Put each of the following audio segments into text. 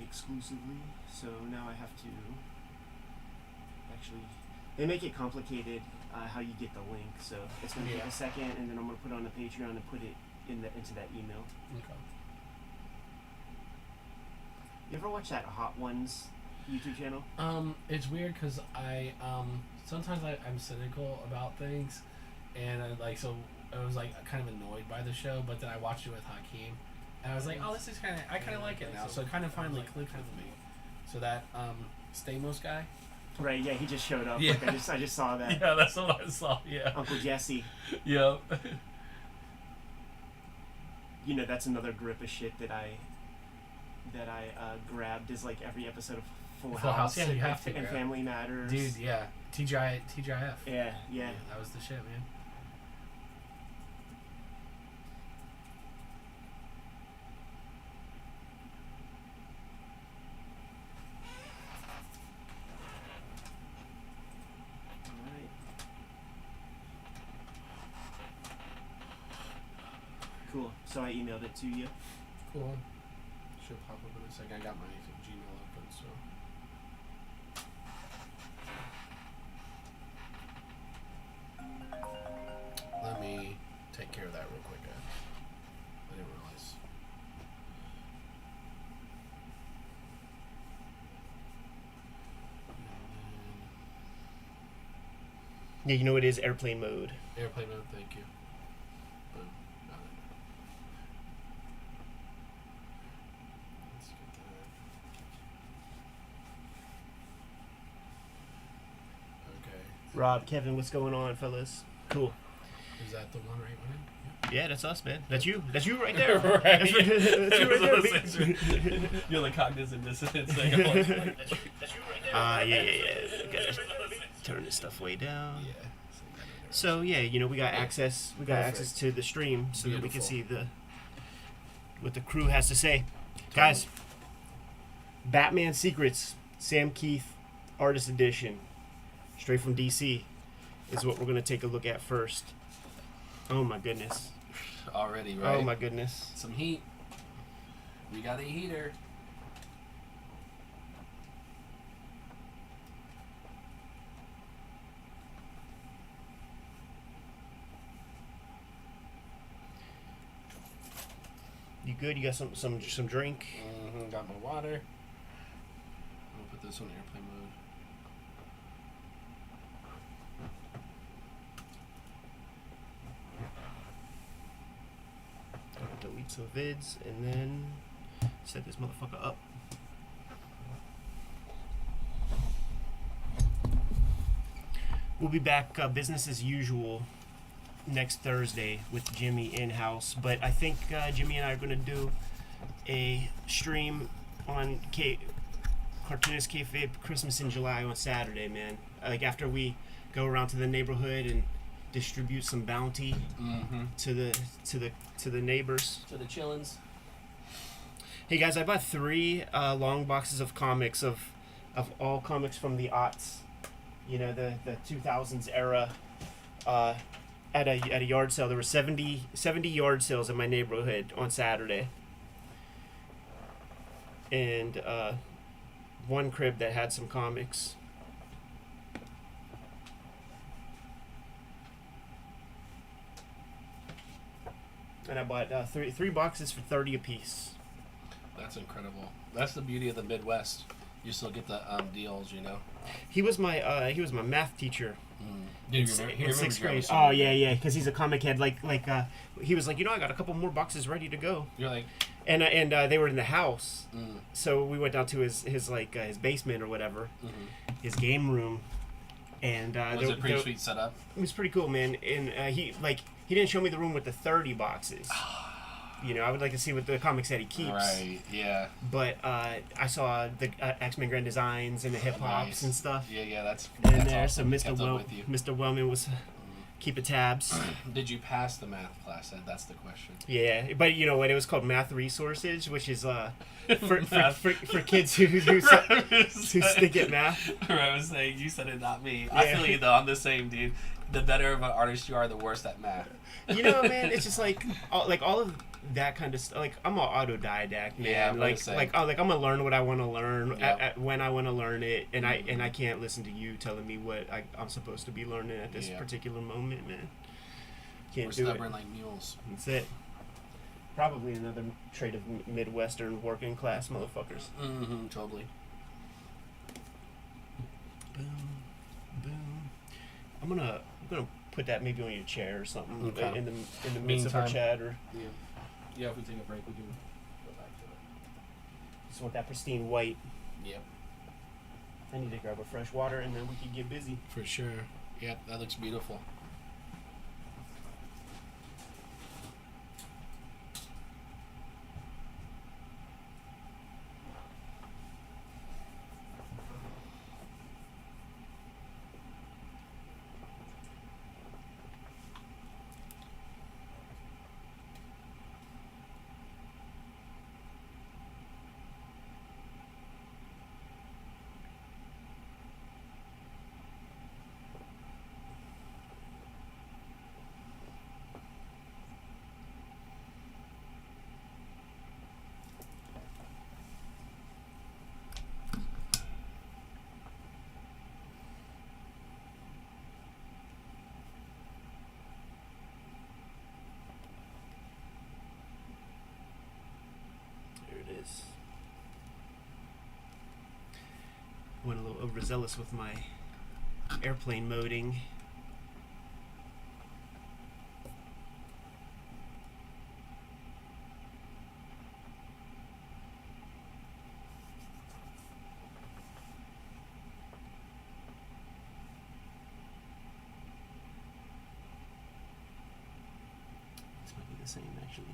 exclusively. So now I have to actually. They make it complicated how you get the link. So it's gonna take a second, and then I'm gonna put it on the Patreon and put it into that email. Okay. You ever watch that Hot Ones YouTube channel? It's weird because I sometimes I'm cynical about things, and I was like kind of annoyed by the show, but then I watched it with Hakeem, and I was like, oh, this is I kind of like it now, so it kind of finally clicked with me. So that Stamos guy. Right, yeah, he just showed up. Yeah. Like, I just saw that. Yeah, that's what I saw. Yeah. Uncle Jesse. Yep. You know, that's another grip of shit that I grabbed is like every episode of Full House. Yeah, you have to. And Family Matters. Dude, yeah. TGIF. Yeah. That was the shit, man. Cool. So I emailed it to you. Cool. Should pop up in a second. I got my Gmail open, so. Let me take care of that real quick, guys. I didn't realize. Yeah, you know it is airplane mode. Airplane mode, thank you. Boom. Got it. Let's get that. Okay. Rob, Kevin, what's going on, fellas? Cool. Is that the one right one? Yeah, that's us, man. That's you. That's you right there. Right. That's you right there. You're the cognizant dissonance thing. That's you right there. Yeah. Gotta turn this stuff way down. Yeah. So yeah, you know, we got access. We got access to the stream so that we can see what the crew has to say. Guys, Batman Secrets, Sam Keith, Artist Edition, straight from DC, is what we're gonna take a look at first. Oh my goodness. Already, right? Oh my goodness. Some heat. We got a heater. You good? You got some drink? Mm-hmm. Got my water. I'm gonna put this on airplane mode. Delete some vids and then set this motherfucker up. We'll be back business as usual next Thursday with Jimmy in-house, but I think Jimmy and I are going to do a stream on Cartoonist Kayfabe Christmas in July on Saturday, man. Like after we go around to the neighborhood and distribute some bounty to the neighbors. To the chillins. Hey guys, I bought 3 long boxes of comics of all comics from the aughts. You know, the 2000s era. At a yard sale. There were 70 yard sales in my neighborhood on Saturday. And one crib that had some comics. And I bought three boxes for $30 a piece. That's incredible. That's the beauty of the Midwest. You still get the deals, you know. He was my math teacher. In 6th grade. Oh yeah, because he's a comic head. Like he was like, I got a couple more boxes ready to go. You're like, and they were in the house, so we went down to his basement or whatever, his game room, and was it pretty sweet setup? It was pretty cool, man. And he didn't show me the room with the 30 boxes. I would like to see what the comics that he keeps. Right, yeah. But I saw the X-Men Grand Designs and the hip-hops and stuff. Yeah, that's there. Awesome. So Mr. Wellman was keeping tabs. Did you pass the math class? That's the question. Yeah, but you know what? It was called Math Resources, which is for kids who stink at math. I was saying, you said it, not me. Yeah. I feel you though. I'm the same, dude. The better of an artist you are, the worse at math. You know, man, it's just like all of that kind of stuff. Like I'm an autodidact, man. Yeah, I'm like I'm gonna learn what I want to learn Yep. when I want to learn it, and I can't listen to you telling me what I'm supposed to be learning at this particular moment, man. Can't We're do stubborn it. like mules. That's it. Probably another trait of Midwestern working class motherfuckers. Mm-hmm, totally. Boom, boom. I'm gonna put that maybe on your chair or something Okay. in the midst of our chat, or Yeah, if we take a break, we can go back to it. just want that pristine white. Yep. I need to grab a fresh water and then we can get busy. For sure. Yep, that looks beautiful. There it is. Went a little overzealous with my airplane moding. This might be the same, actually.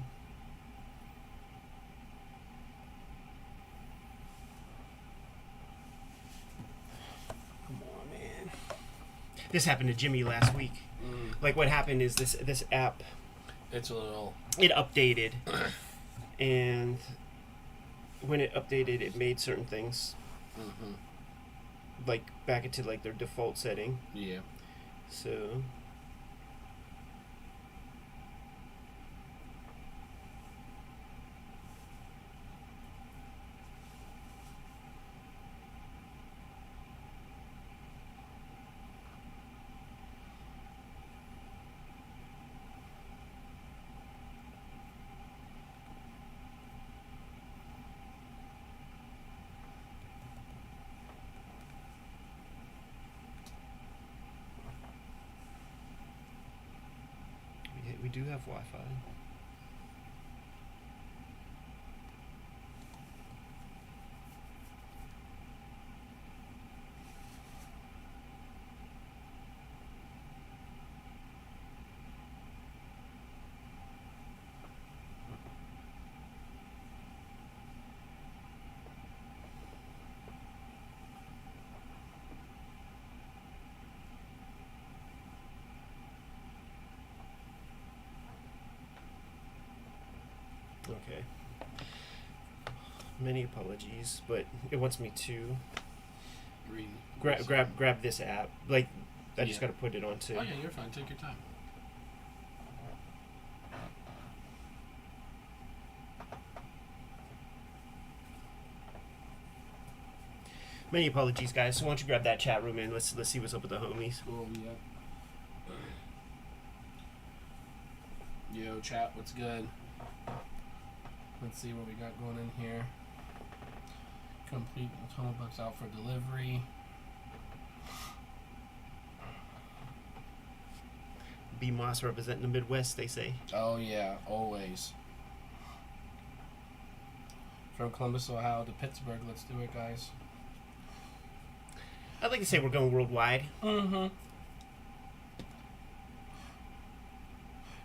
Come on, man. This happened to Jimmy last week. Like, what happened is this app, It's a little... it updated, and when it updated, it made certain things Mm-hmm. like back into like their default setting. Yeah. So we do have Wi-Fi. Okay. Many apologies, but it wants me to grab this app. Like, I just Yeah. got to put it onto. Oh, yeah, you're fine. Take your time. Many apologies, guys. So why don't you grab that chat room and let's see what's up with the homies. Cool, yeah. Yo, chat, what's good? Let's see what we got going in here. Complete tunnel books out for delivery. B Moss representing the Midwest, they say. Oh yeah, always. From Columbus, Ohio to Pittsburgh. Let's do it, guys. I'd like to say we're going worldwide. Mm-hmm.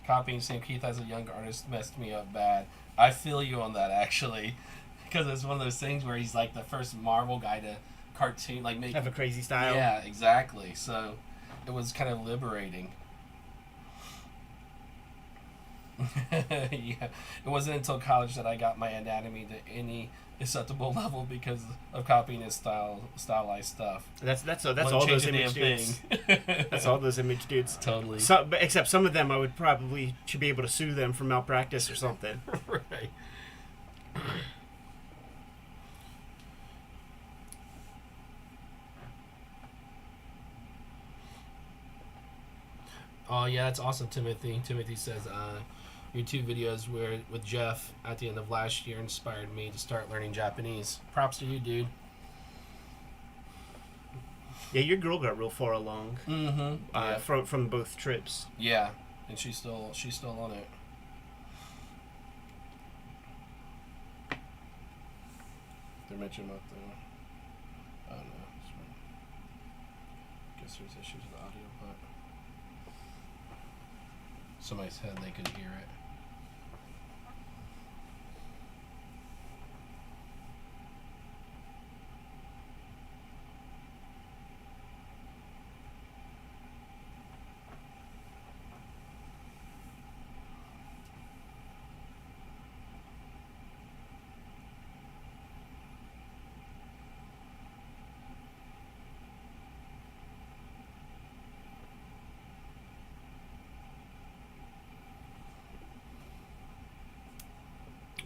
Copying St. Keith as a young artist messed me up bad. I feel you on that, actually. Because it's one of those things where he's like the first Marvel guy to cartoon, like make... Have a crazy style. Yeah, exactly. So it was kind of liberating. Yeah, it wasn't until college that I got my anatomy to any acceptable level because of copying his stylized stuff. That's all Wouldn't those change a image damn dudes. thing. That's all those image dudes. Totally. But except some of them, I would probably should be able to sue them for malpractice or something. Right. Oh yeah, that's awesome, Timothy. Timothy says, your 2 videos were with Jeff at the end of last year inspired me to start learning Japanese. Props to you, dude. Yeah, your girl got real far along. Mm-hmm. Yeah. From both trips. Yeah, and she's still on it. They're mentioning about the. I don't know. I guess there's issues with the audio, but somebody said they could hear it.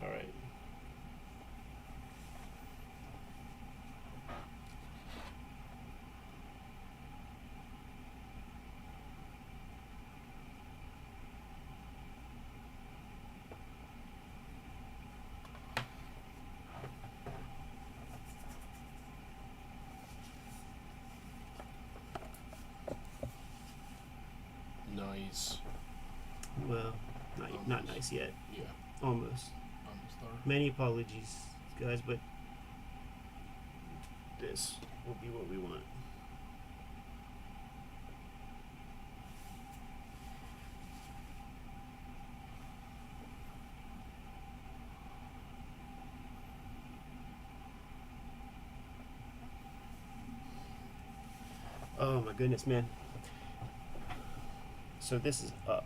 All right. Nice. Well, not nice yet. Yeah. Almost. Almost there. Many apologies, guys, but this will be what we want. Oh my goodness, man. So this is up.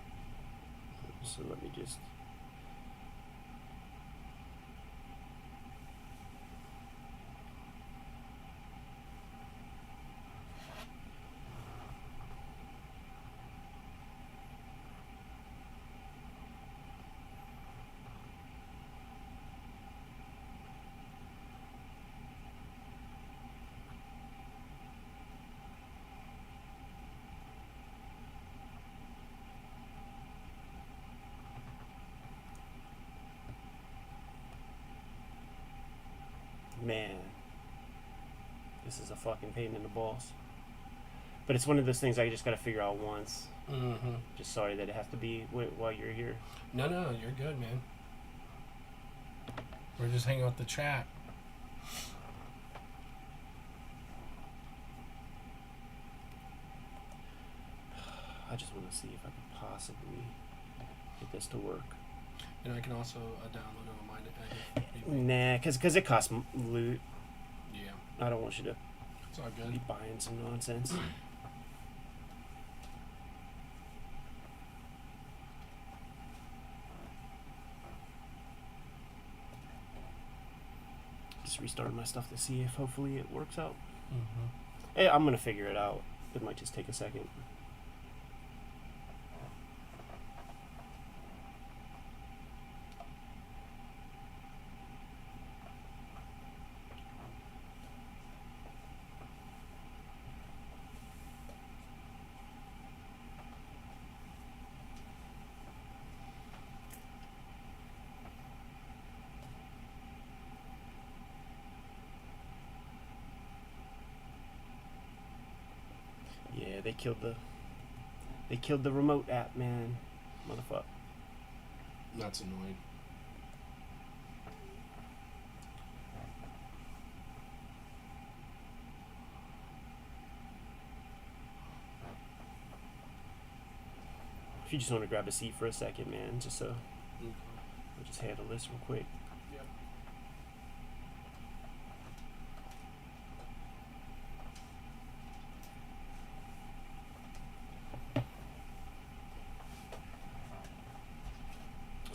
So let me just. Man, this is a fucking pain in the balls. But it's one of those things I just gotta figure out once. Mm-hmm. Just sorry that it has to be while you're here. No, you're good, man. We're just hanging out the chat. I just want to see if I could possibly get this to work. And I can also download it on mine. Nah, cause it costs loot. Yeah. I don't want you to It's all be good. buying some nonsense. Just restarted my stuff to see if hopefully it works out. Mm-hmm. Hey, I'm gonna figure it out. It might just take a second. Yeah, they killed the remote app, man. Motherfucker. That's annoying. If you just want to grab a seat for a second, man, just so Okay. I'll just handle this real quick. Yep.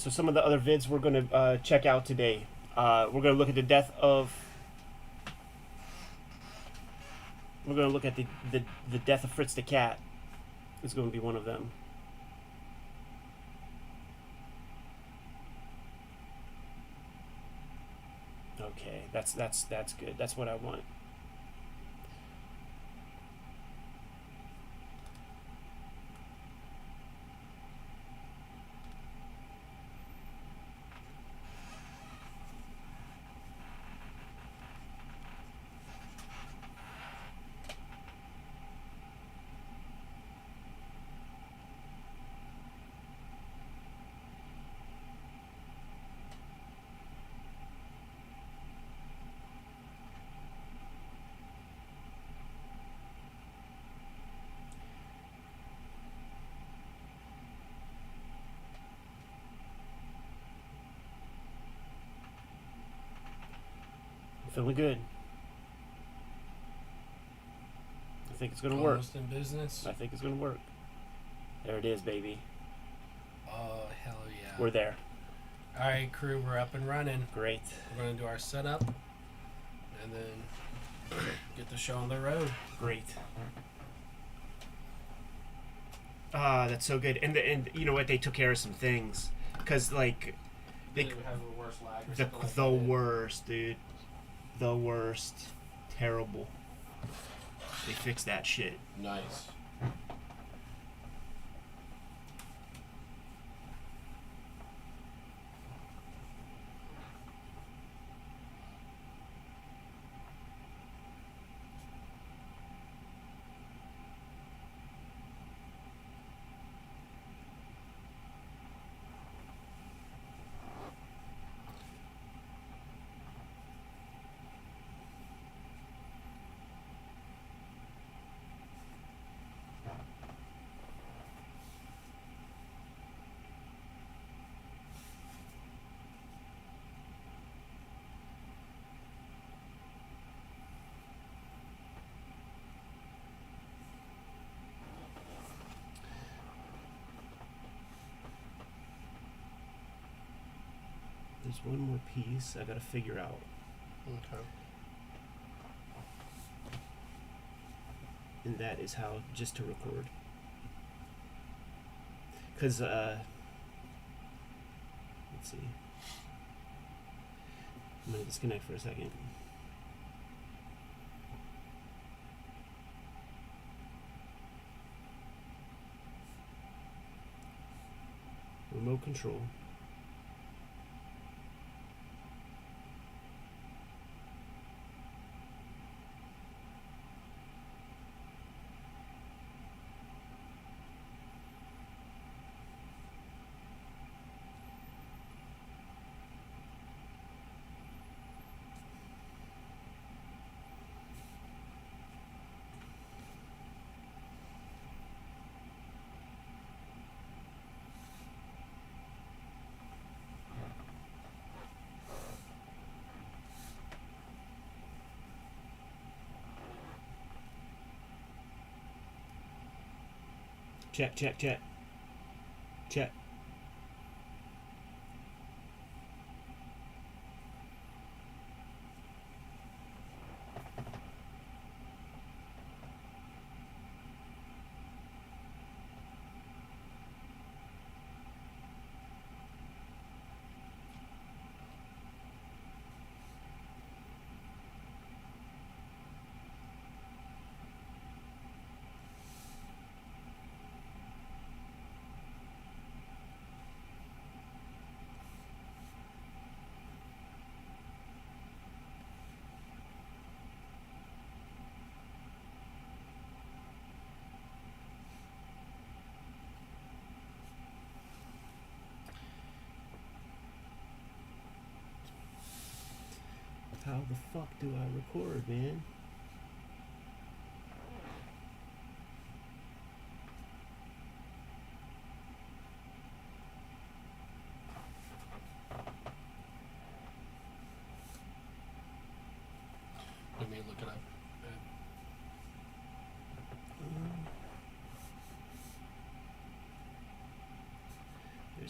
So some of the other vids we're gonna check out today. We're gonna look at the death of. We're gonna look at the death of Fritz the cat. It's gonna be one of them. Okay, that's good. That's what I want. Feeling good. I think it's gonna work. Almost in business. I think it's gonna work. There it is, baby. Oh, hell yeah. We're there. All right, crew, we're up and running. Great. We're going to do our setup and then get the show on the road. Great. That's so good. And you know what? They took care of some things. Because, like... They would have the worst lag or the something like the that. worst, dude. The worst. Terrible. They fixed that shit. Nice. There's one more piece I gotta figure out. Okay. And that is how just to record. Because, let's see. I'm gonna disconnect for a second. Remote control. Check, check, check. Check. How the fuck do I record, man? Let me look it up.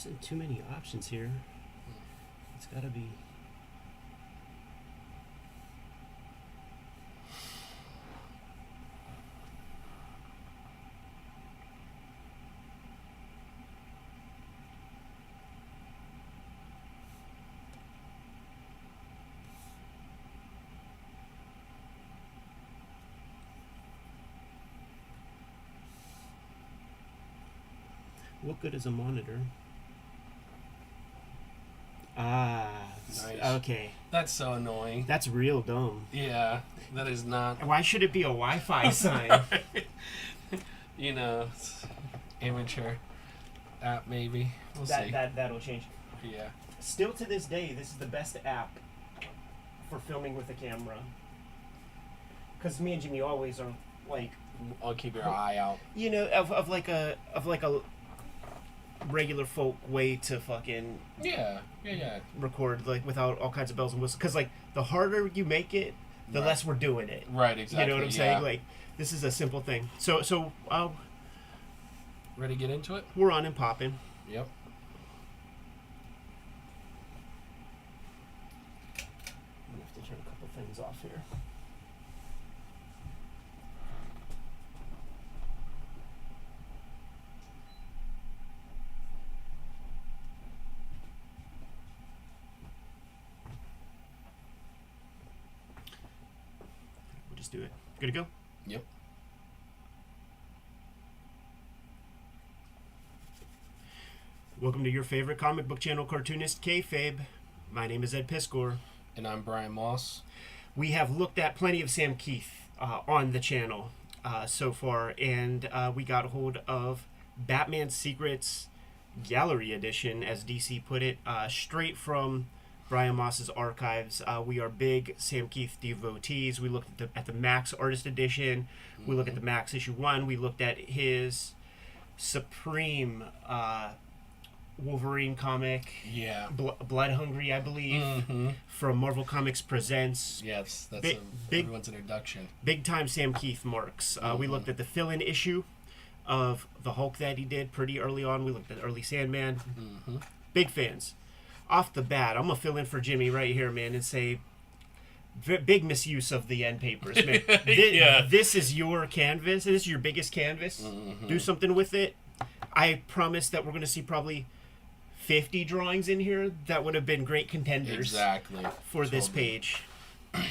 isn't too many options here. It's gotta be. What good is a monitor? Ah, Nice. okay. That's so annoying. That's real dumb. Yeah, that is not. Why should it be a Wi-Fi sign? You know, it's amateur app maybe. We'll see. That'll change. Yeah. Still to this day, this is the best app for filming with a camera. Because me and Jimmy always are like, I'll keep your eye out. you know, of like a regular folk way to fucking Yeah. record like without all kinds of bells and whistles. Because like the harder you make it, the Right. less we're doing it. Right. Exactly. You know what I'm saying? Like this is a simple thing. So ready to get into it? we're on and popping. Yep. I'm gonna have to turn a couple things off here. We'll just do it. Good to go? Yep. Welcome to your favorite comic book channel, Cartoonist Kayfabe. My name is Ed Piskor. And I'm Brian Moss. We have looked at plenty of Sam Keith on the channel so far, and we got hold of Batman Secrets Gallery Edition, as DC put it, straight from Brian Moss's archives. We are big Sam Keith devotees. We looked at the Max Artist Edition. We looked at the Max issue 1. We looked at his Supreme Wolverine comic. Yeah. Blood Hungry, I believe, from Marvel Comics Presents. Yes, that's Big- everyone's introduction. Big time Sam Keith marks. We looked at the fill-in issue of the Hulk that he did pretty early on. We looked at early Sandman. Big fans. Off the bat, I'm gonna fill in for Jimmy right here, man, and say big misuse of the end papers, man. Yeah. This is your canvas. This is your biggest canvas. Do something with it. I promise that we're gonna see probably 50 drawings in here that would have been great contenders Exactly. for this Totally. page.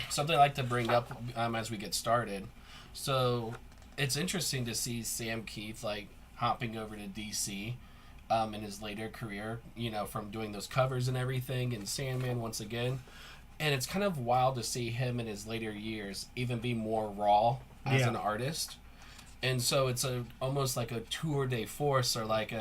Something I like to bring up as we get started. So it's interesting to see Sam Keith like hopping over to DC in his later career, you know, from doing those covers and everything, and Sandman once again. And it's kind of wild to see him in his later years even be more raw as an artist. And so it's almost like a tour de force, or like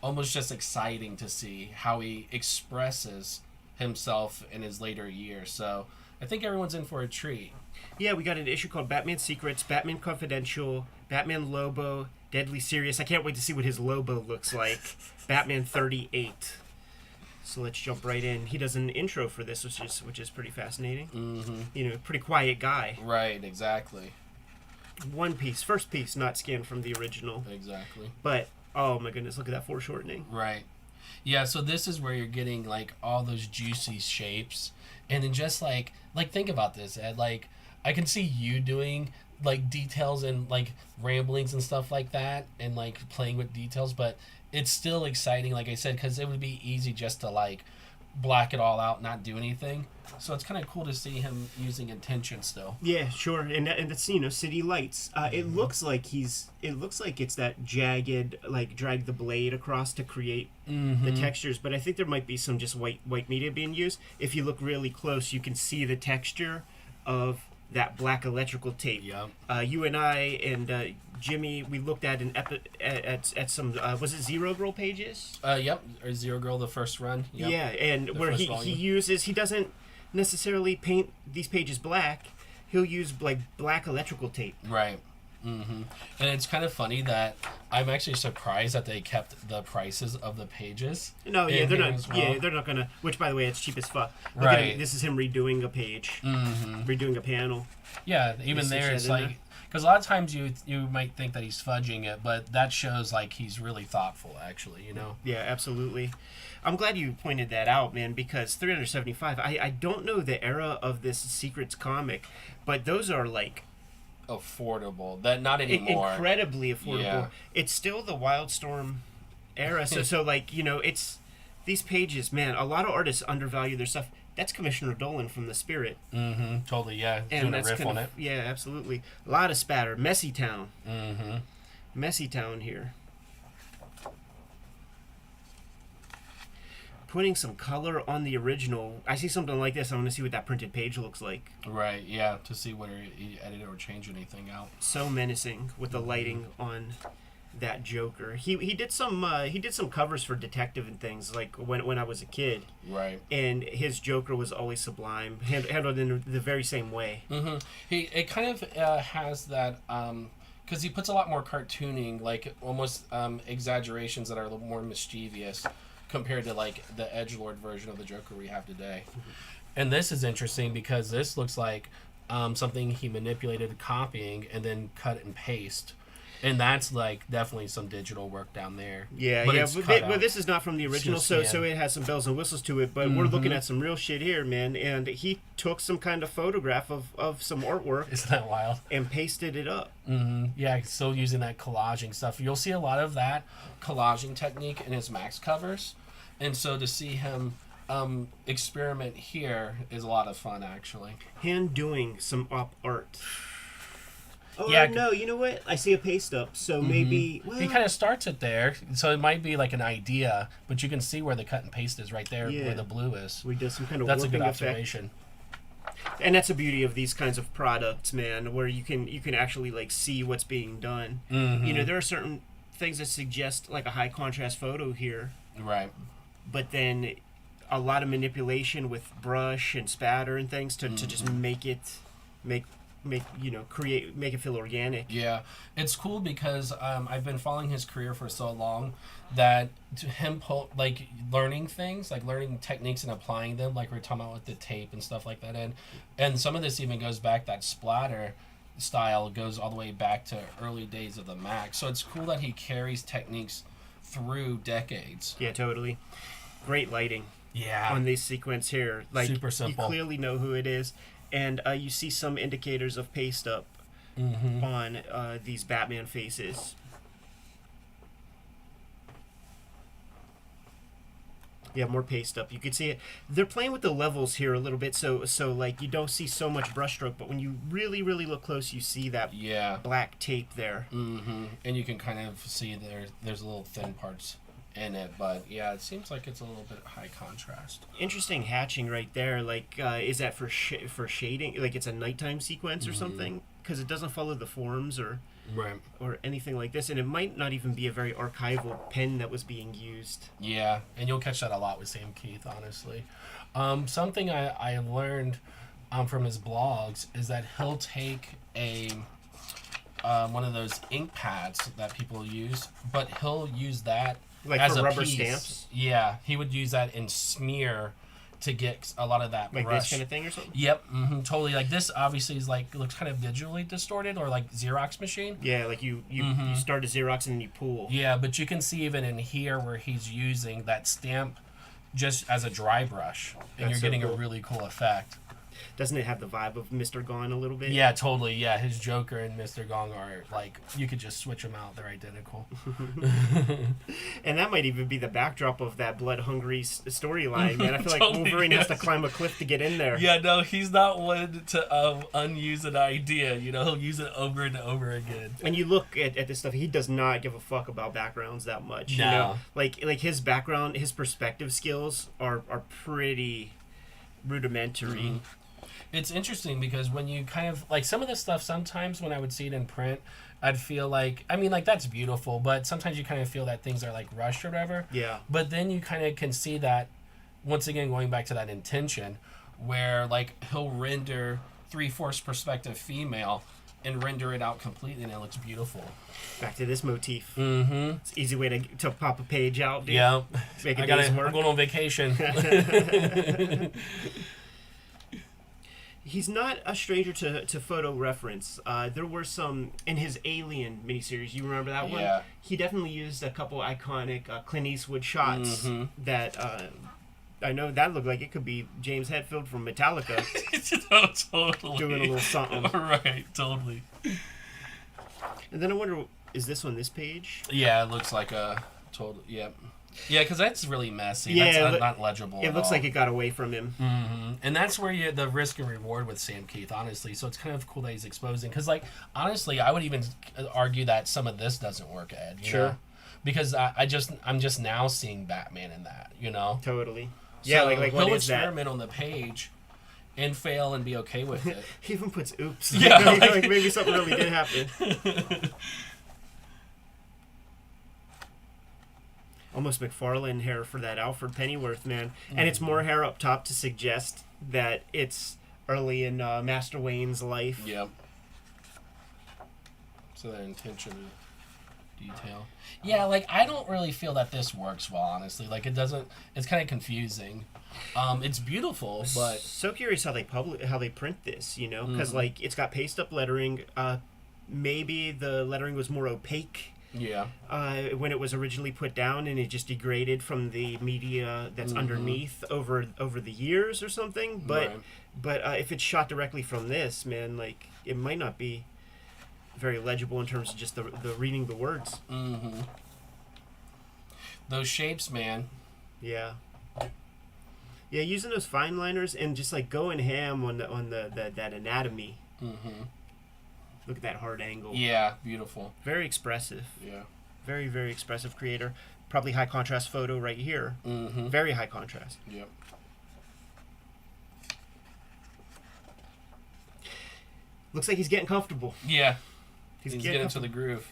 almost just exciting to see how he expresses himself in his later years. So I think everyone's in for a treat. Yeah, we got an issue called Batman Secrets, Batman Confidential, Batman Lobo, Deadly Serious. I can't wait to see what his Lobo looks like. Batman 38. So let's jump right in. He does an intro for this, which is pretty fascinating. You know, pretty quiet guy. Right, exactly. One piece, first piece, not scanned from the original. Exactly. But oh my goodness, look at that foreshortening. Right. Yeah, so this is where you're getting like all those juicy shapes, and then just like think about this, Ed. Like I can see you doing like details and like ramblings and stuff like that, and like playing with details, but it's still exciting, like I said, because it would be easy just to like black it all out, not do anything. So it's kind of cool to see him using intention still. Yeah, sure, and it's, you know, city lights. It looks like it's that jagged, like drag the blade across to create the textures. But I think there might be some just white media being used. If you look really close, you can see the texture of that black electrical tape. Yeah. You and I and Jimmy, we looked at at some was it Zero Girl pages? Yep. Or Zero Girl, the first run. Yep. Yeah, and The where first he doesn't necessarily paint these pages black. He'll use like black electrical tape. Right. And it's kind of funny that I'm actually surprised that they kept the prices of the pages. No, yeah, in they're here not. as well. Yeah, they're not gonna. Which, by the way, it's cheap as fuck. Look at Right. him, this is him redoing a page, redoing a panel. Yeah, even They there stitch it's that in like, Because a lot of times you might think that he's fudging it, but that shows like he's really thoughtful, actually. You know. Yeah, absolutely. I'm glad you pointed that out, man, because 375. I don't know the era of this Secrets comic, but those are like Affordable. That not anymore. incredibly affordable. Yeah. It's still the Wildstorm era, so like it's these pages, man. A lot of artists undervalue their stuff. That's Commissioner Dolan from The Spirit. Mm-hmm. Totally, yeah. And Doing a that's riff kind on of, it. yeah, absolutely. A lot of spatter. Messy Town. Mm-hmm. Messy Town here. Putting some color on the original. I see something like this. I want to see what that printed page looks like. Right, yeah, to see whether he edited or changed anything out. So menacing with the lighting on that Joker. He did some covers for Detective and things like when I was a kid. Right. And his Joker was always sublime, handled in the very same way. Mm-hmm. It kind of has that because he puts a lot more cartooning, like almost exaggerations that are a little more mischievous compared to like the edgelord version of the Joker we have today. And this is interesting because this looks like something he manipulated copying and then cut and paste. And that's like definitely some digital work down there. Yeah, but yeah. it's But this is not from the original, Just so scan. it has some bells and whistles to it. But we're looking at some real shit here, man. And he took some kind of photograph of some artwork Isn't that wild? and pasted it up. Mm-hmm. Yeah, still using that collaging stuff. You'll see a lot of that collaging technique in his Max covers. And so to see him experiment here is a lot of fun, actually. Hand doing some op art. Oh, Yeah. no, you know what? I see a paste up, so maybe... Well, He kind of starts it there, so it might be like an idea, but you can see where the cut and paste is right there, Yeah. where the blue is. we did some kind of That's a warping good effect. observation. And that's the beauty of these kinds of products, man, where you can actually like see what's being done. Mm-hmm. You know, there are certain things that suggest like a high contrast photo here, Right. but then a lot of manipulation with brush and spatter and things to just make it feel organic. Yeah, it's cool because I've been following his career for so long that to him like learning things, like learning techniques and applying them, like we're talking about with the tape and stuff like that, and some of this even goes back, that splatter style goes all the way back to early days of the Mac. So it's cool that he carries techniques through decades. Yeah, totally. Great lighting Yeah. on this sequence here. Like Super simple. You clearly know who it is, and you see some indicators of paste up on these Batman faces. Yeah, more paste up. You can see it. They're playing with the levels here a little bit, so like you don't see so much brushstroke, but when you really, really look close, you see that Yeah. black tape there. Mm-hmm. And you can kind of see there's little thin parts in it, but yeah, it seems like it's a little bit high contrast. Interesting hatching right there. Like, is that for shading? Like, it's a nighttime sequence or something? Because it doesn't follow the forms or Right. anything like this, and it might not even be a very archival pen that was being used. Yeah, and you'll catch that a lot with Sam Keith, honestly. Something I learned from his blogs is that he'll take a one of those ink pads that people use, but he'll use that Like as for a rubber piece. stamps? Yeah, he would use that and smear to get a lot of that Like brush. this kind of thing or something? Yep, totally. Like this obviously is like looks kind of digitally distorted, or like Xerox machine. Yeah, like you start a Xerox and then you pull. Yeah, but you can see even in here where he's using that stamp just as a dry brush, and That's you're so getting cool. a really cool effect. Doesn't it have the vibe of Mr. Gone a little bit? Yeah, totally. Yeah, his Joker and Mr. Gong are like, you could just switch them out. They're identical. And that might even be the backdrop of that blood-hungry storyline, man. I feel like Totally, Wolverine has to yes. climb a cliff to get in there. Yeah, no, he's not one to unuse an idea. You know, he'll use it over and over again. And you look at this stuff, he does not give a fuck about backgrounds that much. No. You know? Like his background, his perspective skills are pretty rudimentary. It's interesting because when you kind of like some of this stuff, sometimes when I would see it in print, I'd feel like, I mean, like that's beautiful, but sometimes you kind of feel that things are like rushed or whatever. Yeah. But then you kind of can see that, once again, going back to that intention, where like he'll render 3/4 perspective female and render it out completely, and it looks beautiful. Back to this motif. Mm-hmm. It's an easy way to pop a page out, dude. Yeah. Make a I'm day's work. going on vacation. He's not a stranger to photo reference. There were some in his Alien miniseries. You remember that one? Yeah. He definitely used a couple iconic Clint Eastwood shots that I know that looked like it could be James Hetfield from Metallica Totally. doing a little something. Right, totally. And then I wonder, is this on this page? Yeah, it looks like a total. Yep. Yeah, because that's really messy. Yeah, That's not legible. It looks like it got away from him. Mm-hmm. And that's where you the risk and reward with Sam Keith, honestly. So it's kind of cool that he's exposing. Because, like, honestly, I would even argue that some of this doesn't work, Ed. You know? Because I'm just now seeing Batman in that. You know. Totally. So Yeah, like what he'll is that? experiment on the page, and fail and be okay with it. He even puts oops. Yeah, like maybe something really did happen. Almost McFarlane hair for that Alfred Pennyworth, man. And it's more hair up top to suggest that it's early in Master Wayne's life. Yep. So that intention detail. Yeah, like, I don't really feel that this works well, honestly. Like, it doesn't... It's kind of confusing. It's beautiful, but... So curious how they print this, you know? Because, like, it's got paste-up lettering. Maybe the lettering was more opaque. Yeah. When it was originally put down, and it just degraded from the media that's underneath over the years or something. But if it's shot directly from this, man, like, it might not be very legible in terms of just the reading the words. Mm-hmm. Those shapes, man. Yeah. Yeah, using those fine liners and just like going ham on that anatomy. Mm-hmm. Look at that hard angle. Yeah, beautiful. Very expressive. Yeah. Very, very expressive creator. Probably high contrast photo right here. Mm-hmm. Very high contrast. Yep. Looks like he's getting comfortable. Yeah. He's getting into the groove.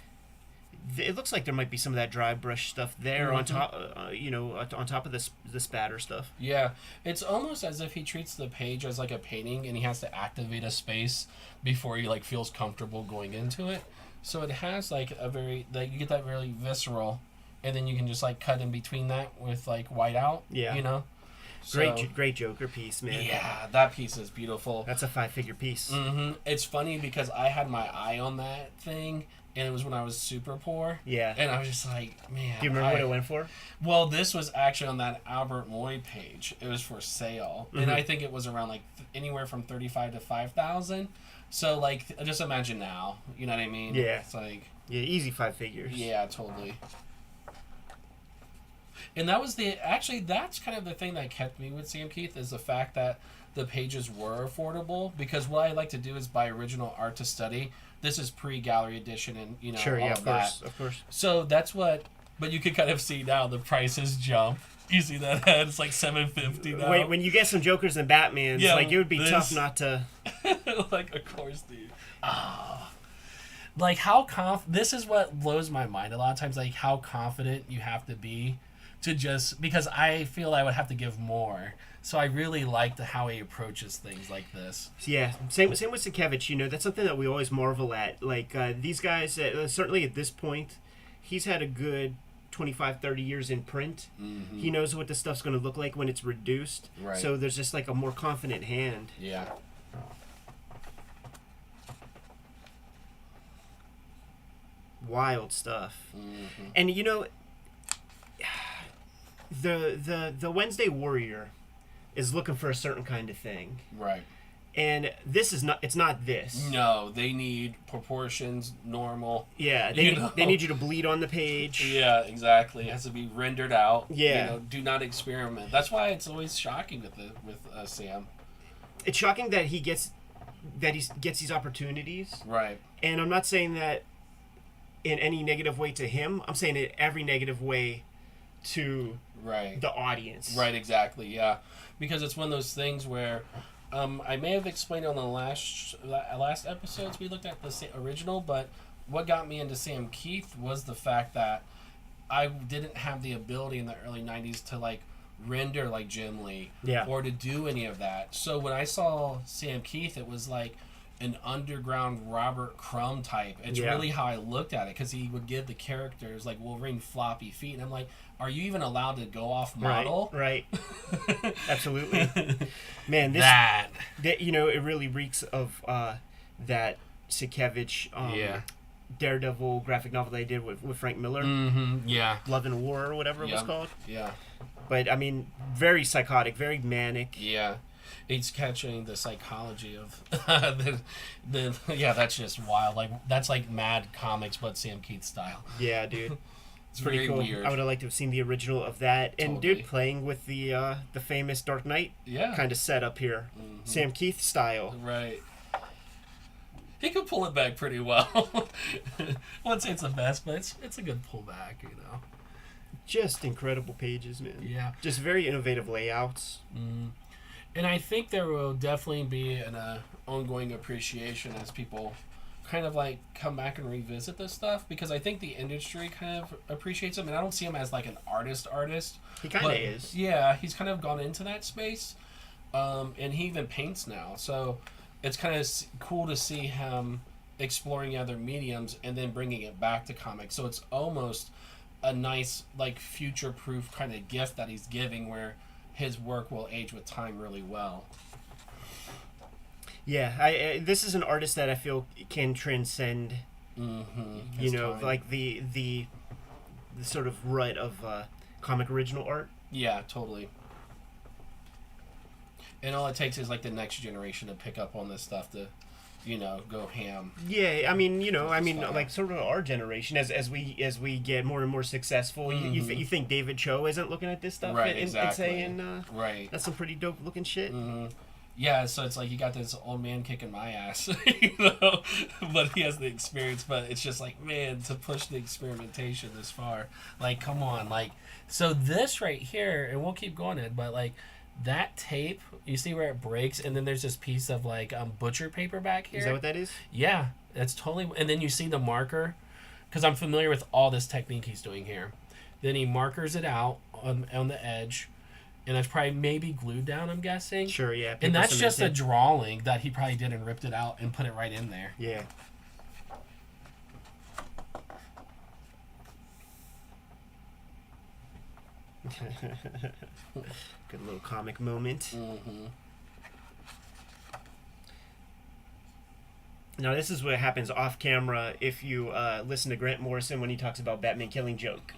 It looks like there might be some of that dry brush stuff there on top, on top of the spatter stuff. Yeah, it's almost as if he treats the page as like a painting, and he has to activate a space before he like feels comfortable going into it. So it has like a very like you get that really visceral, and then you can just like cut in between that with like white out. Yeah, you know. Great Joker piece, man. Yeah, that piece is beautiful. That's a 5-figure piece. Mm-hmm. It's funny because I had my eye on that thing, and it was when I was super poor. Yeah. And I was just like, man. Do you remember what it went for? Well, this was actually on that Albert Moy page. It was for sale. And I think it was around like anywhere from $35 to $5,000. So, like, just imagine now. You know what I mean? Yeah. It's like... Yeah, easy 5 figures. Yeah, totally. And that was actually, that's kind of the thing that kept me with Sam Keith, is the fact that the pages were affordable. Because what I like to do is buy original art to study. This is pre-gallery edition and, you know, sure, all yeah, of of course. So that's what, but you can kind of see now the prices jump. You see that head? It's like $750 now. Wait, when you get some Jokers and Batmans, yeah, like, it would be tough not to... Like, of course, dude. Like, how this is what blows my mind a lot of times, like, how confident you have to be to just, because I feel I would have to give more. So I really liked how he approaches things like this. Yeah, same with Sienkiewicz, you know, that's something that we always marvel at. Like, these guys, certainly at this point, he's had a good 25, 30 years in print. Mm-hmm. He knows what the stuff's going to look like when it's reduced. Right. So there's just like a more confident hand. Yeah. Wild stuff. Mm-hmm. And, you know, the Wednesday Warrior is looking for a certain kind of thing. Right. And this is not, it's not this. No, they need proportions, normal. Yeah, they need you to bleed on the page. Yeah, exactly. It has to be rendered out. Yeah. You know, do not experiment. That's why it's always shocking with Sam. It's shocking that he gets these opportunities. Right. And I'm not saying that in any negative way to him. I'm saying it every negative way to the audience. Right, exactly, yeah. Because it's one of those things where I may have explained on the last episodes we looked at the original, but what got me into Sam Keith was the fact that I didn't have the ability in the early 90s to like render like Jim Lee or to do any of that. So when I saw Sam Keith, it was like an underground Robert Crumb type. It's really how I looked at it, because he would give the characters like Wolverine floppy feet, and I'm like, are you even allowed to go off model? Right. Absolutely. Man, this That you know, it really reeks of that Sienkiewicz Daredevil graphic novel they did with Frank Miller. Yeah. Love and War or whatever it was Yep. called. Yeah. But I mean, very psychotic, very manic. Yeah. It's catching the psychology of yeah, that's just wild. Like that's like Mad Comics but Sam Keith style. Yeah, dude. It's Pretty very cool. weird. I would have liked to have seen the original of that. And Totally. dude, playing with the famous Dark Knight kind of setup here. Sam Keith style. Right. He could pull it back pretty well. I wouldn't say it's the best, but it's a good pullback, you know. Just incredible pages, man. Yeah. Just very innovative layouts. And I think there will definitely be an ongoing appreciation as people kind of like come back and revisit this stuff, because I think the industry kind of appreciates him, and I don't see him as like an artist. He kind of is. Yeah, he's kind of gone into that space, and he even paints now. So it's kind of cool to see him exploring other mediums and then bringing it back to comics. So it's almost a nice like future-proof kind of gift that he's giving, where his work will age with time really well. Yeah, I this is an artist that I feel can transcend, you know, time. like the sort of rut of comic original art. Yeah, totally. And all it takes is like the next generation to pick up on this stuff to, you know, go ham. Yeah, I mean, you know, Style. like sort of our generation, as we get more and more successful, you think David Cho isn't looking at this stuff Right, and exactly. saying, Right. that's some pretty dope looking shit. Yeah, so it's like you got this old man kicking my ass, you know, but he has the experience. But it's just like, man, to push the experimentation this far, like, come on, like, so this right here, and we'll keep going, Ed, but like that tape, you see where it breaks, and then there's this piece of like butcher paper back here. Is that what that is? Yeah, that's totally. And then you see the marker, because I'm familiar with all this technique he's doing here. Then he markers it out on the edge. And that's probably maybe glued down, I'm guessing. Sure, yeah. And that's just a cemented. drawing that he probably did and ripped it out and put it right in there. Yeah. Good little comic moment. Now, this is what happens off camera if you listen to Grant Morrison when he talks about Batman killing Joke.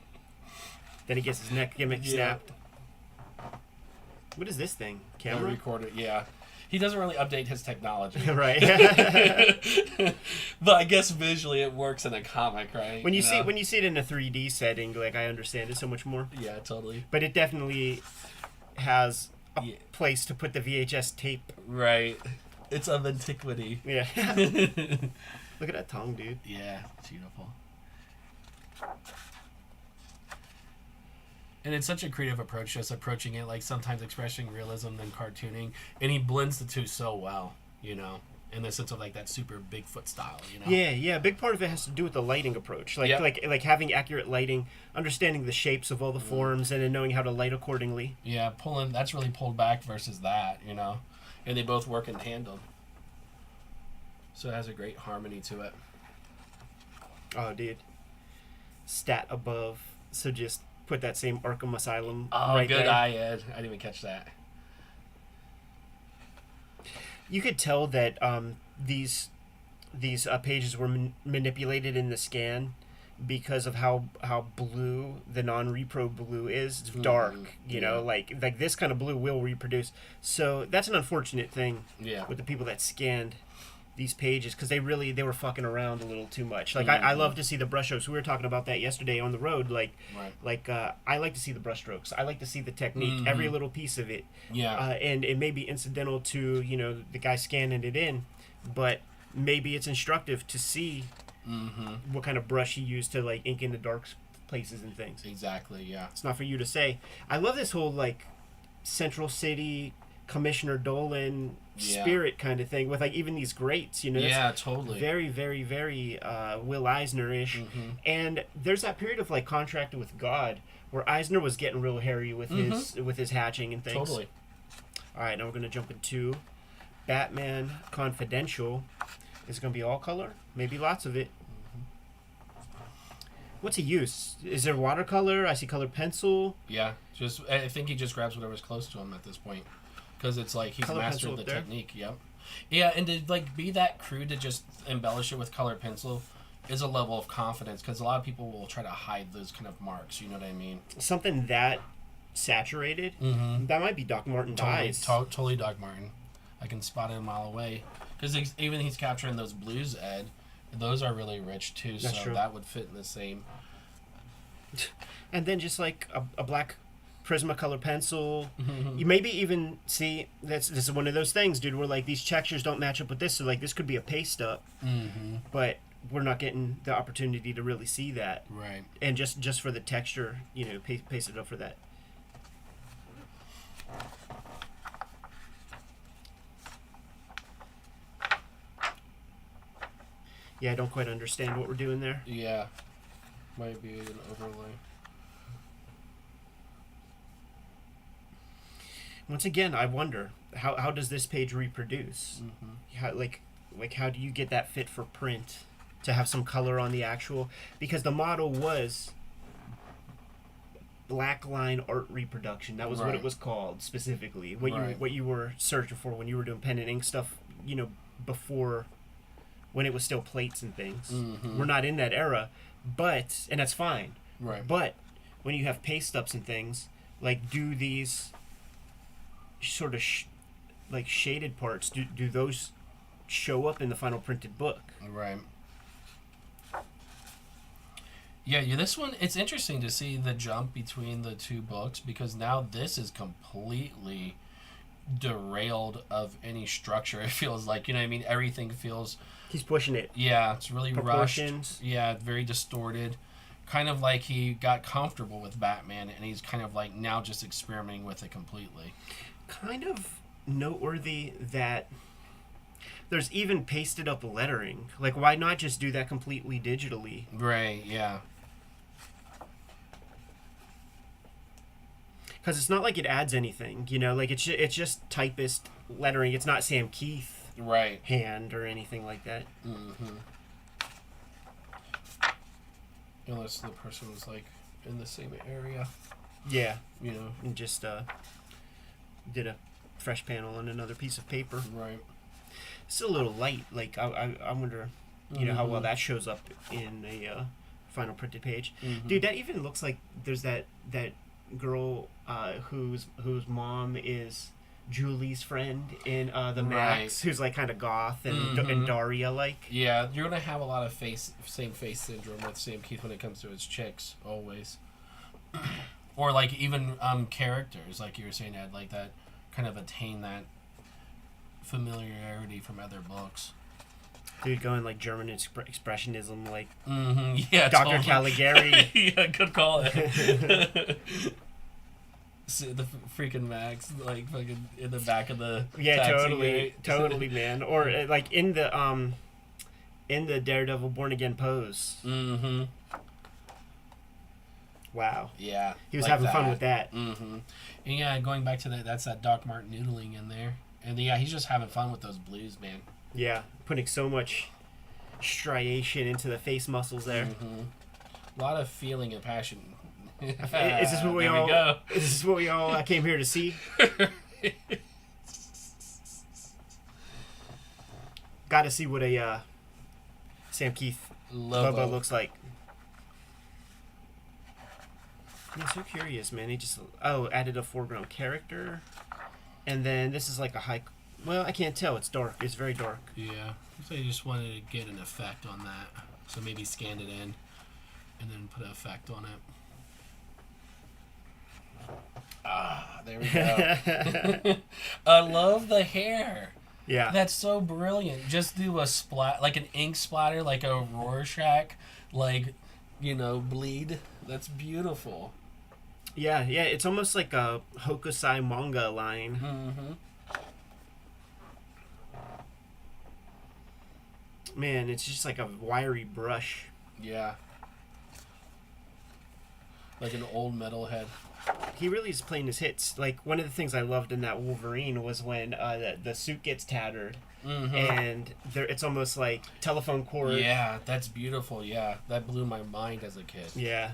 Then he gets his neck gimmick snapped. What is this thing? Camera? Recorder, yeah. He doesn't really update his technology. Right. But I guess visually it works in a comic, right? when you see it in a 3D setting, like, I understand it so much more. Yeah, totally. But it definitely has a Yeah. place to put the VHS tape. Right. It's of antiquity. Yeah. Look at that tongue, dude. Yeah, it's beautiful. And it's such a creative approach, just approaching it like sometimes expressing realism than cartooning, and he blends the two so well, you know, in the sense of like that super Bigfoot style, you know. Yeah. A big part of it has to do with the lighting approach, like Yep. like having accurate lighting, understanding the shapes of all the forms, and then knowing how to light accordingly. Yeah, that's really pulled back versus that, you know, and they both work in tandem. So it has a great harmony to it. Oh, dude. Stat above. So just put that same Arkham Asylum Oh, right good there. eye, Ed. I didn't even catch that. You could tell that these pages were manipulated in the scan because of how blue the non-repro blue is. It's dark, you know, like this kind of blue will reproduce. So that's an unfortunate thing with the people that scanned these pages, because they were fucking around a little too much. Like I love to see the brushstrokes. We were talking about that yesterday on the road. Like I like to see the brushstrokes. I like to see the technique, every little piece of it. Yeah. And it may be incidental to, you know, the guy scanning it in, but maybe it's instructive to see what kind of brush he used to like ink in the dark places and things. Exactly. Yeah. It's not for you to say. I love this whole like Central City Commissioner Dolan spirit kind of thing with like even these grates, you know. Yeah, totally. Very, very, very Will Eisner-ish. And there's that period of like Contracted with God where Eisner was getting real hairy with his hatching and things. Totally. All right, now we're gonna jump into Batman Confidential. Is it gonna be all color? Maybe lots of it. What's he use? Is there watercolor? I see colored pencil. Yeah, I think he just grabs whatever's close to him at this point, because it's like he's Color mastered pencil the up there? technique. Yep. Yeah, and to like be that crude to just embellish it with colored pencil is a level of confidence, because a lot of people will try to hide those kind of marks. You know what I mean? Something that saturated. Mm-hmm. That might be Doc Marten dyes. Totally Doc Marten. I can spot it a mile away, because even he's capturing those blues, Ed. Those are really rich too, That's so true. that would fit in the same. And then just like a black Prismacolor pencil. You maybe even see this is one of those things, dude, where like these textures don't match up with this, so like this could be a paste up, but we're not getting the opportunity to really see that. Right. And just for the texture, you know, paste it up for that. Yeah, I don't quite understand what we're doing there. Yeah. Might be an overlay. Once again, I wonder how does this page reproduce? How how do you get that fit for print to have some color on the actual? Because the model was black line art reproduction. That was what it was called specifically. What you were searching for when you were doing pen and ink stuff. You know, before when it was still plates and things. We're not in that era, but and that's fine. Right. But when you have paste ups and things, like do these sort of like shaded parts, do those show up in the final printed book? Right. Yeah, this one, it's interesting to see the jump between the two books, because now this is completely derailed of any structure. It feels like, you know what I mean? Everything feels... He's pushing it. Yeah, it's really Proportions. rushed. Yeah, very distorted. Kind of like he got comfortable with Batman, and he's kind of like now just experimenting with it completely. Kind of noteworthy that there's even pasted up lettering. Like, why not just do that completely digitally? Right, yeah. Because it's not like it adds anything, you know? Like, it's just typist lettering. It's not Sam Keith Right. hand or anything like that. Unless the person was like in the same area. Yeah. You know. And just did a fresh panel on another piece of paper. Right. It's a little light. Like, I wonder, you know, how well that shows up in a final printed page. Dude, that even looks like there's that girl whose mom is Julie's friend in the Max, who's like kind of goth and Daria like. Yeah, you're gonna have a lot of same face syndrome with Sam Keith when it comes to his chicks, always. Or like even characters, like you were saying, Ed, like that kind of attain that familiarity from other books. Dude, going like German expressionism, like yeah, Dr. totally. Caligari. Yeah, good call. The freaking Max, like fucking in the back of the taxi, totally, man. Or like in the Daredevil Born Again pose. Wow. Yeah, he was like having fun with that. And yeah, going back to that, that's that Doc Marten noodling in there, and yeah, he's just having fun with those blues, man. Yeah, putting so much striation into the face muscles there. A lot of feeling and passion. Is this what we all? Go. Is this what we all came here to see? Got to see what a Sam Keith logo looks like. I'm so curious, man. He just added a foreground character, and then this is like a high. Well, I can't tell. It's dark. It's very dark. Yeah, so you just wanted to get an effect on that, so maybe scan it in, and then put an effect on it. Ah, there we go. I love the hair. Yeah. That's so brilliant. Just do a like an ink splatter, like a Rorschach, like, you know, bleed. That's beautiful. Yeah. It's almost like a Hokusai manga line. Man, it's just like a wiry brush. Yeah. Like an old metalhead. He really is playing his hits. Like, one of the things I loved in that Wolverine was when the suit gets tattered, and it's almost like telephone cord. Yeah, that's beautiful. Yeah, that blew my mind as a kid. Yeah.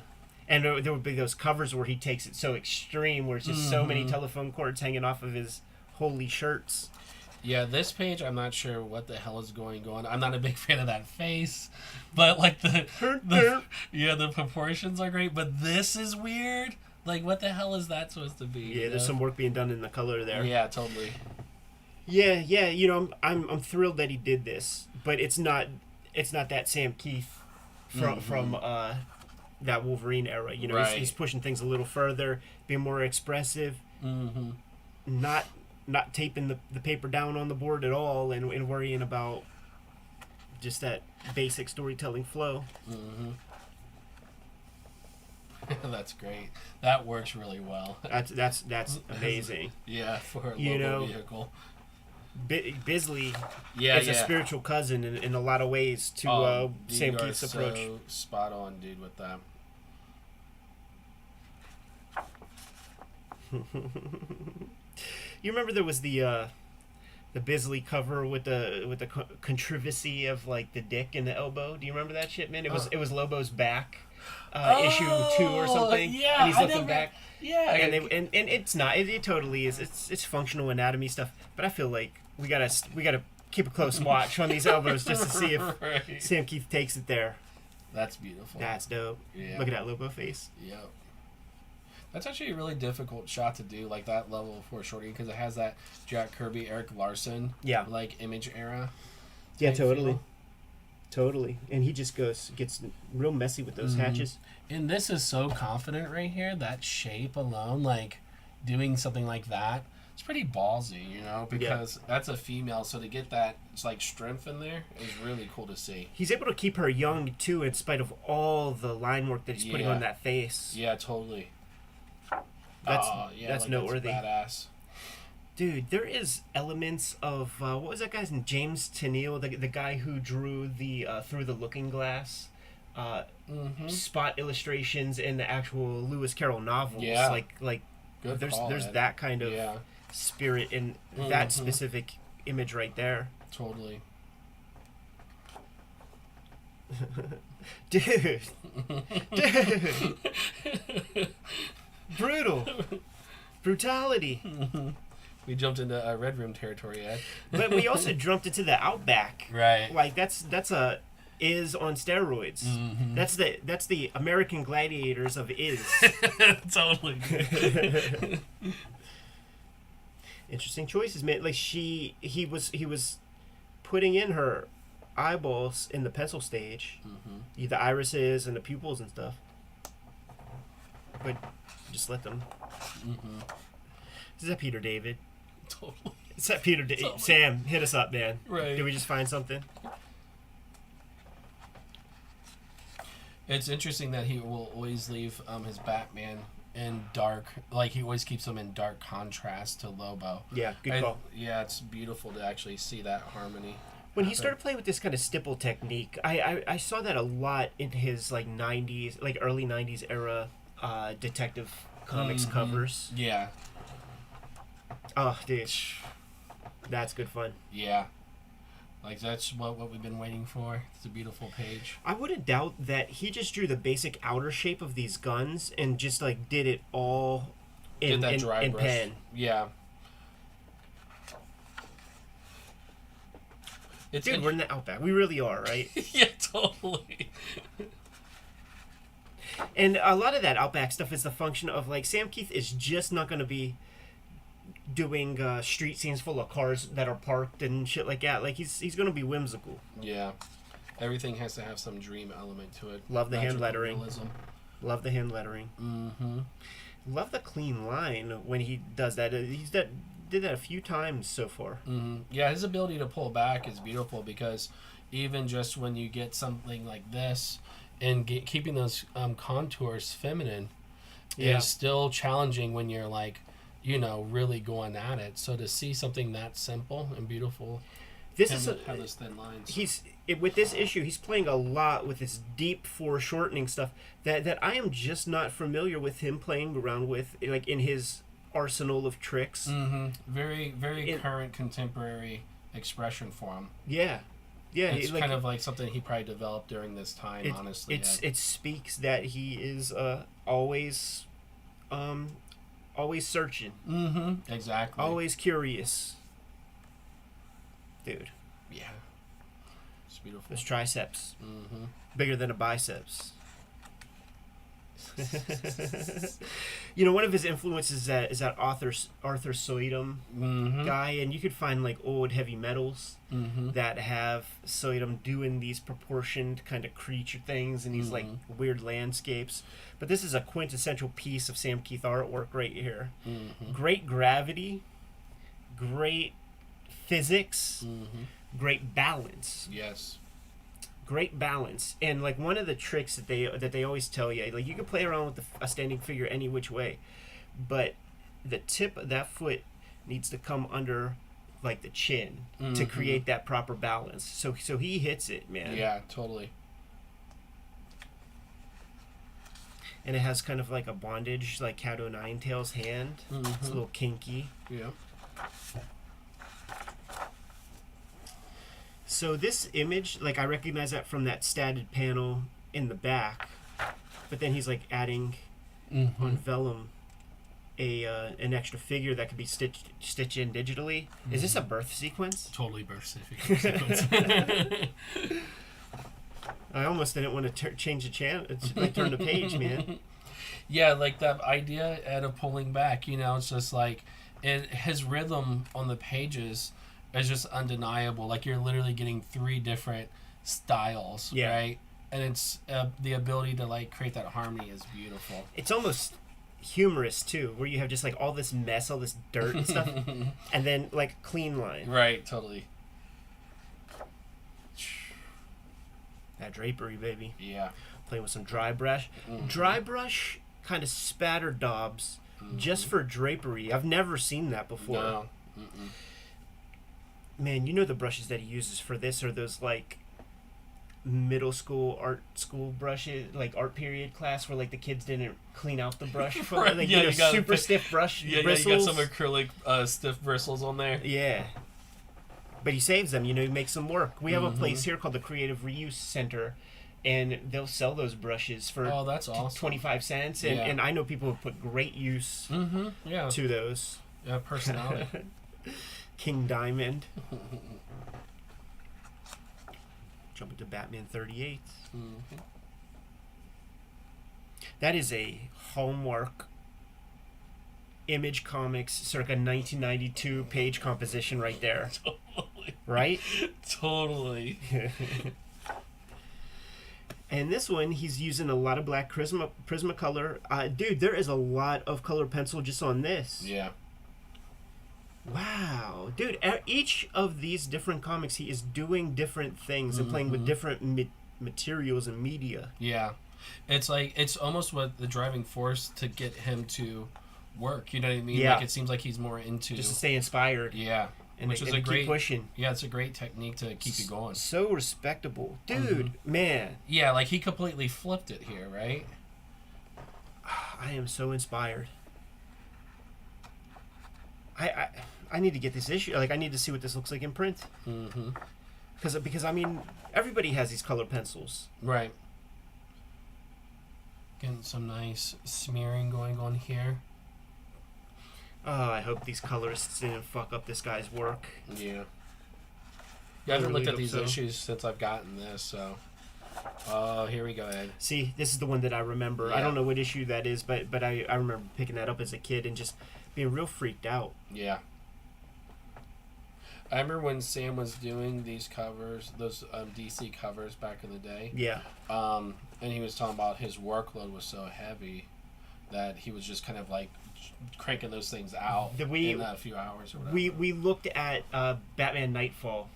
And there would be those covers where he takes it so extreme, where it's just so many telephone cords hanging off of his holy shirts. Yeah, this page, I'm not sure what the hell is going on. I'm not a big fan of that face, but like the proportions are great. But this is weird. Like, what the hell is that supposed to be? Yeah, there's some work being done in the color there. Yeah, totally. Yeah. You know, I'm thrilled that he did this, but it's not that Sam Keith from that Wolverine era. You know, right. he's pushing things a little further, being more expressive, not taping the paper down on the board at all, and worrying about just that basic storytelling flow. That's great. That works really well. That's amazing. Yeah, for a local vehicle. Bisley is a spiritual cousin in a lot of ways to Sam Keith's approach. So spot on, dude, with that. You remember there was the Bisley cover with the controversy of like the dick and the elbow? Do you remember that shit, man? It was Lobo's back. Issue 2 or something. Yeah, and he's looking back. Yeah, and it's not. It totally is. It's functional anatomy stuff. But I feel like we gotta keep a close watch on these elbows just to see if Sam Keith takes it there. That's beautiful. That's dope. Yeah. Look at that Lobo face. Yep. That's actually a really difficult shot to do, like that level of foreshortening, because it has that Jack Kirby, Eric Larson, like image era. Yeah, totally. And he just gets real messy with those hatches. And this is so confident right here. That shape alone, like doing something like that, it's pretty ballsy, you know, because that's a female. So to get that, it's like strength in there is really cool to see. He's able to keep her young too, in spite of all the line work that he's putting on that face. Yeah, totally. That's like, noteworthy. That's badass. Dude, there is elements of what was that guy's name? James Tennille, the guy who drew the Through the Looking Glass spot illustrations in the actual Lewis Carroll novels. Yeah. Like Good there's call, there's Ed. that kind of spirit in that specific image right there. Totally. Dude. Brutality. We jumped into Red Room territory, Ed. But we also jumped into the Outback. Right. Like that's a Is on steroids. That's the American Gladiators of Is. Totally. Interesting choices, man. Like he was putting in her eyeballs in the pencil stage, the irises and the pupils and stuff. But just let them. Is that Peter David? Totally. Is that Peter David? Totally. Sam, hit us up, man. Right. Did we just find something? It's interesting that he will always leave his Batman in dark, like he always keeps him in dark contrast to Lobo. Yeah, good call. Yeah, it's beautiful to actually see that harmony. When he started playing with this kind of stipple technique, I saw that a lot in his like 90s, like early 90s era detective comics covers. Yeah. Oh, dude. That's good fun. Yeah. Like, that's what we've been waiting for. It's a beautiful page. I wouldn't doubt that he just drew the basic outer shape of these guns and just, like, did it all in pen. Yeah. Dude, we're in the Outback. We really are, right? Yeah, totally. And a lot of that Outback stuff is the function of, like, Sam Keith is just not going to be doing street scenes full of cars that are parked and shit like that. Like, he's going to be whimsical. Yeah. Everything has to have some dream element to it. Love the hand Magical lettering. realism. Love the hand lettering. Love the clean line when he does that. Did that a few times so far. Yeah, his ability to pull back is beautiful because even just when you get something like this and keeping those contours feminine is still challenging when you're like, you know, really going at it. So to see something that simple and beautiful, have those thin lines. With this issue, he's playing a lot with this deep foreshortening stuff that I am just not familiar with him playing around with, like in his arsenal of tricks. Very, very current, contemporary expression for him. Yeah. Yeah, It's kind of like something he probably developed during this time, honestly. It speaks that he is always searching. Mm-hmm. Exactly. Always curious. Dude. Yeah. It's beautiful. Those triceps. Mm-hmm. Bigger than a biceps. One of his influences is that Arthur Soydum guy, and you could find like old heavy metals that have Soydum doing these proportioned kind of creature things and these like weird landscapes. But this is a quintessential piece of Sam Keith artwork right here. Great gravity, great physics, great balance. Yes. Great balance. And like one of the tricks that they always tell you, like you can play around with a standing figure any which way, but the tip of that foot needs to come under like the chin to create that proper balance. So he hits it, man. Yeah, totally. And it has kind of like a bondage, like Cat O' Nine Tails hand. It's a little kinky. Yeah. So this image, like I recognize that from that statted panel in the back, but then he's like adding on vellum an extra figure that could be stitched in digitally. Is this a birth sequence? Totally birth sequence. I almost didn't want to change the channel, like turn the page, man. Yeah, like that idea of pulling back, it's just like his rhythm on the pages is just undeniable. Like you're literally getting 3 different styles, right? And it's the ability to like create that harmony is beautiful. It's almost humorous too, where you have just like all this mess, all this dirt and stuff, and then like clean line. Right, totally. That drapery, baby. Yeah. Playing with some dry brush. Dry brush kind of spatter daubs just for drapery. I've never seen that before. No. Man, the brushes that he uses for this are those like middle school art school brushes, like art period class where like the kids didn't clean out the brush for Right. like You got super stiff brush bristles. Yeah, you got some acrylic stiff bristles on there. Yeah. But he saves them, he makes them work. We have a place here called the Creative Reuse Center, and they'll sell those brushes for that's awesome. 25 cents. And I know people have put great use to those. Yeah, personality. King Diamond. Jumping to Batman 38. That is a Hallmark Image Comics circa 1992 page composition right there. Totally. Right? Totally. And this one, he's using a lot of black Prismacolor. Dude, there is a lot of color pencil just on this. Yeah. Wow. Dude, each of these different comics, he is doing different things and playing with different materials and media. Yeah. It's like, it's almost what the driving force to get him to work. You know what I mean? Yeah. Like, it seems like he's more into... Just to stay inspired. Yeah. And Which is and a great... keep pushing. Yeah, it's a great technique to keep you going. So respectable. Dude, man. Yeah, like, he completely flipped it here, right? I am so inspired. I need to get this issue. Like, I need to see what this looks like in print. Because I mean, everybody has these color pencils. Right. Getting some nice smearing going on here. Oh, I hope these colorists didn't fuck up this guy's work. Yeah. I haven't looked at these so. issues since I've gotten this, so... Oh, here we go, Ed. See, this is the one that I remember. Yeah. I don't know what issue that is, but I remember picking that up as a kid and just being real freaked out. Yeah. I remember when Sam was doing these covers, those DC covers back in the day. Yeah. And he was talking about his workload was so heavy that he was just kind of like cranking those things out in a few hours or whatever. We looked at Batman Nightfall,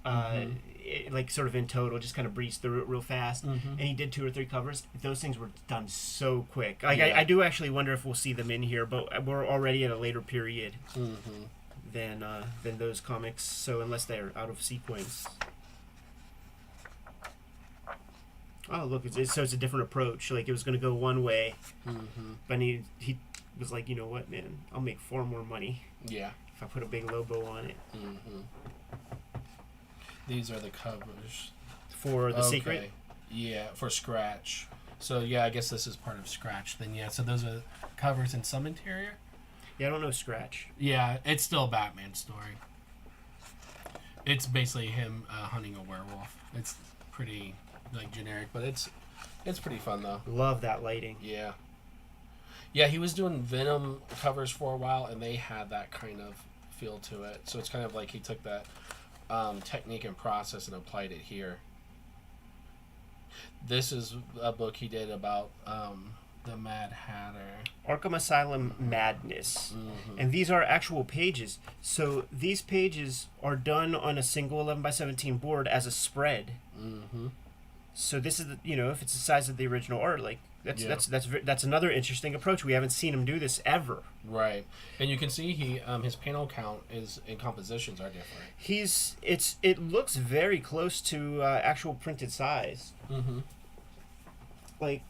like sort of in total, just kind of breezed through it real fast, and he did 2 or 3 covers. Those things were done so quick. Like I do actually wonder if we'll see them in here, but we're already at a later period than those comics. So unless they're out of sequence. Oh look, so it's a different approach. Like it was going to go one way, but he was like, you know what, man, I'll make far more money. Yeah. If I put a big logo on it. These are the covers. For the secret? Yeah, for Scratch. So, yeah, I guess this is part of Scratch then, yeah. So those are covers and some interior? Yeah, I don't know Scratch. Yeah, it's still a Batman story. It's basically him hunting a werewolf. It's pretty, like, generic, but it's pretty fun, though. Love that lighting. Yeah. Yeah, he was doing Venom covers for a while, and they had that kind of feel to it. So it's kind of like he took that technique and process and applied it here. This is a book he did about the Mad Hatter. Arkham Asylum Madness. Mm-hmm. And these are actual pages. So these pages are done on a single 11x17 board as a spread. Mm-hmm. So this is, if it's the size of the original art, like, that's another interesting approach. We haven't seen him do this ever. Right. And you can see his panel count and compositions are different. It looks very close to actual printed size. Mm-hmm. Like,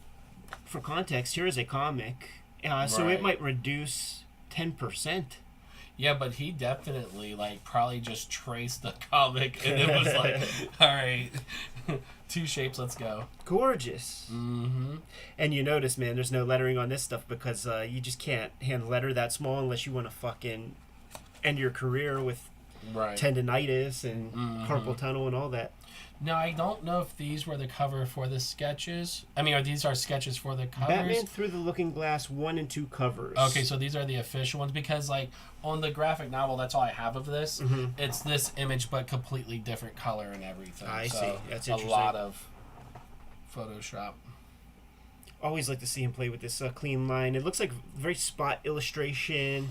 for context, here is a comic, so Right. it might reduce 10%. Yeah, but he definitely, like, probably just traced the comic, and it was like, all right, 2 shapes, let's go. Gorgeous. Mm-hmm. And you notice, man, there's no lettering on this stuff because you just can't hand letter that small unless you want to fucking end your career with tendinitis and carpal tunnel and all that. Now, I don't know if these were the cover for the sketches. I mean, are these sketches for the covers? Batman Through the Looking Glass 1 and 2 covers. Okay, so these are the official ones because, like, on the graphic novel, that's all I have of this. Mm-hmm. It's this image, but completely different color and everything. I so see. That's interesting. A lot of Photoshop. Always like to see him play with this clean line. It looks like very spot illustration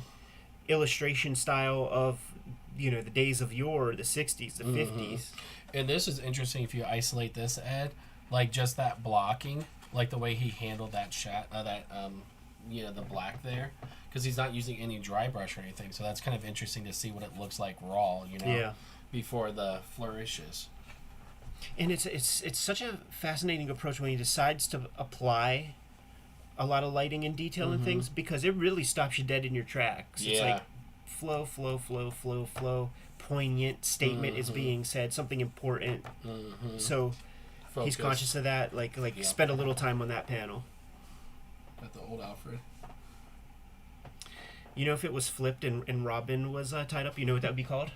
style of, the days of yore, the 60s, the 50s. And this is interesting if you isolate this, Ed, like just that blocking, like the way he handled that the black there, because he's not using any dry brush or anything. So that's kind of interesting to see what it looks like raw, before the flourishes. And it's such a fascinating approach when he decides to apply a lot of lighting and detail and things, because it really stops you dead in your tracks. Yeah. It's like flow, flow, flow, flow, flow. Poignant statement is being said, something important. So he's conscious of that. Like spend a little time on that panel. At the old Alfred. If it was flipped and Robin was tied up, you know what that would be called?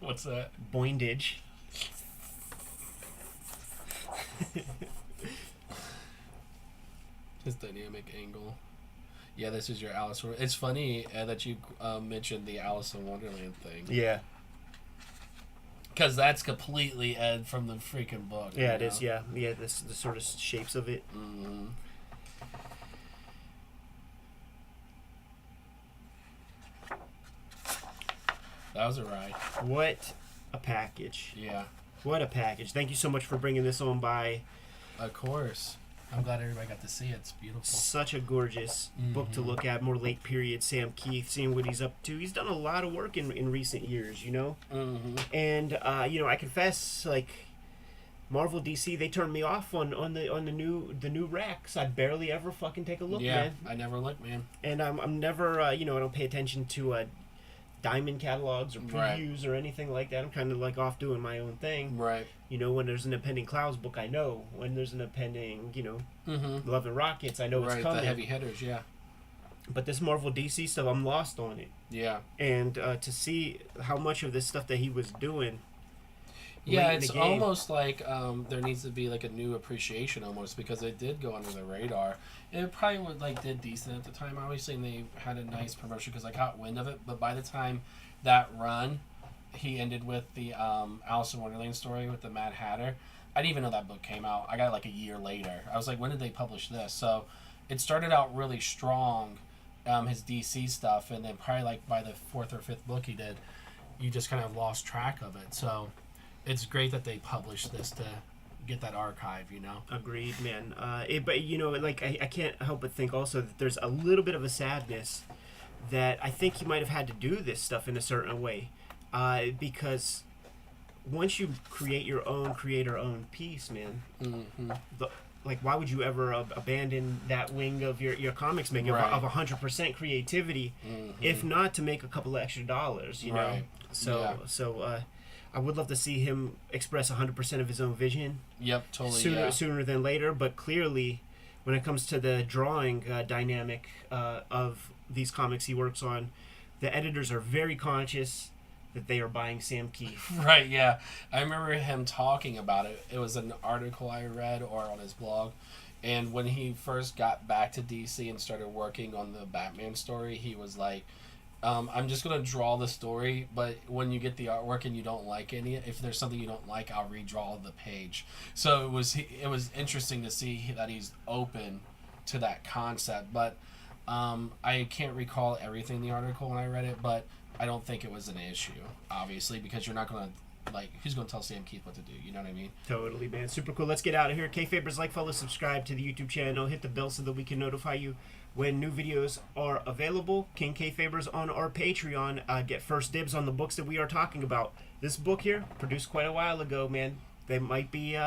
What's that? Boindage. His dynamic angle. Yeah, this is your Alice. It's funny that you mentioned the Alice in Wonderland thing. Yeah. Because that's completely Ed from the freaking book. Yeah, it is. Yeah, the sort of shapes of it. Mm-hmm. That was a ride. What a package. Yeah. What a package. Thank you so much for bringing this on by. Of course. I'm glad everybody got to see it. It's beautiful. Such a gorgeous book to look at. More late period Sam Keith, seeing what he's up to. He's done a lot of work in recent years, And I confess, like, Marvel DC, they turned me off on the new Rex. I barely ever fucking take a look, man. I never look, man. And I'm never I don't pay attention to Diamond catalogs or previews or anything like that. I'm kind of like off doing my own thing. Right. When there's an impending Clouds book, I know. When there's an impending, Love and Rockets, I know it's coming. The heavy hitters, yeah. But this Marvel DC stuff, I'm lost on it. Yeah. And to see how much of this stuff that he was doing. Yeah, it's almost like there needs to be like a new appreciation almost, because it did go under the radar. It probably did decent at the time. Obviously, and they had a nice promotion because I caught wind of it. But by the time that run, he ended with the Alice in Wonderland story with the Mad Hatter. I didn't even know that book came out. I got it like a year later. I was like, when did they publish this? So it started out really strong, his DC stuff, and then probably like by the 4th or 5th book he did, you just kind of lost track of it. So it's great that they published this to get that archive, Agreed, man. But I can't help but think also that there's a little bit of a sadness that I think he might have had to do this stuff in a certain way, because once you create your own piece, man, why would you ever abandon that wing of your comics making of 100% creativity, if not to make a couple extra dollars, Right. So I would love to see him express 100% of his own vision Yep, totally. sooner than later. But clearly, when it comes to the drawing dynamic of these comics he works on, the editors are very conscious that they are buying Sam Keith. Right, yeah. I remember him talking about it. It was an article I read or on his blog. And when he first got back to DC and started working on the Batman story, he was like, I'm just going to draw the story, but when you get the artwork and you don't like any, if there's something you don't like, I'll redraw the page. So it was interesting to see that he's open to that concept. But I can't recall everything in the article when I read it, but I don't think it was an issue, obviously, because you're not going to, like, who's going to tell Sam Keith what to do? You know what I mean? Totally, man. Super cool. Let's get out of here. Kayfabers, like, follow, subscribe to the YouTube channel. Hit the bell so that we can notify you when new videos are available. King Kayfabers on our Patreon. Get first dibs on the books that we are talking about. This book here, produced quite a while ago, man. They might be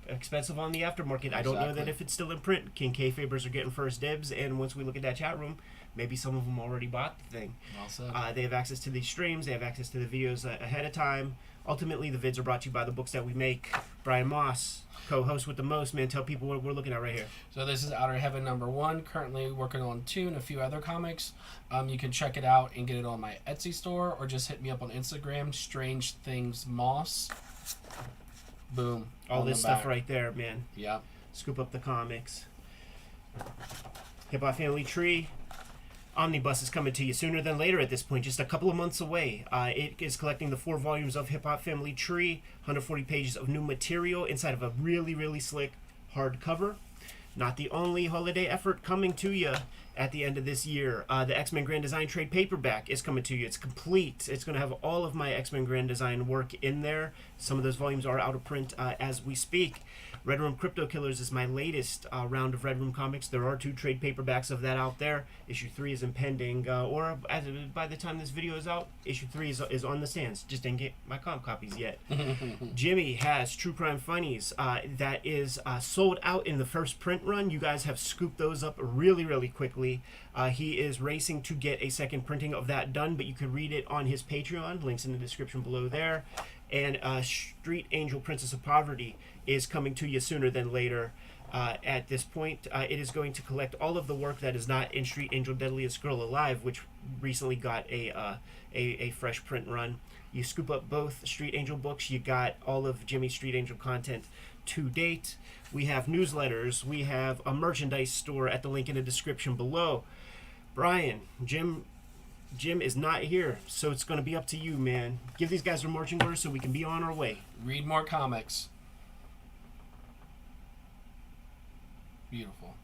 expensive on the aftermarket. I don't know that if it's still in print. King Kayfabers are getting first dibs, and once we look at that chat room, maybe some of them already bought the thing. Well said. They have access to these streams. They have access to the videos ahead of time. Ultimately, the vids are brought to you by the books that we make. Brian Moss, co-host with the most, man. Tell people what we're looking at right here. So this is Outer Heaven #1. Currently working on 2 and a few other comics. You can check it out and get it on my Etsy store, or just hit me up on Instagram, Strange Things Moss. Boom. All this stuff right there, man. Yeah. Scoop up the comics. Hip Hop Family Tree. Omnibus is coming to you sooner than later at this point, just a couple of months away. It is collecting the 4 volumes of Hip Hop Family Tree, 140 pages of new material inside of a really, really slick hardcover. Not the only holiday effort coming to you at the end of this year. The X-Men Grand Design trade paperback is coming to you. It's complete. It's going to have all of my X-Men Grand Design work in there. Some of those volumes are out of print as we speak. Red Room Crypto Killers is my latest round of Red Room comics. There are 2 trade paperbacks of that out there. Issue 3 is impending, or by the time this video is out, issue 3 is on the stands. Just didn't get my comp copies yet. Jimmy has True Crime Funnies that is sold out in the first print run. You guys have scooped those up really, really quickly. He is racing to get a second printing of that done, but you can read it on his Patreon. Links in the description below there. And Street Angel Princess of Poverty is coming to you sooner than later. At this point, it is going to collect all of the work that is not in Street Angel Deadliest Girl Alive, which recently got a fresh print run. You scoop up both Street Angel books. You got all of Jimmy's Street Angel content to date. We have newsletters. We have a merchandise store at the link in the description below. Brian, Jim is not here, so it's going to be up to you, man. Give these guys their marching orders so we can be on our way. Read more comics. Beautiful.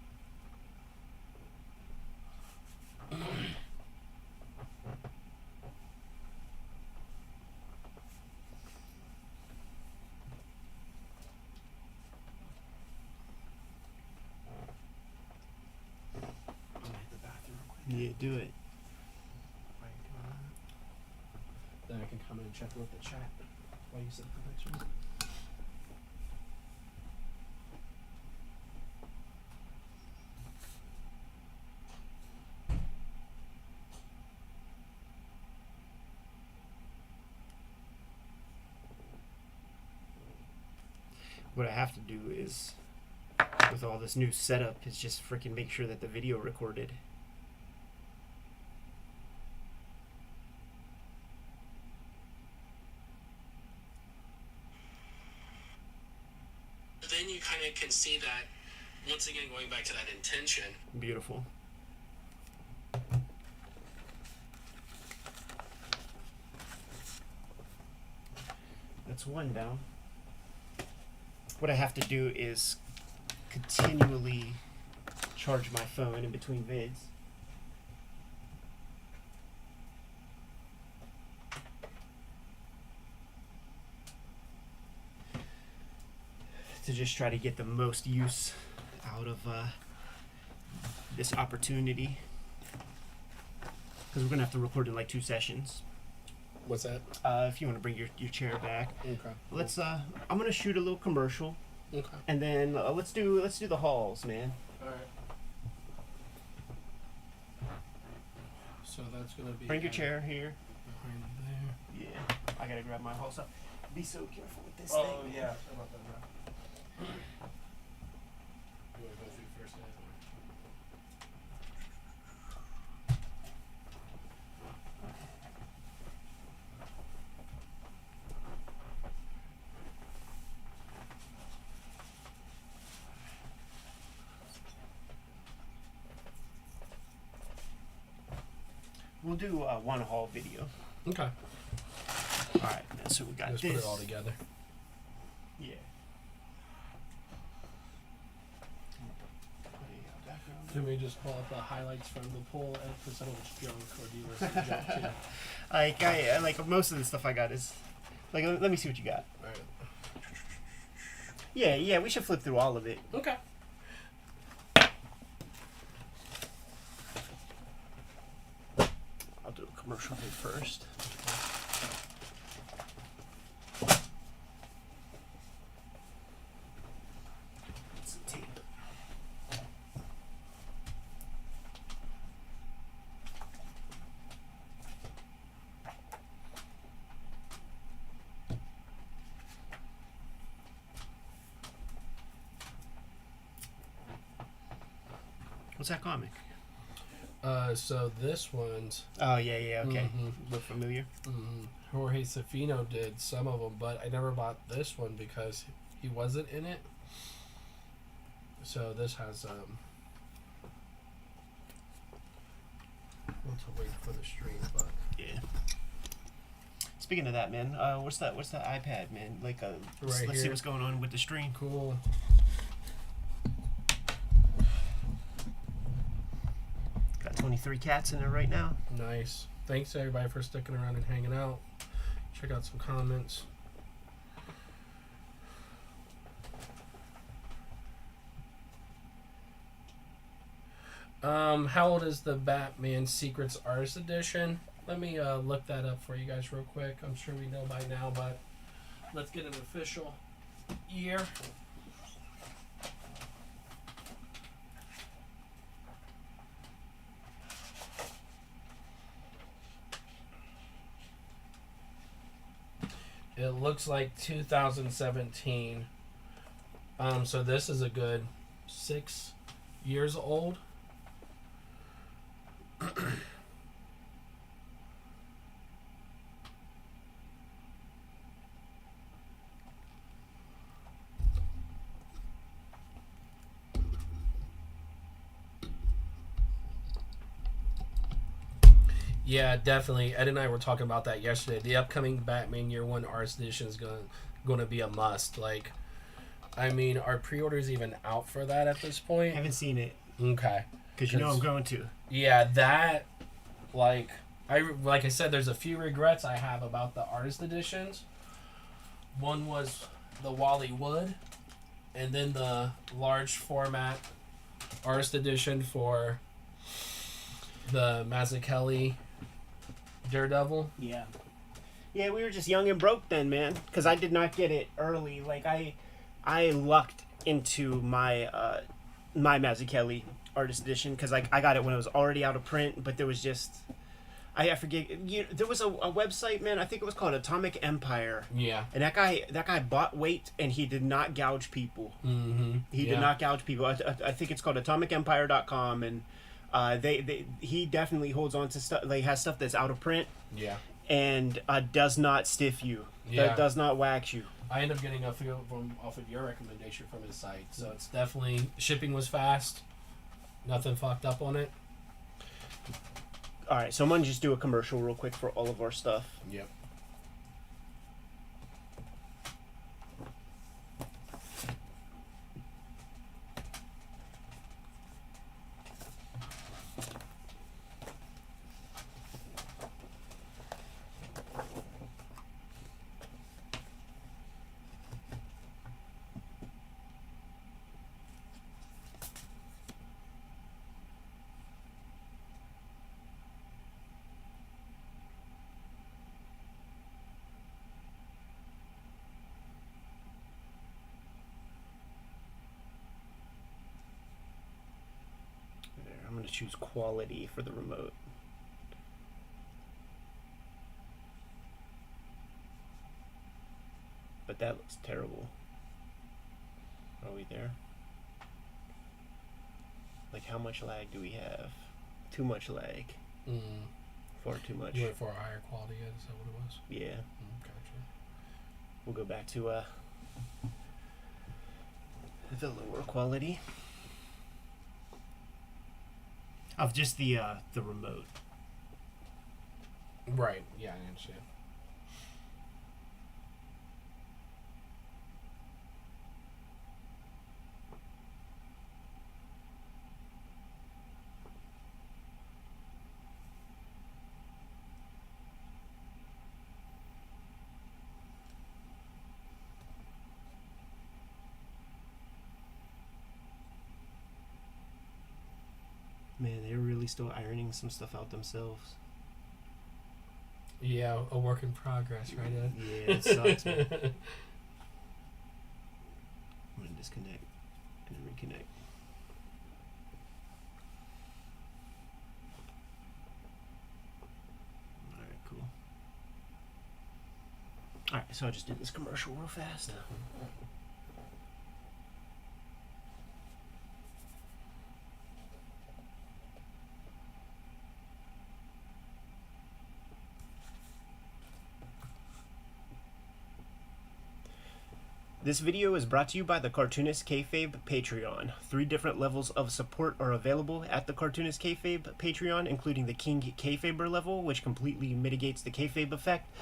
Yeah, do it. Then I can come in and check with the chat while you set the pictures. What I have to do is, with all this new setup, is just freaking make sure that the video recorded. Then you kind of can see that, once again, going back to that intention. Beautiful. That's one down. What I have to do is continually charge my phone in between vids. To just try to get the most use out of this opportunity. Because we're going to have to record in like 2 sessions. What's that? If you want to bring your chair back. Okay. Let's I'm going to shoot a little commercial. Okay. And then let's do the hauls, man. All right. So that's gonna be. Bring your chair here. Behind there. Yeah. I got gotta grab my whole stuff. Be so careful with this Oh thing. yeah, sorry about that, bro. You want to go through first, guys? We'll do one haul video. Okay. All right, so we got Let's this. put it all together. Yeah. Can we just pull up the highlights from the poll episode of Junk, or do you want to see Junk too? I like most of the stuff I got is like. Let me see what you got. Alright. Yeah, we should flip through all of it. Okay. I'll do a commercial thing first. Some tape. What's that comic? So this one's Oh yeah, okay. Mhm. Look familiar. Jorge Safino did some of them, but I never bought this one because he wasn't in it. So this has we'll have to wait for the stream, but Yeah. Speaking of that, man, what's that iPad, man? Like, let's Right see here. what's going on with the stream. cool. Got 23 cats in there right now. Nice. Thanks everybody for sticking around and hanging out. Check out some comments. How old is the Batman Secrets Artist Edition? Let me look that up for you guys real quick. I'm sure we know by now, but let's get an official year. It looks like 2017. So this is a good 6 years old. Yeah, definitely. Ed and I were talking about that yesterday. The upcoming Batman Year One Arts Edition is going to be a must. Like, I mean, are pre-orders even out for that at this point? Haven't seen it Okay. because you know I'm going to. Yeah, that, like I said, there's a few regrets I have about the artist editions. One was the Wally Wood, and then the large format artist edition for the Mazzucchelli Daredevil. Yeah. Yeah, we were just young and broke then, man. Because I did not get it early. Like I lucked into my my Mazzucchelli artist edition because like I got it when it was already out of print, but there was just I forget. There was a website, man. I think it was called Atomic Empire. Yeah. And that guy bought weight and he did not gouge people. Mm-hmm. He did not gouge people. I think it's called atomicempire.com, and he definitely holds on to stuff. Like, has stuff that's out of print. Yeah. And does not stiff you. Yeah. Does not wax you. I ended up getting a few off of your recommendation from his site, so it's definitely shipping was fast. Nothing fucked up on it. All right, so I'm gonna just do a commercial real quick for all of our stuff. Yep. There, I'm gonna choose quality for the remote. but that looks terrible. Are we there? Like, how much lag do we have? Too much lag. Far too much. You went for a higher quality, is that what it was? Yeah. Gotcha. We'll go back to the lower quality of just the remote. Right. Yeah, I understand. Man, they're really still ironing some stuff out themselves. Yeah, a work in progress, right, Ed? Yeah, it sucks, man. I'm gonna disconnect and then reconnect. Alright, cool. Alright, so I just did this commercial real fast. This video is brought to you by the Cartoonist Kayfabe Patreon. 3 different levels of support are available at the Cartoonist Kayfabe Patreon, including the King Kayfaber level, which completely mitigates the Kayfabe effect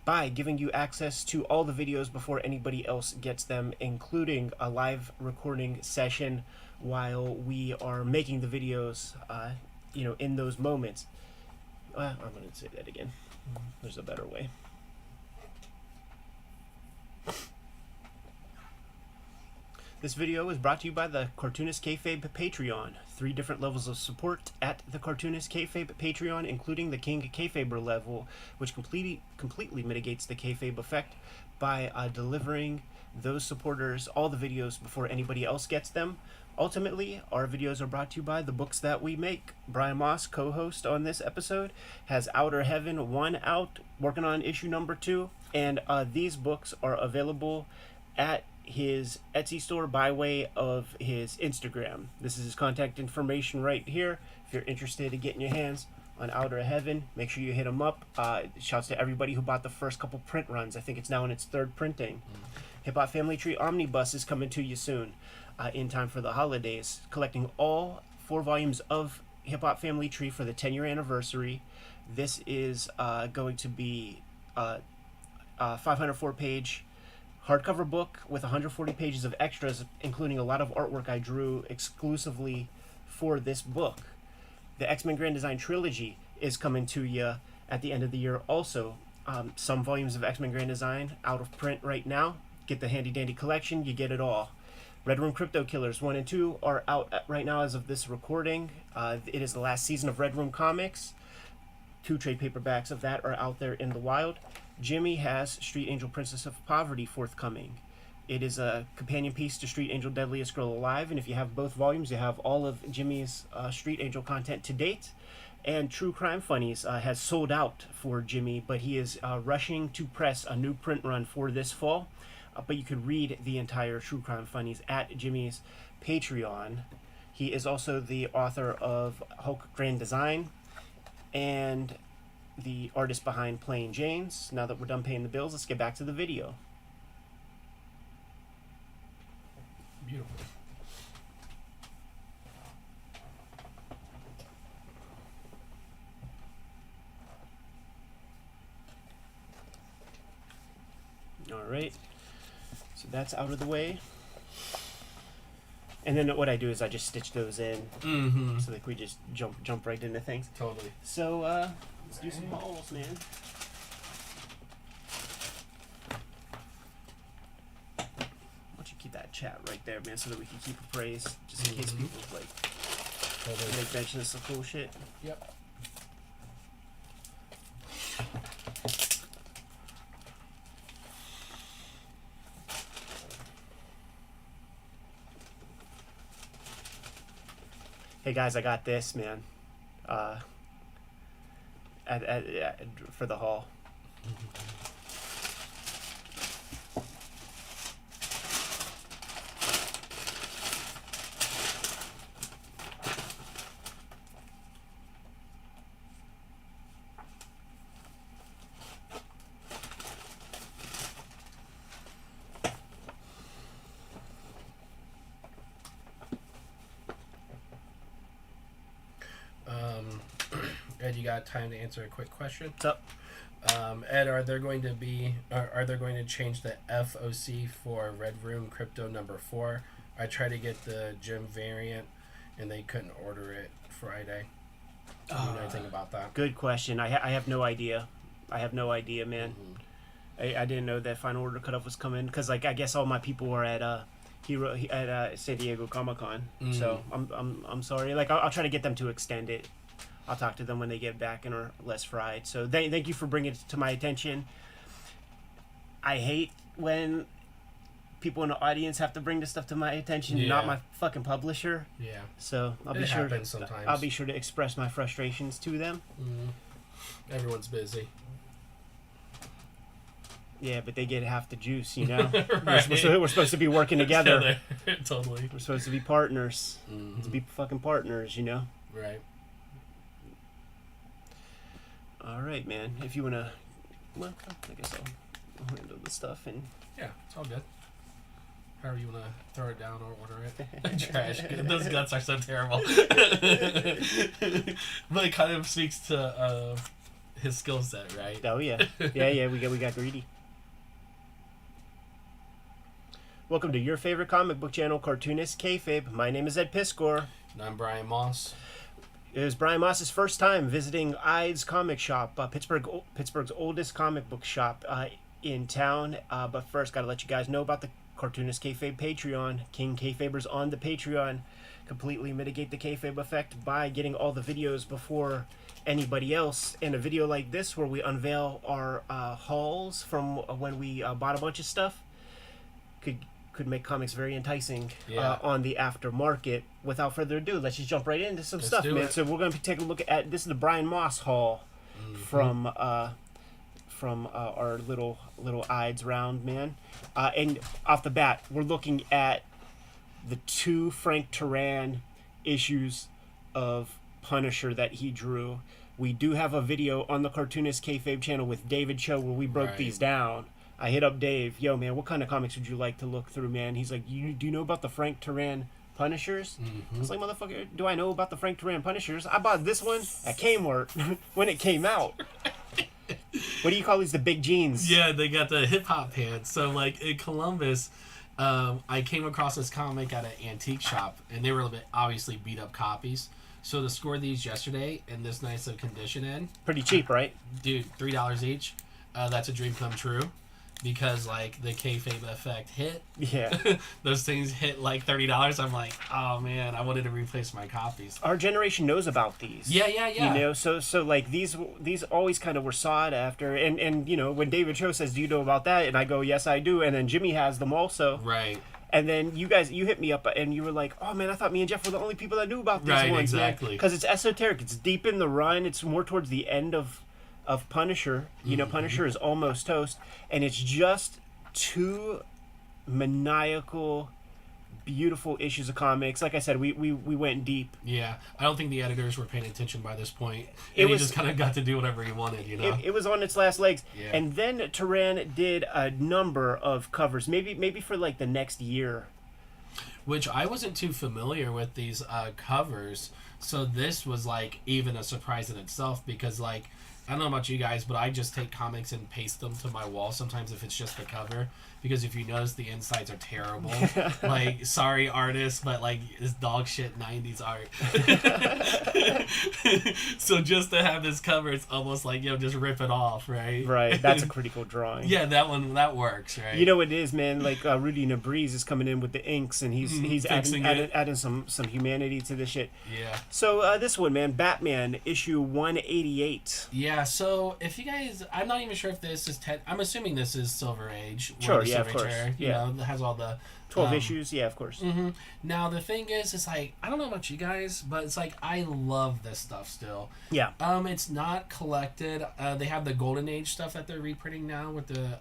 by giving you access to all the videos before anybody else gets them, including a live recording session while we are making the videos, in those moments. I'm going to say that again. There's a better way. This video is brought to you by the Cartoonist Kayfabe Patreon. 3 different levels of support at the Cartoonist Kayfabe Patreon, including the King Kayfaber level, which completely mitigates the Kayfabe effect by delivering those supporters all the videos before anybody else gets them. Ultimately, our videos are brought to you by the books that we make. Brian Moss, co-host on this episode, has Outer Heaven 1 out, working on issue number 2, and these books are available at his Etsy store by way of his Instagram. This is his contact information right here. If you're interested in getting your hands on Outer Heaven, make sure you hit him up. Shouts to everybody who bought the first couple print runs. I think it's now in its 3rd printing. Hip Hop Family Tree Omnibus is coming to you soon, in time for the holidays. Collecting all 4 volumes of Hip Hop Family Tree for the 10-year anniversary. This is going to be a 504-page hardcover book with 140 pages of extras, including a lot of artwork I drew exclusively for this book. The X-Men Grand Design Trilogy is coming to you at the end of the year also. Some volumes of X-Men Grand Design out of print right now. Get the handy dandy collection, you get it all. Red Room Crypto Killers 1 and 2 are out right now as of this recording. It is the last season of Red Room Comics. 2 trade paperbacks of that are out there in the wild. Jimmy has Street Angel Princess of Poverty forthcoming. It is a companion piece to Street Angel Deadliest Girl Alive, and if you have both volumes, you have all of Jimmy's Street Angel content to date. And True Crime Funnies has sold out for Jimmy, but he is rushing to press a new print run for this fall. But you could read the entire True Crime Funnies at Jimmy's Patreon. He is also the author of Hulk Grand Design and the artist behind Plain Janes. Now that we're done paying the bills, let's get back to the video. Beautiful. All right, so that's out of the way. And then what I do is I just stitch those in, so like we just jump right into things. Totally. So let's do some hauls, man. Why don't you keep that chat right there, man, so that we can keep appraised, just in case people like make mention of some cool shit. Yep. Hey guys, I got this, man. For the haul. you got time to answer a quick question? What's up? Ed, are they going to change the FOC for Red Room Crypto number 4? I tried to get the gym variant, and they couldn't order it Friday. Do you know anything about that? Good question. I have no idea. I have no idea, man. Mm-hmm. I didn't know that final order cutoff was coming because, like, I guess all my people were at San Diego Comic-Con. So I'm sorry. Like, I'll try to get them to extend it. I'll talk to them when they get back and are less fried. So thank you for bringing it to my attention. I hate when people in the audience have to bring this stuff to my attention, not my fucking publisher. Yeah. So I'll be sure to express my frustrations to them. Mm-hmm. Everyone's busy. Yeah, but they get half the juice, you know. Right. We're supposed to be working together. Totally. We're supposed to be partners. Mm-hmm. To be fucking partners, you know. Right. All right, man. If you wanna, well, I guess I'll handle the stuff and. Yeah, it's all good. However you wanna throw it down or order it. Trash. Those guts are so terrible. But it kind of speaks to his skill set, right? Oh yeah, yeah. We got greedy. Welcome to your favorite comic book channel, Cartoonist Kayfabe. My name is Ed Piscor. And I'm Brian Moss. It was Brian Moss's first time visiting Ides comic shop, Pittsburgh's oldest comic book shop in town. But first, got to let you guys know about the Cartoonist Kayfabe Patreon. King Kayfabers on the Patreon. Completely mitigate the kayfabe effect by getting all the videos before anybody else. And a video like this where we unveil our hauls from when we bought a bunch of stuff could make comics very enticing on the aftermarket. Without further ado, let's just jump right into some stuff, man. So we're going to be taking a look at this is the Brian Moss haul from our little Ides round, man. And off the bat, we're looking at the 2 Frank Turan issues of Punisher that he drew. We do have a video on the Cartoonist Kayfabe channel with David Cho where we broke these down. I hit up Dave, yo man, what kind of comics would you like to look through, man? He's like, do you know about the Frank Turan Punishers? I was like, motherfucker, do I know about the Frank Turan Punishers? I bought this one at Kmart when it came out. What do you call these, the big jeans? Yeah, they got the hip hop pants. So like in Columbus, I came across this comic at an antique shop, and they were a little bit obviously beat up copies. So to score these yesterday in this nice of condition in, pretty cheap, right? Dude, $3 each. That's a dream come true. Because like the kayfabe effect hit, those things hit like $30. I'm like, oh man, I wanted to replace my copies. Our generation knows about these. Yeah. You know, so like these always kind of were sought after, and you know when David Cho says, "Do you know about that?" and I go, "Yes, I do," and then Jimmy has them also. Right. And then you hit me up and you were like, "Oh man, I thought me and Jeff were the only people that knew about these ones." Right, exactly. Because it's esoteric. It's deep in the run. It's more towards the end of Punisher. You know, Punisher is almost toast, and it's just 2 maniacal, beautiful issues of comics. Like I said, we went deep. Yeah, I don't think the editors were paying attention by this point. And he just kind of got to do whatever he wanted, you know. It was on its last legs. Yeah. And then Turan did a number of covers, maybe for like the next year. Which I wasn't too familiar with these covers, so this was like even a surprise in itself because like. I don't know about you guys, but I just take comics and paste them to my wall sometimes if it's just the cover. Because if you notice, the insides are terrible. Like, sorry, artists, but, like, it's dog shit 90s art. So just to have this cover, it's almost like, just rip it off, right? Right. That's a critical drawing. Yeah, that works, right? You know what it is, man? Like, Rudy Nabriz is coming in with the inks, and he's adding some humanity to this shit. Yeah. So, this one, man, Batman, issue 188. Yeah, so if you guys... I'm not even sure if this is... I'm assuming this is Silver Age. Sure, yeah, of course. You know, it has all the... 12 issues, yeah, of course. Mm-hmm. Now, the thing is, it's like, I don't know about you guys, but it's like, I love this stuff still. Yeah. It's not collected. They have the Golden Age stuff that they're reprinting now with the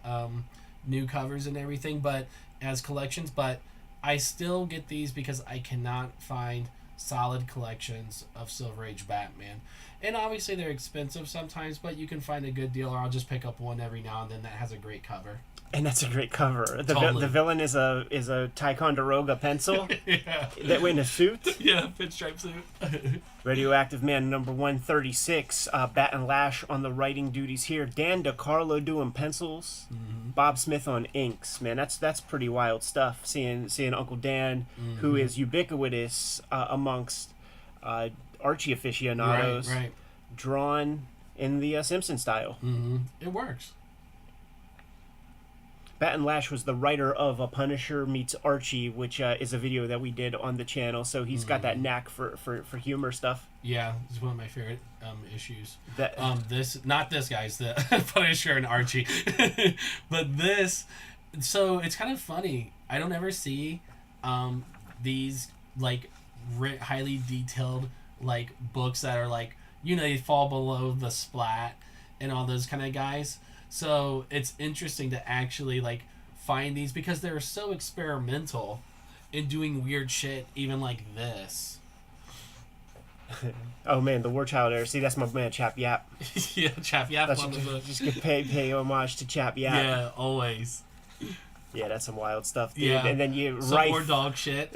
new covers and everything, but as collections, but I still get these because I cannot find solid collections of Silver Age Batman. And obviously they're expensive sometimes, but you can find a good deal, or I'll just pick up one every now and then that has a great cover. And that's a great cover. Totally. The villain is a Ticonderoga pencil Yeah. that went in a suit. Yeah, pinstripe suit. Radioactive Man number 136. Bat and Lash on the writing duties here. Dan DeCarlo doing pencils. Bob Smith on inks. Man, that's pretty wild stuff. Seeing Uncle Dan, who is ubiquitous amongst Archie aficionados, Right. drawn in the Simpson style. It works. Bat and Lash was the writer of A Punisher Meets Archie, which is a video that we did on the channel. So he's got that knack for humor stuff. Yeah, it's one of my favorite issues. That Not this guy's the Punisher and Archie, but this. So it's kind of funny. I don't ever see these like highly detailed like books that are like they fall below the splat and all those kind of guys. So it's interesting to actually like find these because they're so experimental in doing weird shit, even like this. Oh man, the War Child era. See, that's my man Chap Yap. Yeah, Chap Yap. That's just gonna pay homage to Chap Yap. Yeah, always. Yeah, that's some wild stuff, dude. Yeah. And then you Some Rife. more dog shit.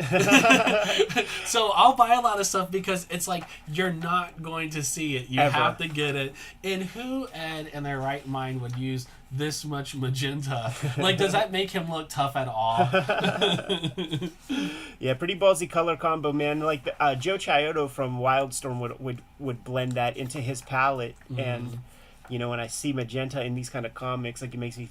So I'll buy a lot of stuff because it's like you're not going to see it. You Ever. have to get it. And who in their right mind would use this much magenta? Like, does that make him look tough at all? Yeah, pretty ballsy color combo, man. Like Joe Chiodo from Wildstorm would blend that into his palette, and when I see magenta in these kind of comics, like it makes me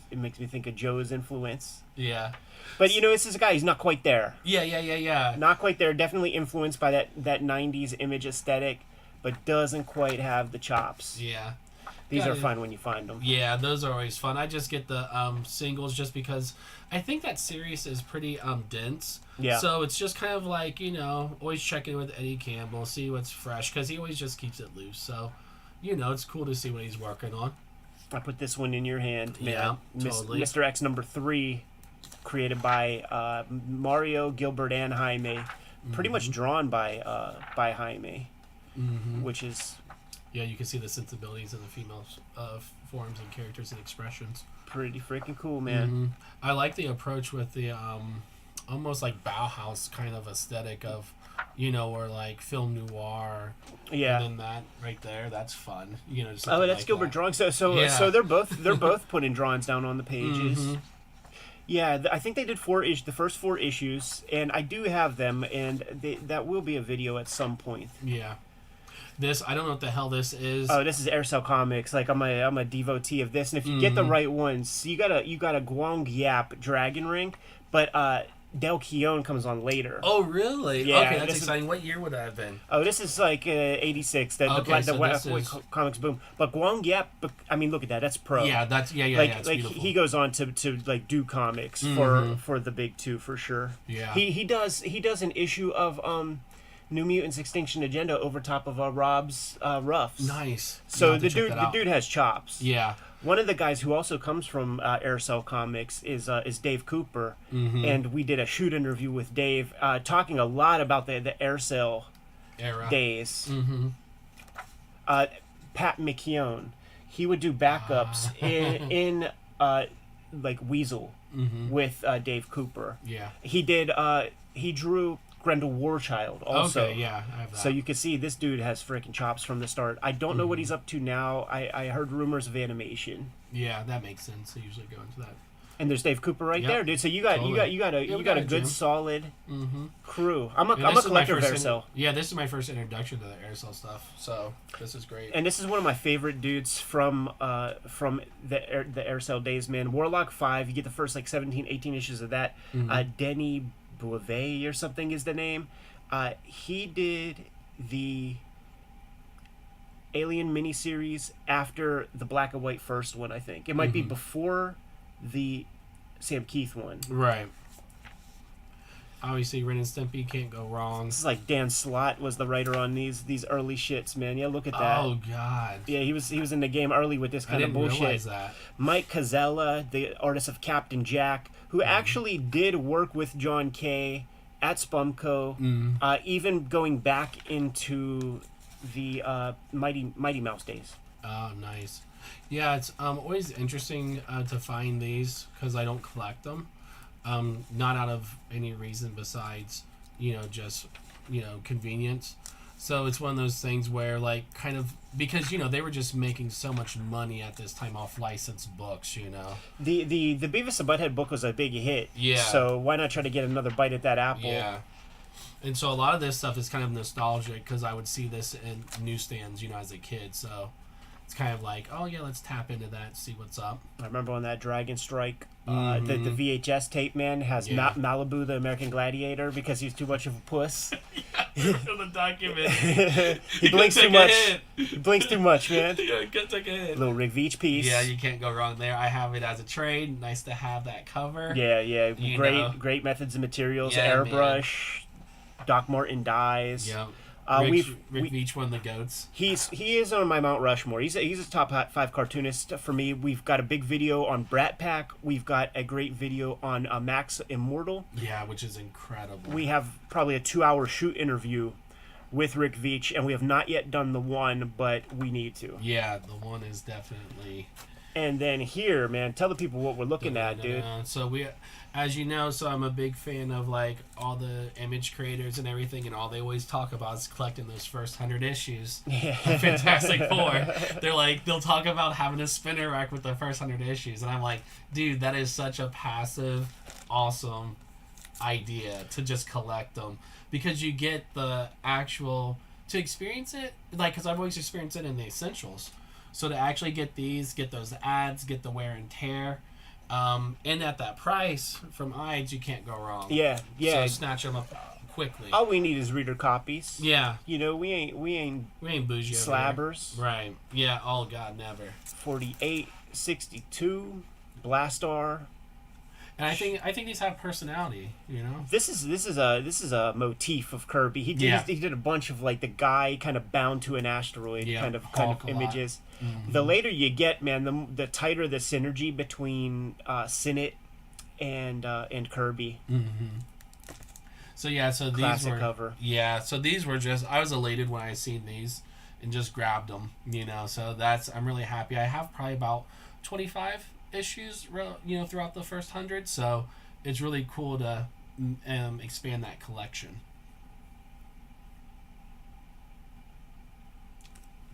think of Joe's influence. Yeah. But this is a guy. He's not quite there. Yeah. Not quite there. Definitely influenced by that 90s image aesthetic, but doesn't quite have the chops. Yeah. These are fun when you find them. Yeah, those are always fun. I just get the singles just because I think that series is pretty dense. Yeah. So it's just kind of like, always check in with Eddie Campbell, see what's fresh, because he always just keeps it loose. So, it's cool to see what he's working on. I put this one in your hand, man. Yeah, totally. Mr. X number 3, created by Mario, Gilbert, and Jaime. Pretty much drawn by Jaime, which is... Yeah, you can see the sensibilities in the female forms and characters and expressions. Pretty freaking cool, man. I like the approach with the almost like Bauhaus kind of aesthetic of, or like film noir. Yeah. And then that right there, that's fun. Just Oh, that's like Gilbert that. drawing. So Yeah. they're both putting drawings down on the pages. Yeah, I think they did the first 4 issues, and I do have them, and that will be a video at some point. Yeah. This, I don't know what the hell this is. Oh, this is Aircell Comics. Like I'm a devotee of this, and if you get the right ones, you got a Guang Yap Dragon Ring, but Del Keown comes on later. Oh, really? Yeah, Okay, that's this is- exciting. What year would that have been? Oh, this is like 86. The Comics boom. But Guang Yap, I mean, look at that. That's pro. Yeah, that's yeah. It's Like beautiful. he goes on to like do comics for the big 2 for sure. Yeah. He does an issue of New Mutants Extinction Agenda over top of Rob's Ruffs. Nice. So You'll have to check that the out. dude has chops. Yeah. One of the guys who also comes from Aircell Comics is Dave Cooper, and we did a shoot interview with Dave, talking a lot about the Aircell Era. days. Pat McKeown, he would do backups in like Weasel with Dave Cooper. Yeah. He drew Grendel Warchild also. Okay, yeah, I have that. So you can see this dude has freaking chops from the start. I don't know what he's up to now. I heard rumors of animation. Yeah, that makes sense. I usually go into that. And there's Dave Cooper right Yep. there, dude. So you got Totally. you got Yeah, a we got good it, Jim. solid crew. I'm a And this is my collector of first Aircell. Yeah, this is my first introduction to the Aircell stuff. So this is great. And this is one of my favorite dudes from the Aircell days, man. Warlock 5, you get the first like 17, 18 issues of that. Denny Bouvet or something is the name. He did the Alien miniseries after the black and white first one, I think. It might be before the Sam Keith one. Right. Obviously, Ren and Stimpy can't go wrong. This is like Dan Slott was the writer on these early shits, man. Yeah, look at that. Oh God. Yeah, he was in the game early with this I kind of didn't bullshit. realize that. Mike Cazella, the artist of Captain Jack, who actually did work with John Kay at Spumco, even going back into the Mighty Mouse days. Oh, nice. Yeah, it's always interesting to find these because I don't collect them. Not out of any reason besides, just, convenience. So it's one of those things where, like, kind of, because, they were just making so much money at this time off licensed books, The Beavis and Butthead book was a big hit. Yeah. So why not try to get another bite at that apple? Yeah. And so a lot of this stuff is kind of nostalgic because I would see this in newsstands, as a kid. So it's kind of like, oh, yeah, let's tap into that, see what's up. I remember on that Dragon Strike, the VHS tape, man, has Malibu, the American Gladiator, because he's too much of a puss. From the document. He blinks too much. He blinks too much, man. Yeah, take a hit. Little Rick Veitch piece. Yeah, you can't go wrong there. I have it as a trade. Nice to have that cover. Yeah. Great methods and materials. Yeah, airbrush. Man. Doc Martin dies. Yeah. Rick Veitch won the goats. He is on my Mount Rushmore. He's a top 5 cartoonist for me. We've got a big video on Brat Pack. We've got a great video on Max Immortal. Yeah, which is incredible. We have probably a 2-hour shoot interview with Rick Veitch, and we have not yet done the one, but we need to. Yeah, the one is definitely. And then here, man, tell the people what we're looking at, dude. So we, as you know, I'm a big fan of like all the image creators and everything, and all they always talk about is collecting those first 100 issues. Yeah. Fantastic Four. They'll talk about having a spinner rack with the first 100 issues, and I'm like, dude, that is such a passive, awesome idea to just collect them because you get the actual to experience it, like because I've always experienced it in the essentials. So to actually get those ads, get the wear and tear, and at that price from Ides, you can't go wrong. Yeah. So snatch them up quickly. All we need is reader copies. Yeah. We ain't bougie slabbers. Right. Yeah. Oh God, never. 48, 62, Blastar. And I think these have personality, This is a motif of Kirby. He did a bunch of like the guy kind of bound to an asteroid kind of images. Mm-hmm. The later you get, man, the tighter the synergy between Sinnott and Kirby. Mm-hmm. So these classic were cover. Yeah, so these were just I was elated when I seen these and just grabbed them, So I'm really happy. I have probably about 25 issues throughout the first 100, so it's really cool to expand that collection.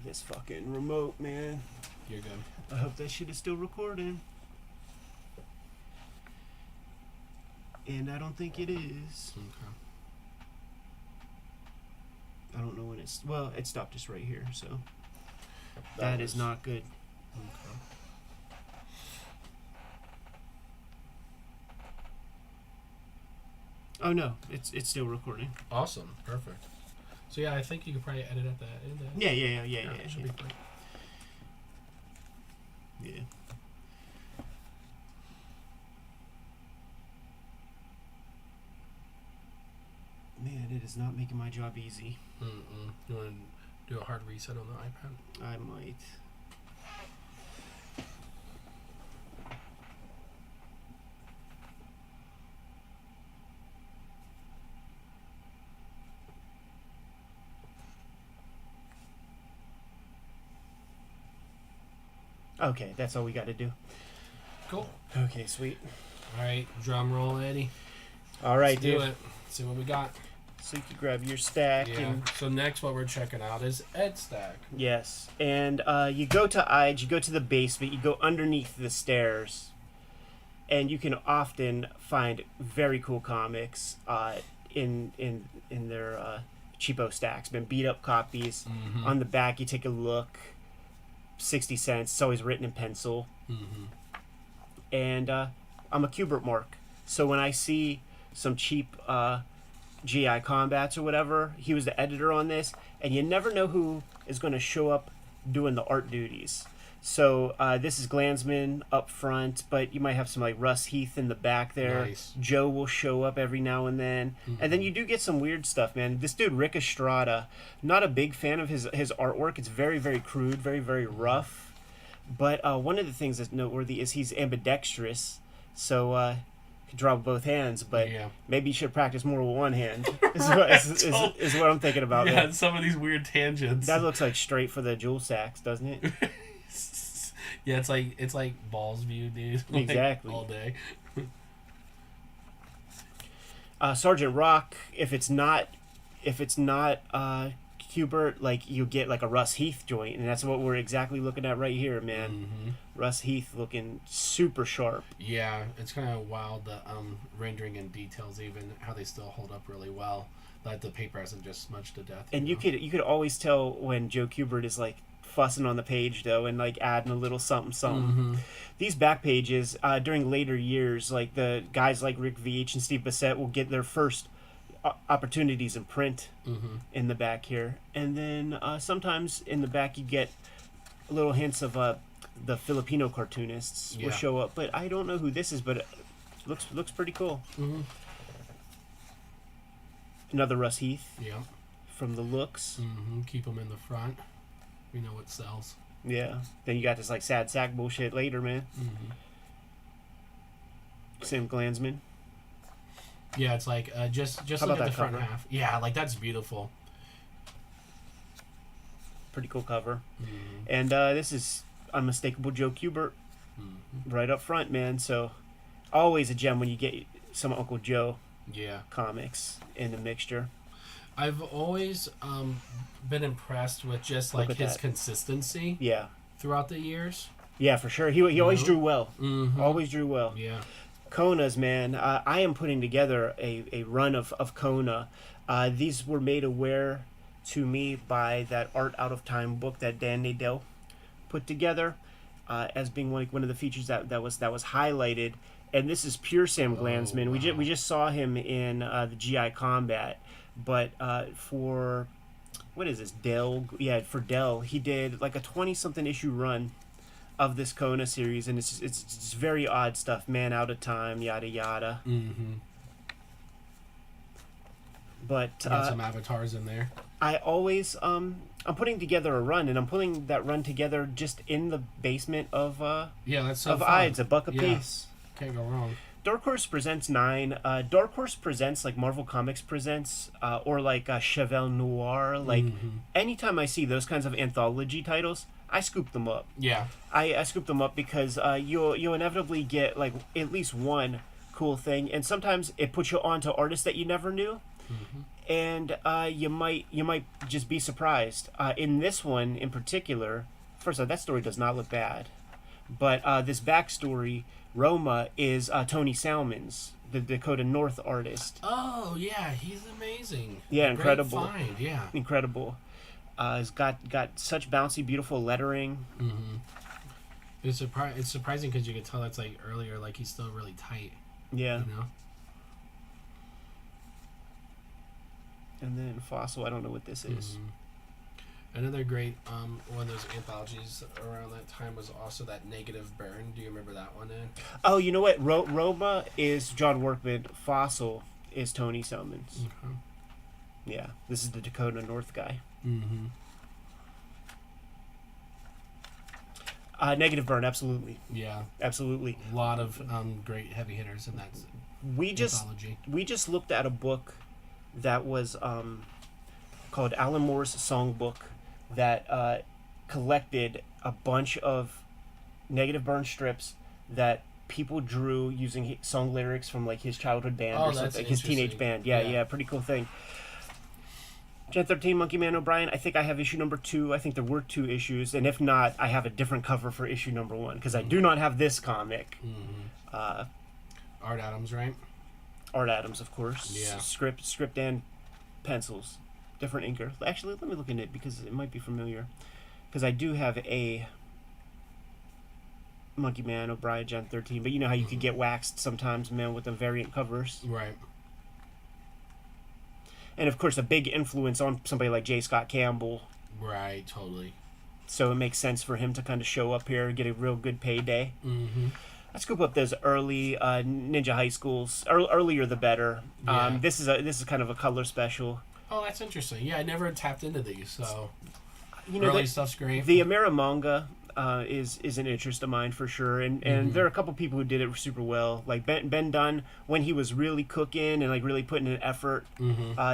This fucking remote, man. You're good. I hope that shit is still recording. And I don't think it is. Okay. I don't know when it stopped us right here, so that is not good. Okay. Oh no, it's still recording. Awesome, perfect. So I think you could probably edit at that end. Yeah. Should be great. Yeah. Man, it is not making my job easy. You want to do a hard reset on the iPad? I might. Okay, that's all we got to do. Cool. Okay, sweet. All right, drum roll, Eddie. All right, Let's dude. do it. See what we got. So you can grab your stack. Yeah. And So next, what we're checking out is Ed's stack. yes, and you go to Ides, you go to the basement, you go underneath the stairs, and you can often find very cool comics in their cheapo stacks. Been beat up copies. Mm-hmm. On the back, you take a look. 60 cents. It's always written in pencil. Mm-hmm. And I'm a Kubert mark. So when I see some cheap GI Combats or whatever, he was the editor on this, and you never know who is going to show up doing the art duties. So this is Glansman up front, but you might have some like Russ Heath in the back there. Nice. Joe will show up every now and then. Mm-hmm. And then you do get some weird stuff, man. This dude, Rick Estrada, not a big fan of his artwork. It's very, very crude, very, very rough. But one of the things that's noteworthy is he's ambidextrous. So can draw with both hands, but maybe you should practice more with one hand. Is what I'm thinking about. Yeah, man. some of these weird tangents. That looks like straight for the jewel sacks, doesn't it? Yeah, it's like balls view, dude. Like, Exactly. all day. Sergeant Rock, if it's not Hubert, like you get like a Russ Heath joint, and that's what we're exactly looking at right here, man. Mm-hmm. Russ Heath looking super sharp. Yeah, it's kind of wild, the rendering and details, even how they still hold up really well. That the paper hasn't just smudged to death. And you could always tell when Joe Kubert is like fussing on the page though, and like adding a little something. Mm-hmm. These back pages during later years, like the guys like Rick Veitch and Steve Bissette will get their first opportunities in print in the back here, and then sometimes in the back you get little hints of the Filipino cartoonists will show up, but I don't know who this is, but it looks pretty cool. Mm-hmm. Another Russ Heath. Yeah. From the looks. Mm-hmm. Keep them in the front. We know what sells. Yeah. Then you got this like sad sack bullshit later, man. Mm-hmm. Sam Glansman. Yeah, it's like just look at the front half. Yeah, like that's beautiful. Pretty cool cover. Mm-hmm. And this is unmistakable Joe Kubert right up front, man. So always a gem when you get some Uncle Joe comics in the mixture. I've always been impressed with just like his consistency. Yeah. Throughout the years. Yeah, for sure. He always drew well. Mm-hmm. Always drew well. Yeah. Kona's, man. I am putting together a run of Kona. These were made aware to me by that Art Out of Time book that Dan Nadell put together as being one of the features that was highlighted. And this is pure Sam Glansman. Wow. We just saw him in the GI Combat, but for what is this, Dell? Yeah, for Dell, he did like a 20-something issue run of this Kona series, and it's very odd stuff. Man Out of Time, yada yada. Mm-hmm. But some avatars in there. I always I'm putting together a run, and I'm putting that run together just in the basement of that's so of fun. Ides, a buck a piece. Can't go wrong. Dark Horse presents 9. Dark Horse presents like Marvel Comics presents, or like Chevelle Noir. Like anytime I see those kinds of anthology titles, I scoop them up. Yeah, I scoop them up because you'll inevitably get like at least one cool thing, and sometimes it puts you on to artists that you never knew, and you might just be surprised. In this one in particular, first of all, that story does not look bad, but this backstory, Roma, is Tony Salmons, the Dakota North artist. Oh yeah, he's amazing. Yeah, incredible. Great find, yeah, incredible. It's got such bouncy, beautiful lettering. It's surprising because you could tell it's like earlier, like he's still really tight. Yeah. You know. And then Fossil, I don't know what this is. Another great one of those anthologies around that time was also that Negative Burn. Do you remember that one, Ed? Oh, you know what? Roma is John Workman. Fossil is Tony Salmons. Yeah, this is the Dakota North guy. Negative Burn, absolutely. Yeah, absolutely. A lot of great heavy hitters in that anthology. We just looked at a book that was called Alan Moore's Songbook that collected a bunch of Negative Burn strips that people drew using song lyrics from like his childhood band or something, his teenage band. Yeah, pretty cool thing. Gen 13, Monkey Man O'Brien. I think I have issue number 2. I think there were 2 issues, and if not, I have a different cover for issue number 1 because I do not have this comic. Art Adams, right? Art Adams, of course. Yeah. Script and pencils, different inker. Actually, let me look in it because it might be familiar. Because I do have a Monkey Man O'Brien Gen 13, but you know how you could get waxed sometimes, man, with the variant covers. Right. And of course, a big influence on somebody like J. Scott Campbell. Right, totally. So it makes sense for him to kind of show up here and get a real good payday. I scoop up those early Ninja High Schools. Earlier the better. Yeah. This is kind of a color special. Oh, that's interesting. Yeah, I never tapped into these, so you know, early stuff's great. The Amera manga is an interest of mine for sure, and there are a couple people who did it super well. Like Ben Dunn, when he was really cooking and like really putting in effort,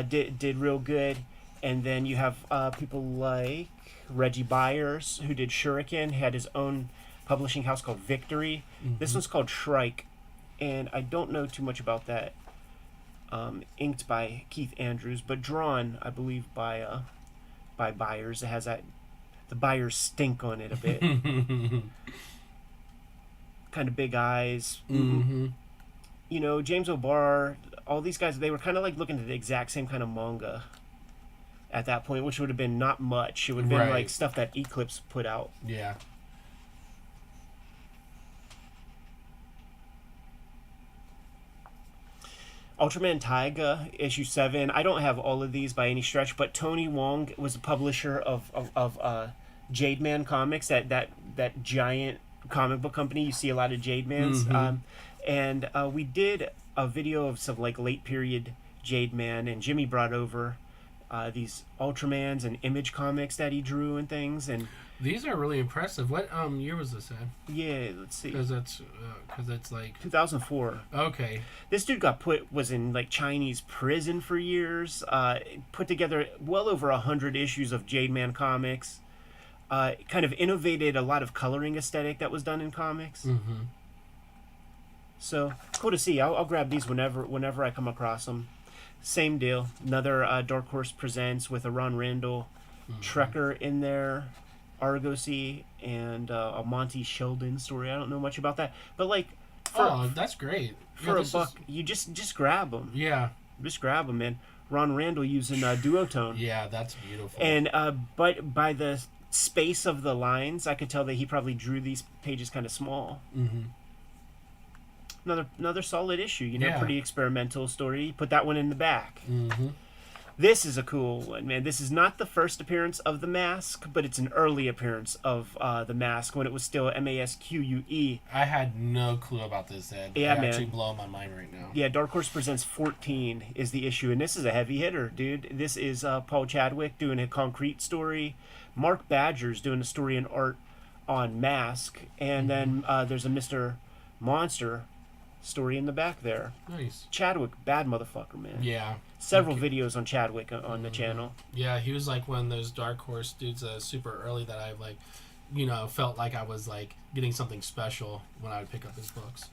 did real good. And then you have people like Reggie Byers, who did Shuriken, had his own publishing house called Victory. This one's called Shrike, and I don't know too much about that. Inked by Keith Andrews, but drawn, I believe, by Byers. It has the Byers stink on it a bit. Kind of big eyes. Mm-hmm. You know, James O'Barr, all these guys, they were kind of like looking at the exact same kind of manga at that point, which would have been not much. It would have been like stuff that Eclipse put out. Yeah. Ultraman Taiga, issue 7. I don't have all of these by any stretch, but Tony Wong was a publisher of Jade Man Comics, that giant comic book company. You see a lot of Jade Mans. And we did a video of some like late period Jade Man, and Jimmy brought over these Ultramans and Image comics that he drew and things. And these are really impressive. What year was this in? yeah, let's see. Because that's like 2004. Okay. This dude was in like Chinese prison for years. Put together well over 100 issues of Jade Man comics. Kind of innovated a lot of coloring aesthetic that was done in comics. Mm-hmm. So cool to see. I'll grab these whenever I come across them. Same deal. Another Dark Horse Presents with a Ron Randall Trekker in there, Argosy, and a Monty Sheldon story. I don't know much about that, but like, that's great. For a buck, you just grab them. Yeah. Just grab them, man. Ron Randall using duotone. Yeah, that's beautiful. And but by the space of the lines, I could tell that he probably drew these pages kind of small. Mm-hmm. Another solid issue, you know, Yeah. pretty experimental story. Put that one in the back. Mm-hmm. This is a cool one, man. This is not the first appearance of the Mask, but it's an early appearance of the Mask when it was still MASQUE. I had no clue about this, Ed. Yeah, You're man. actually blowing my mind right now. Yeah, Dark Horse Presents 14 is the issue, and this is a heavy hitter, dude. This is Paul Chadwick doing a concrete story. Mark Badger's doing a story in art on Mask, and then there's a Mr. Monster story in the back there. Nice. Chadwick, bad motherfucker, man. Yeah. Several videos on Chadwick on the channel. Yeah, he was like one of those Dark Horse dudes super early that I like, felt like I was like getting something special when I would pick up his books.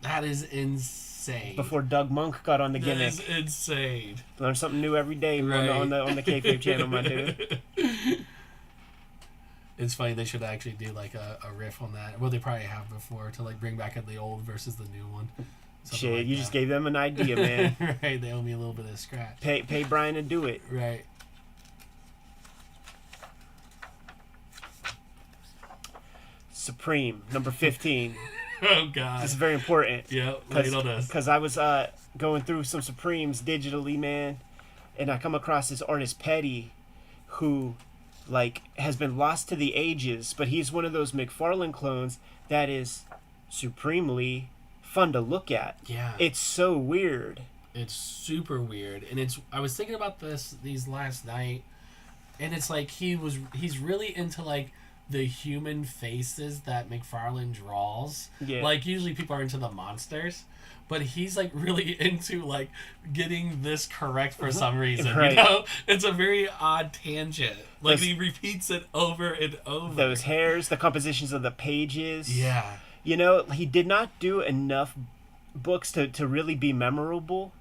That is insane. Before Doug Monk got on the gimmick. That is insane. Learn something new every day on the Kayfabe channel, my dude. It's funny, they should actually do like a riff on that. Well, they probably have before to like bring back the old versus the new one. Something Shit, like you that. just gave them an idea, man. Right, they owe me a little bit of scratch. Pay Brian to do it. Right. Supreme, number 15. Oh, God. This is very important. Yeah, lay it on us. Because I was going through some Supremes digitally, man, and I come across this artist, Petty, who like has been lost to the ages, but he's one of those McFarlane clones that is supremely fun to look at. Yeah. It's so weird. It's super weird. And I was thinking about these last night, and it's like he's really into like the human faces that McFarlane draws. Yeah. Like usually people are into the monsters, but he's like really into like getting this correct for some reason. Right. You know? It's a very odd tangent. Like he repeats it over and over. Those hairs, the compositions of the pages. Yeah. You know, he did not do enough books to really be memorable,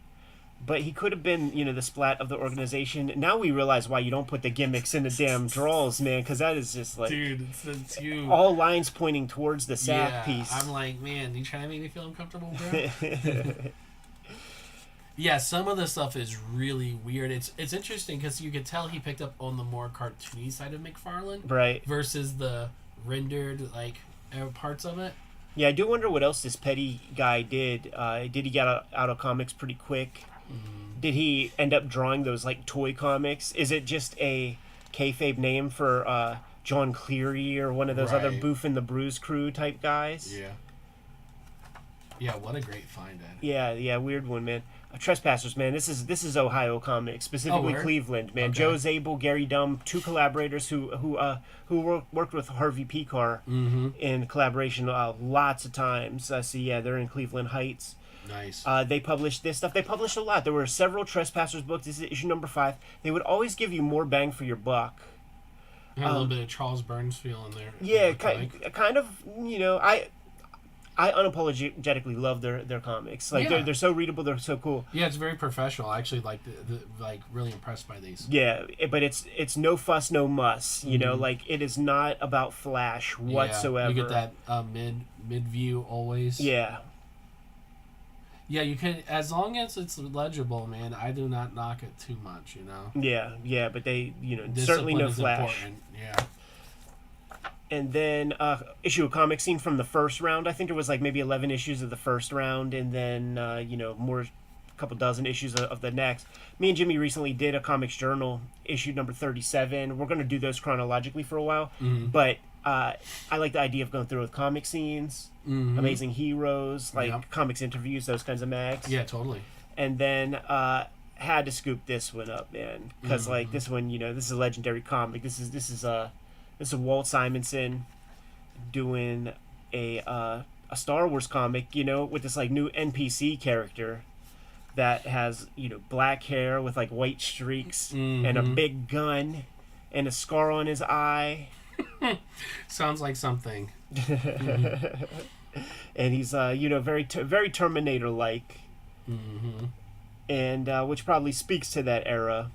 but he could have been, the splat of the organization. Now we realize why you don't put the gimmicks in the damn draws, man, because that is just like... Dude, it's you. All lines pointing towards the sack piece. I'm like, man, you trying to make me feel uncomfortable, bro? Yeah, some of the stuff is really weird. It's interesting because you could tell he picked up on the more cartoony side of McFarlane. Right. Versus the rendered, like, parts of it. Yeah, I do wonder what else this Petty guy did. Did he get out of comics pretty quick? Mm. Did he end up drawing those, like, toy comics? Is it just a kayfabe name for John Cleary or one of those other Boof and the Bruise Crew type guys? Yeah. Yeah, what a great find, Ed. Yeah, weird one, man. Trespassers, man. This is Ohio comics, specifically Cleveland, man. Okay. Joe Zabel, Gary Dumb, two collaborators who worked with Harvey Picar in collaboration lots of times. So yeah, they're in Cleveland Heights. Nice. They published this stuff. They published a lot. There were several Trespassers books. This is issue number 5. They would always give you more bang for your buck. Had a little bit of Charles Burns feel in there. Yeah, kind of. You know, I unapologetically love their comics. Like they're so readable, they're so cool. Yeah, it's very professional. I actually like really impressed by these. Yeah, but it's no fuss, no muss. You know, like it is not about flash whatsoever. You get that mid view always. Yeah. Yeah, you can, as long as it's legible, man. I do not knock it too much, you know. Yeah, but they, Discipline certainly no is flash. Important. Yeah. And then issue of comic scene from the first round. I think there was like maybe 11 issues of the first round, and then more, couple dozen issues of the next. Me and Jimmy recently did a comics journal, issue number 37. We're going to do those chronologically for a while, but I like the idea of going through with comic scenes, amazing heroes, like comics interviews, those kinds of mags. Yeah, totally. And then had to scoop this one up, man, because like this one, this is a legendary comic. This is Walt Simonson doing a Star Wars comic, with this like new NPC character that has black hair with like white streaks and a big gun and a scar on his eye. Sounds like something. And he's very very Terminator like, and which probably speaks to that era.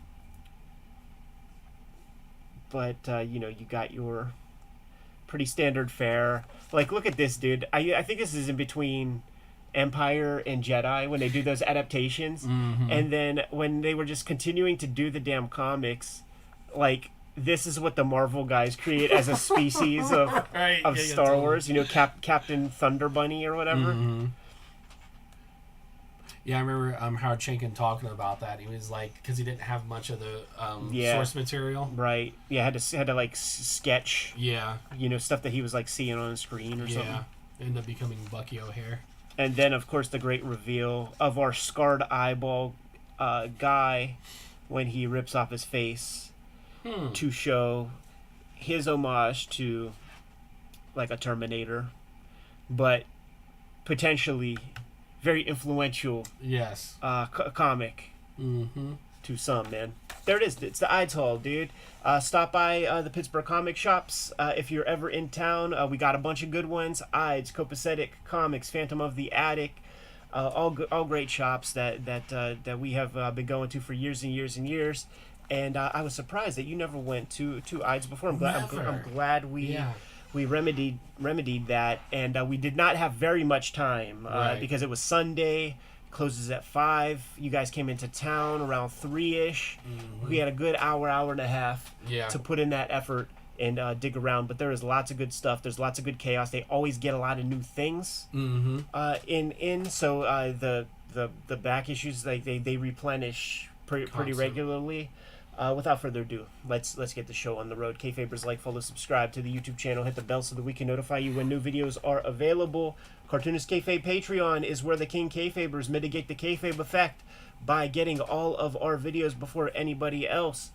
But you got your pretty standard fare. Like, look at this dude. I think this is in between Empire and Jedi when they do those adaptations, and then when they were just continuing to do the damn comics, like this is what the Marvel guys create as a species of Star Wars. Captain Thunder Bunny or whatever. Yeah, I remember Howard Chaykin talking about that. He was like, because he didn't have much of the source material. Right. Yeah, had to like sketch. Yeah. Stuff that he was like seeing on the screen or something. Yeah. Ended up becoming Bucky O'Hare. And then, of course, the great reveal of our scarred eyeball guy when he rips off his face to show his homage to like a Terminator, but potentially very influential comic to some, man. There it is. It's the Ides Hall, dude. Stop by the Pittsburgh comic shops if you're ever in town. We got a bunch of good ones. Ides, Copacetic Comics, Phantom of the Attic, all great shops that we have been going to for years and years and years. And I was surprised that you never went to Ides before. I'm glad we remedied that, and we did not have very much time because it was Sunday. Closes at 5. You guys came into town around 3-ish. We had a good hour and a half to put in that effort and dig around. But there is lots of good stuff. There's lots of good chaos. They always get a lot of new things in. So the back issues, like they replenish pretty regularly. Without further ado, let's get the show on the road. Kayfabers, like, follow, subscribe to the YouTube channel, hit the bell so that we can notify you when new videos are available. Cartoonist Kayfabe Patreon is where the King Kayfabers mitigate the Kayfabe effect by getting all of our videos before anybody else.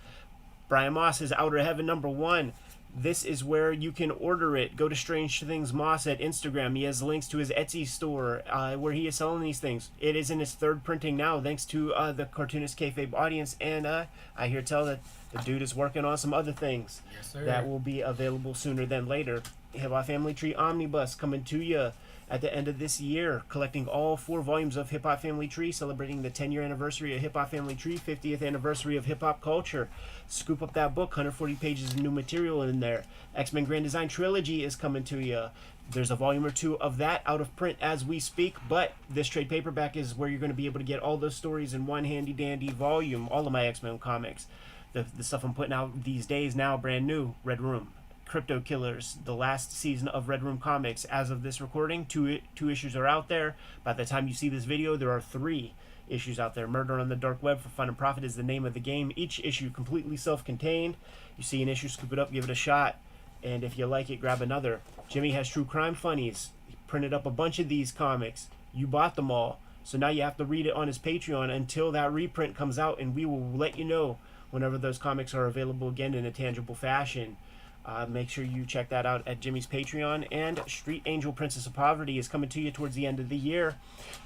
Brian Moss is Outer Heaven #1. This is where you can order it. Go to Strange Things Moss at Instagram. He has links to his Etsy store where he is selling these things. It is in his 3rd printing now, thanks to the Cartoonist Kayfabe audience. And I hear tell that the dude is working on some other things that will be available sooner than later. Hip Hop Family Tree Omnibus coming to you at the end of this year, collecting all 4 volumes of Hip Hop Family Tree, celebrating the 10-year anniversary of Hip Hop Family Tree, 50th anniversary of hip hop culture. Scoop up that book, 140 pages of new material in there. X-Men Grand Design Trilogy is coming to you. There's a volume or 2 of that out of print as we speak, but this trade paperback is where you're going to be able to get all those stories in one handy dandy volume. All of my X-Men comics. The stuff I'm putting out these days now, brand new. Red Room, Crypto Killers, the last season of Red Room Comics. As of this recording, two issues are out there. By the time you see this video, there are 3 issues out there. Murder on the Dark Web for Fun and Profit is the name of the game. Each issue completely self-contained. You see an issue, scoop it up, give it a shot, and if you like it, grab another. Jimmy has True Crime Funnies. He printed up a bunch of these comics. You bought them all, so now you have to read it on his Patreon until that reprint comes out, and we will let you know whenever those comics are available again in a tangible fashion. Make sure you check that out at Jimmy's Patreon. And Street Angel Princess of Poverty is coming to you towards the end of the year,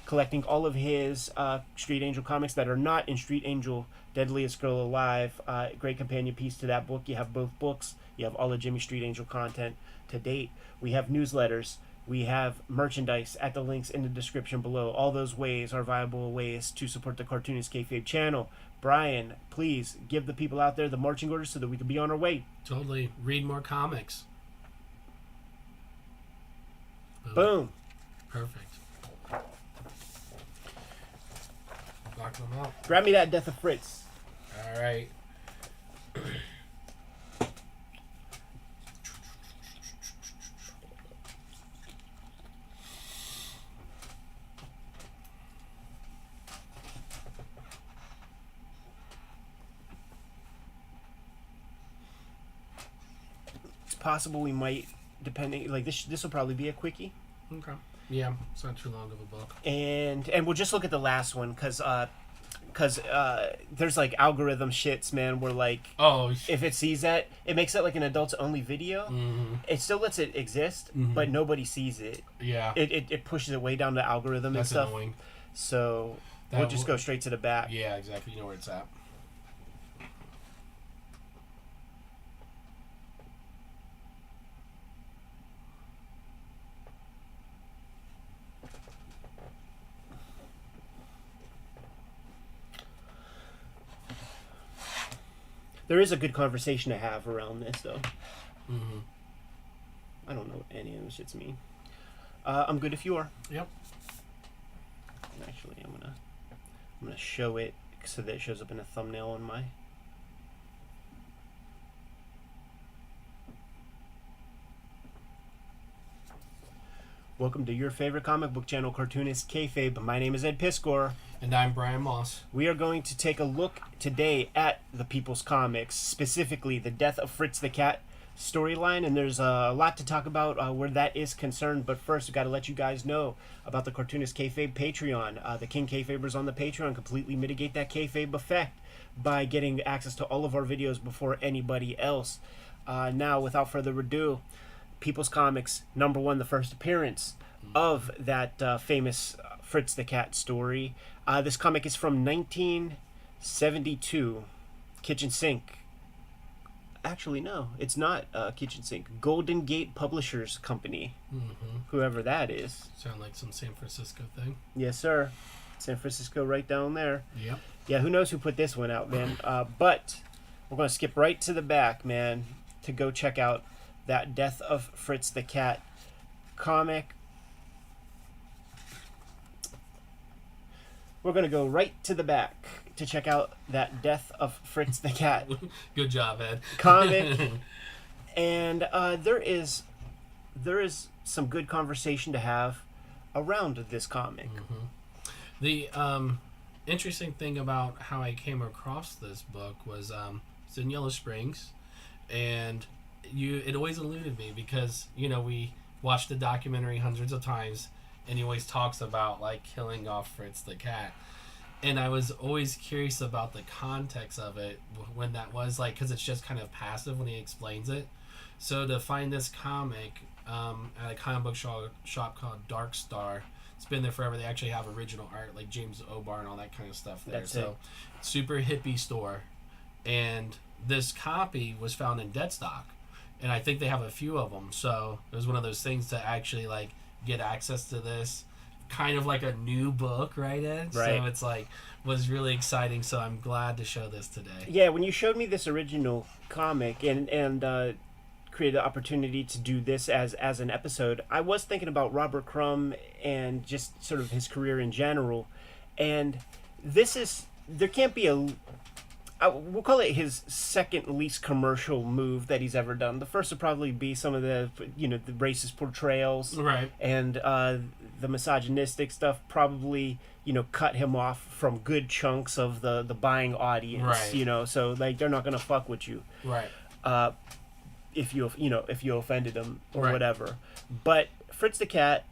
collecting all of his Street Angel comics that are not in Street Angel Deadliest Girl Alive. Great companion piece to that book. You have both books. You have all of Jimmy Street Angel content to date. We have newsletters. We have merchandise at the links in the description below. All those ways are viable ways to support the Cartoonist Kayfabe channel. Brian, please give the people out there the marching orders so that we can be on our way. Totally. Read more comics. Boom. Perfect. Knock them out. Grab me that Death of Fritz. All right. Possible we might, depending, like this will probably be a quickie, Okay. Yeah, it's not too long of a book. and we'll just look at the last one because there's like algorithm shits, man, where like if it sees that, it makes it like an adults only video. Mm-hmm. It still lets it exist, Mm-hmm. but nobody sees it. Yeah. It pushes it way down the algorithm That's and stuff. annoying. So That we'll just go straight to the back. Yeah, exactly. You know where it's at. There is a good conversation to have around this, though. Mm-hmm. I don't know what any of this shits mean. I'm good if you are. Yep. Actually, I'm gonna show it so that it shows up in a thumbnail on my. Welcome to your favorite comic book channel, Cartoonist Kayfabe. My name is Ed Piskor. And I'm Brian Moss. We are going to take a look today at the People's Comics, specifically the Death of Fritz the Cat storyline, and there's a lot to talk about where that is concerned. But first, we've got to let you guys know about the Cartoonist Kayfabe Patreon. The King Kayfabers on the Patreon completely mitigate that kayfabe effect by getting access to all of our videos before anybody else. Now, without further ado, People's Comics #1, the first appearance of that famous Fritz the Cat story. This comic is from 1972. Kitchen Sink. Actually, no, it's not Kitchen Sink. Golden Gate Publishers Company. Mm-hmm. Whoever that is. Sound like some San Francisco thing. Yes, sir. San Francisco right down there. Yep. Yeah, who knows who put this one out, man. But we're going to skip right to the back, man, to go check out that Death of Fritz the Cat comic. We're going to go right to the back to check out that Death of Fritz the Cat Good job, Ed. comic. And there is some good conversation to have around this comic. Mm-hmm. The interesting thing about how I came across this book was it's in Yellow Springs, and it always eluded me because we watched the documentary hundreds of times, and he always talks about like killing off Fritz the cat, and I was always curious about the context of it when that was like, because it's just kind of passive when he explains it. So to find this comic at a comic book shop called Dark Star, it's been there forever. They actually have original art like James O'Barr and all that kind of stuff there. That's so super hippie store, and this copy was found in dead stock, and I think they have a few of them. So it was one of those things to actually like get access to this, kind of like a new book, right, Ed? Right. So it's like was really exciting. So I'm glad to show this today. Yeah, when you showed me this original comic and created the opportunity to do this as an episode, I was thinking about Robert Crumb and just sort of his career in general. And there can't be we'll call it his second least commercial move that he's ever done. The first would probably be some of the the racist portrayals, Right. and the misogynistic stuff probably cut him off from good chunks of the buying audience. Right. So like they're not gonna fuck with you Right. if you offended them or Right. whatever. But Fritz the Cat,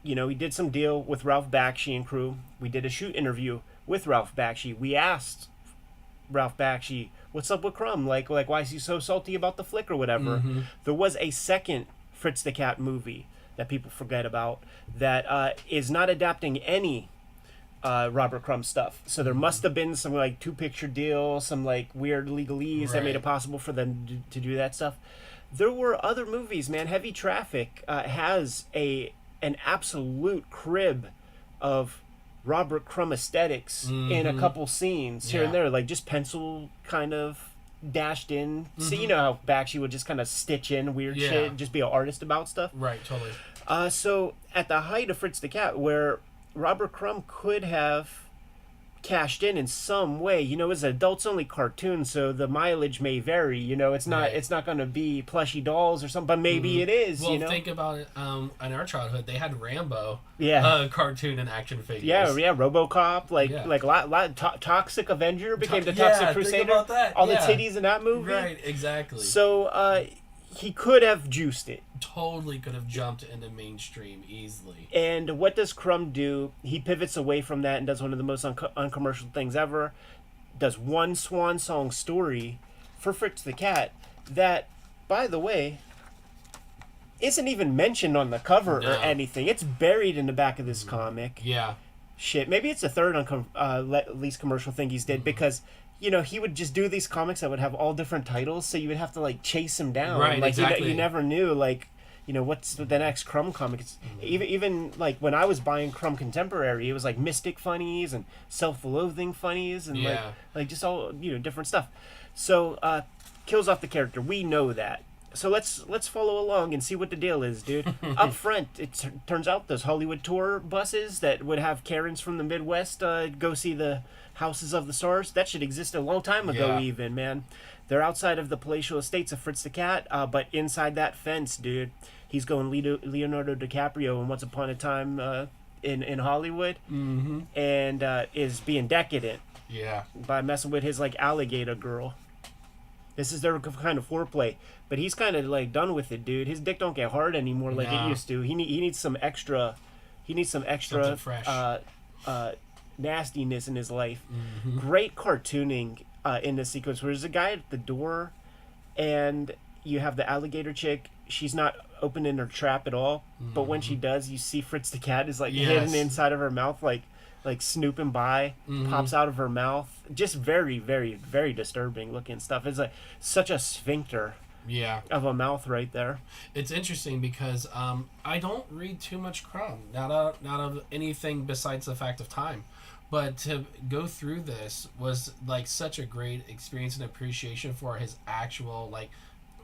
he did some deal with Ralph Bakshi and crew. We did a shoot interview with Ralph Bakshi. We asked Ralph Bakshi, what's up with Crumb? Like why is he so salty about the flick or whatever? Mm-hmm. There was a second Fritz the Cat movie that people forget about that is not adapting any Robert Crumb stuff. So there must have been some like 2-picture deal, some like weird legalese that made it possible for them to do that stuff. There were other movies, man. Heavy Traffic has an absolute crib of Robert Crumb aesthetics in a couple scenes here and there, like just pencil kind of dashed in. So you know how Bakshi would just kind of stitch in weird shit, just be an artist about stuff. Right, totally. So at the height of Fritz the Cat, where Robert Crumb could have cashed in some way, you know, it's an adults only cartoon, so the mileage may vary. You know, it's not going to be plushy dolls or something, but maybe it is. Well, you know, think about it. In our childhood, they had Rambo, cartoon and action figures. Yeah, RoboCop, like a lot. Toxic Avenger became the Toxic Crusader. Think about that. All the titties in that movie. Right, exactly. So he could have juiced it. Totally could have jumped into mainstream easily. And what does Crumb do? He pivots away from that and does one of the most uncommercial things ever. Does one swan song story for Fritz the Cat that, by the way, isn't even mentioned on the cover or anything. It's buried in the back of this comic. Yeah. Shit. Maybe it's the third least commercial thing he's did because, you know, he would just do these comics that would have all different titles, so you would have to, like, chase him down. Right, like, exactly. You never knew, like, you know, what's the next Crumb comic. It's, even, like, when I was buying Crumb Contemporary, it was, like, mystic funnies and self-loathing funnies and, like, just all, you know, different stuff. So, kills off the character. We know that. So let's follow along and see what the deal is, dude. Up front, it turns out those Hollywood tour buses that would have Karens from the Midwest go see the Houses of the Stars, that should exist a long time ago even, man. They're outside of the palatial estates of Fritz the Cat, but inside that fence, dude, he's going Leonardo DiCaprio in Once Upon a Time in Hollywood, and is being decadent by messing with his, like, alligator girl. This is their kind of foreplay, but he's kind of, like, done with it, dude. His dick don't get hard anymore like it used to. He needs some extra. He needs some extra nastiness in his life. Great cartooning in this sequence where there's a guy at the door, and you have the alligator chick. She's not opening her trap at all, but when she does, you see Fritz the Cat is like hidden inside of her mouth, like snooping by, pops out of her mouth. Just very, very, very disturbing looking stuff. It's like such a sphincter of a mouth right there. It's interesting because I don't read too much Crumb, not of anything besides the fact of time. But to go through this was, like, such a great experience and appreciation for his actual, like,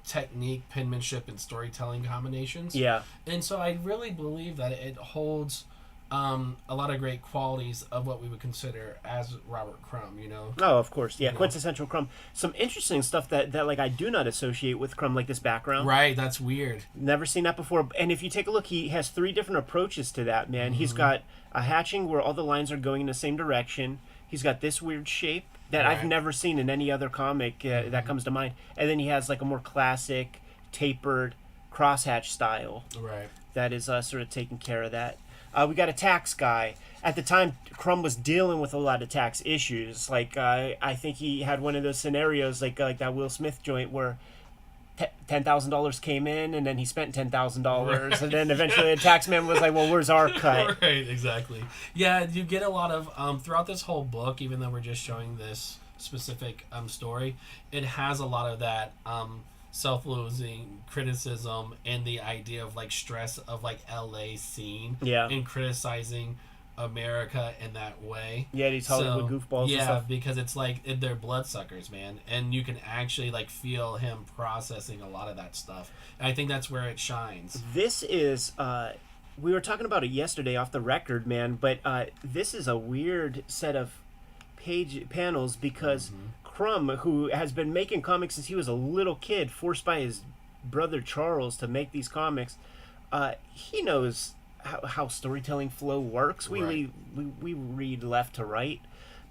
technique, penmanship, and storytelling combinations. Yeah. And so I really believe that it holds a lot of great qualities of what we would consider as Robert Crumb, you know? Oh, of course. Yeah, quintessential Crumb. Some interesting stuff that like, I do not associate with Crumb, like this background. Right, that's weird. Never seen that before. And if you take a look, he has 3 different approaches to that, man. He's got a hatching where all the lines are going in the same direction. He's got this weird shape that I've never seen in any other comic that comes to mind. And then he has, like, a more classic, tapered, crosshatch style. Right. That is sort of taking care of that. We got a tax guy. At the time, Crumb was dealing with a lot of tax issues. Like, I think he had one of those scenarios, like that Will Smith joint where $10,000 came in, and then he spent $10,000, right. And then eventually the taxman was like, "Well, where's our cut?" Right, exactly. Yeah, you get a lot of throughout this whole book. Even though we're just showing this specific story, it has a lot of that self-loathing criticism and the idea of, like, stress of, like, LA scene, and criticizing America in that way. Yeah, these Hollywood goofballs. Yeah, and stuff. Because it's like they're bloodsuckers, man, and you can actually, like, feel him processing a lot of that stuff. And I think that's where it shines. This is we were talking about it yesterday off the record, man, but this is a weird set of panels because Crumb, who has been making comics since he was a little kid, forced by his brother Charles to make these comics, he knows how storytelling flow works. We read left to right,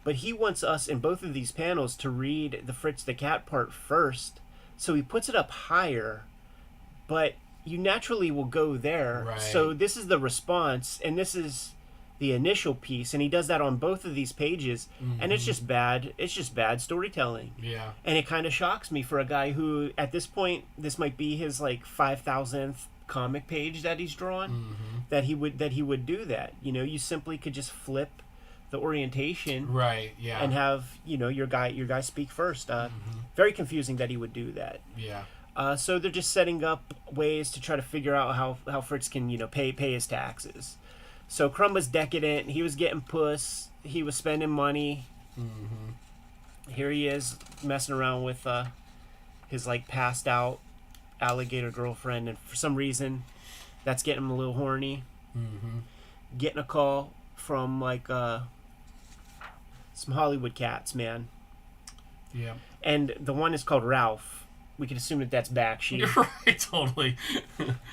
but he wants us in both of these panels to read the Fritz the Cat part first, so he puts it up higher, but you naturally will go there. Right. So this is the response, and this is the initial piece, and he does that on both of these pages, and it's just bad. It's just bad storytelling. Yeah. And it kind of shocks me for a guy who, at this point, this might be his like 5,000th comic page that he's drawn, that he would do that. You know, you simply could just flip the orientation, right? Yeah. and have your guy speak first. Very confusing that he would do that. Yeah. So they're just setting up ways to try to figure out how Fritz can pay his taxes. So Crumb was decadent. He was getting puss. He was spending money. Here he is messing around with his like passed out alligator girlfriend, and for some reason that's getting him a little horny. Getting a call from like some Hollywood cats, man. Yeah. And the one is called Ralph. We can assume that that's Bakshi. You're right, totally.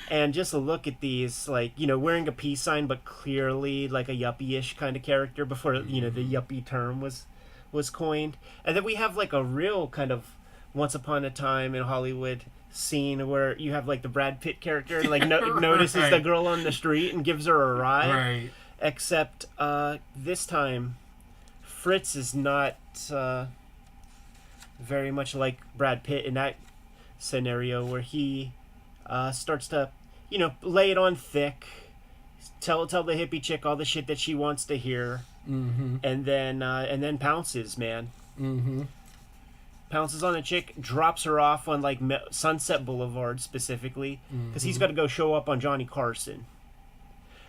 And just a look at these, like, wearing a peace sign, but clearly like a yuppie-ish kind of character before, the yuppie term was coined. And then we have like a real kind of once upon a time in Hollywood scene where you have like the Brad Pitt character, like notices the girl on the street and gives her a ride. Right. Except this time, Fritz is not very much like Brad Pitt in that scenario, where he starts to lay it on thick, tell the hippie chick all the shit that she wants to hear, and then pounces, man. Pounces on the chick, drops her off on like Sunset Boulevard specifically, because he's got to go show up on Johnny Carson.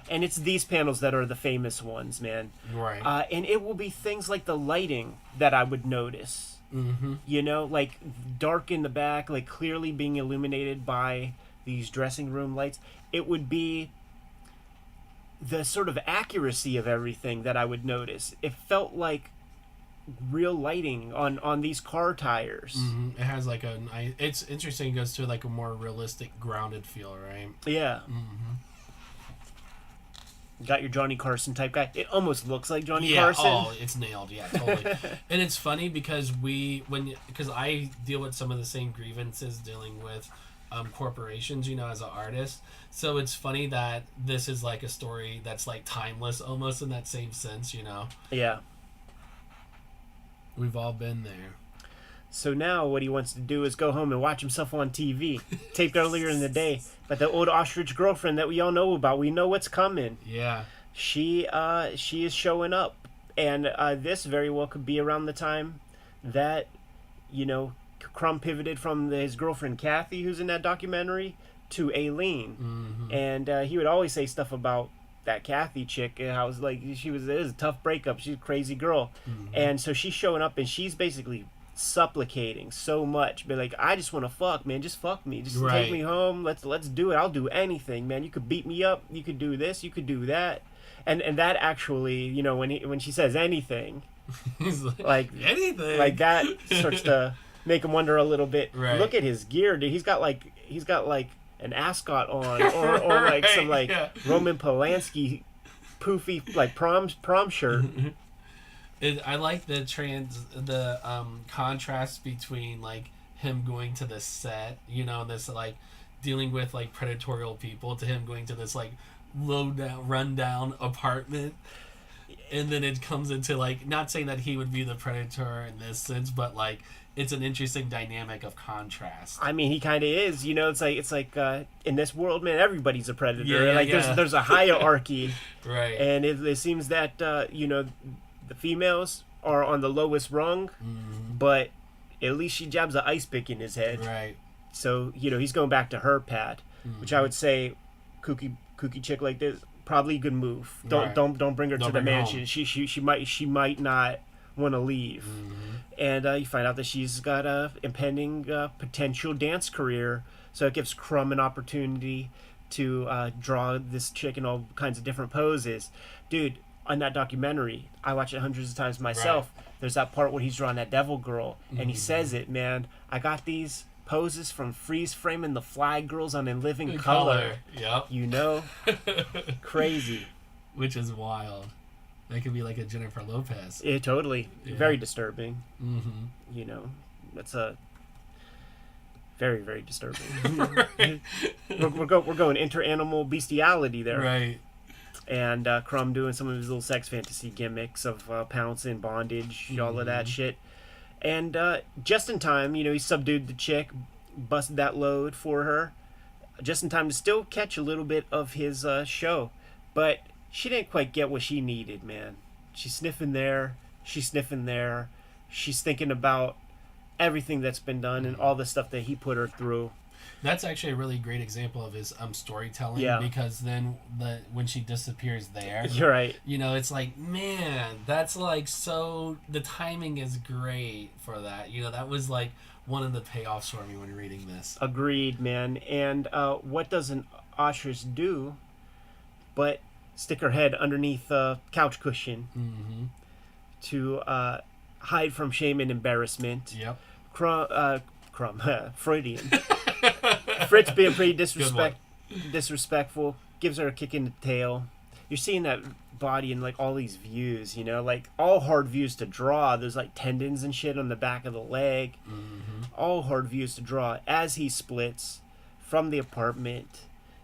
And it's these panels that are the famous ones, man. Right. And it will be things like the lighting that I would notice. Like dark in the back, like clearly being illuminated by these dressing room lights. It would be the sort of accuracy of everything that I would notice. It felt like real lighting on these car tires. It has like it's interesting. It goes to like a more realistic, grounded feel, right? Yeah. Got your Johnny Carson type guy. It almost looks like Johnny Carson. Oh, it's nailed. Yeah, totally. And it's funny because because I deal with some of the same grievances dealing with corporations, as an artist. So it's funny that this is like a story that's like timeless almost in that same sense, Yeah. We've all been there. So now what he wants to do is go home and watch himself on TV, taped earlier in the day. But the old ostrich girlfriend that we all know about, we know what's coming. Yeah. She is showing up. And this very well could be around the time that, Crumb pivoted from his girlfriend Kathy, who's in that documentary, to Aileen. And he would always say stuff about that Kathy chick, and I was like, it was a tough breakup. She's a crazy girl. And so she's showing up, and she's basically supplicating so much, but like, I just want to fuck, man. Just fuck me. Just take me home. Let's do it. I'll do anything, man. You could beat me up. You could do this. You could do that. And that actually, when she says anything, he's like anything, like that starts to make him wonder a little bit. Right. Look at his gear, dude. He's got like an ascot on, or like some like Roman Polanski poofy like prom shirt. I like the contrast between like him going to the set, this like dealing with like predatorial people, to him going to this like rundown apartment, and then it comes into like, not saying that he would be the predator in this sense, but like it's an interesting dynamic of contrast. I mean, he kind of is. It's like in this world, man, everybody's a predator. There's a hierarchy, right? And it seems that the females are on the lowest rung, but at least she jabs an ice pick in his head. Right. So, he's going back to her pad, which I would say, kooky chick like this, probably a good move. Don't bring her to the mansion. Home. She might not want to leave. And you find out that she's got a impending potential dance career. So it gives Crumb an opportunity to draw this chick in all kinds of different poses. Dude, on that documentary, I watch it hundreds of times myself. Right. There's that part where he's drawing that devil girl, and he says it, man. I got these poses from freeze framing the Fly Girls on In Living Color. Yep. Crazy. Which is wild. That could be like a Jennifer Lopez. Yeah, totally. Yeah. Very disturbing. That's a very, very disturbing. We're going inter-animal bestiality there. Right. and Crumb doing some of his little sex fantasy gimmicks of pouncing, bondage, all of that shit. And just in time, he subdued the chick, busted that load for her, just in time to still catch a little bit of his show. But she didn't quite get what she needed, man. She's sniffing there, she's sniffing there, she's thinking about everything that's been done and all the stuff that he put her through. That's actually a really great example of his storytelling, because then when she disappears there, You're right. It's like, man, that's like so, the timing is great for that. That was like one of the payoffs for me when reading this. Agreed, man. And what does an ostrich do but stick her head underneath a couch cushion to hide from shame and embarrassment? Yep. Crumb, Freudian. Fritz being pretty disrespectful, gives her a kick in the tail. You're seeing that body in like all these views, like all hard views to draw. There's like tendons and shit on the back of the leg. All hard views to draw. As he splits from the apartment,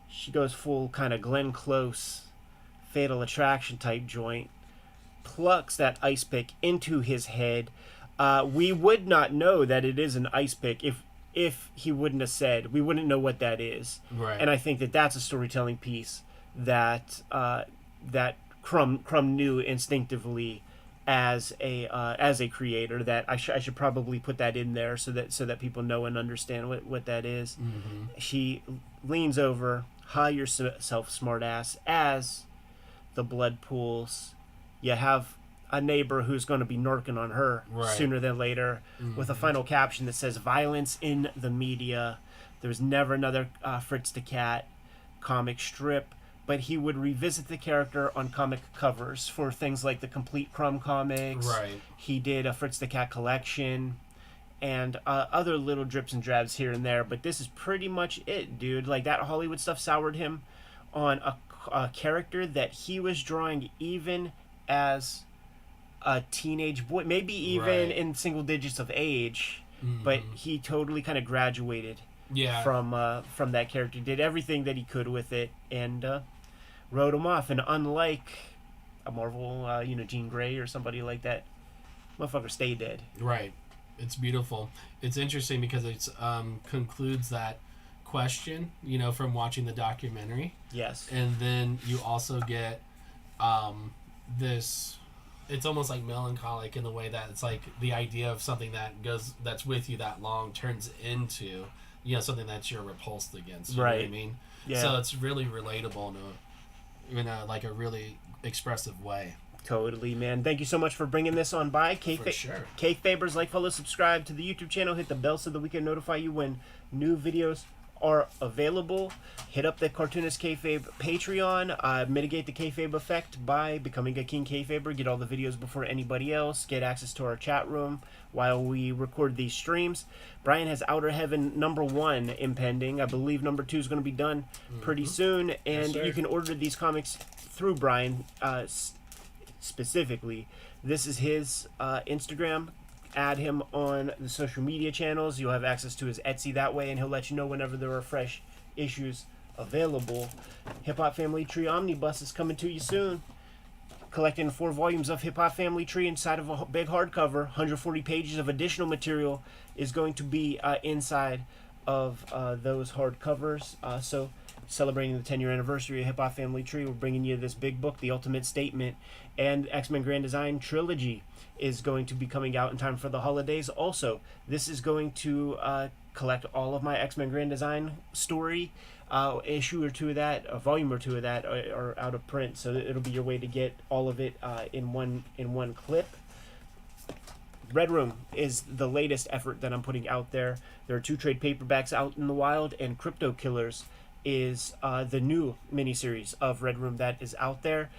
she goes full kind of Glenn Close, Fatal Attraction type joint, plucks that ice pick into his head. We would not know that it is an ice pick if he wouldn't have said. We wouldn't know what that is. Right. And I think that that's a storytelling piece that that Crumb knew instinctively as a creator, that I should probably put that in there so that people know and understand what that is. She leans over, "Hi yourself, smartass," as the blood pools. You have a neighbor who's going to be narking on her sooner than later, with a final caption that says, "Violence in the media. There's never another Fritz the Cat comic strip." But he would revisit the character on comic covers for things like the Complete Crumb comics. Right. He did a Fritz the Cat collection and other little drips and drabs here and there. But this is pretty much it, dude. Like, that Hollywood stuff soured him on a character that he was drawing even as a teenage boy, maybe even in single digits of age. But he totally kind of graduated from that character, did everything that he could with it, and wrote him off. And unlike a Marvel, Jean Grey or somebody like that, motherfucker stay dead. Right. It's beautiful. It's interesting because it concludes that question, from watching the documentary. Yes. And then you also get this. It's almost like melancholic in the way that it's like the idea of something that's with you that long turns into something that you're repulsed against. You know what I mean? Yeah. So it's really relatable in a really expressive way. Totally, man. Thank you so much for bringing this on by. For sure. Kayfabers, like, follow, subscribe to the YouTube channel. Hit the bell so that we can notify you when new videos are available. Hit up the Cartoonist Kayfabe Patreon. Mitigate the Kayfabe effect by becoming a King Kayfaber. Get all the videos before anybody else. Get access to our chat room while we record these streams. Brian has Outer Heaven #1 impending. I believe #2 is going to be done pretty soon. And you can order these comics through Brian specifically. This is his Instagram. Add him on the social media channels. You'll have access to his Etsy that way, and he'll let you know whenever there are fresh issues available. Hip Hop Family Tree Omnibus is coming to you soon. Collecting 4 volumes of Hip Hop Family Tree inside of a big hardcover. 140 pages of additional material is going to be inside of those hardcovers. So, celebrating the 10-year anniversary of Hip Hop Family Tree, we're bringing you this big book, The Ultimate Statement, and X-Men Grand Design Trilogy is going to be coming out in time for the holidays. Also, this is going to collect all of my X-Men Grand Design story. Issue or two of that, a volume or two of that are out of print, so it'll be your way to get all of it in one clip. Red Room is the latest effort that I'm putting out there. There are 2 trade paperbacks out in the wild, and Crypto Killers is the new miniseries of Red Room that is out there.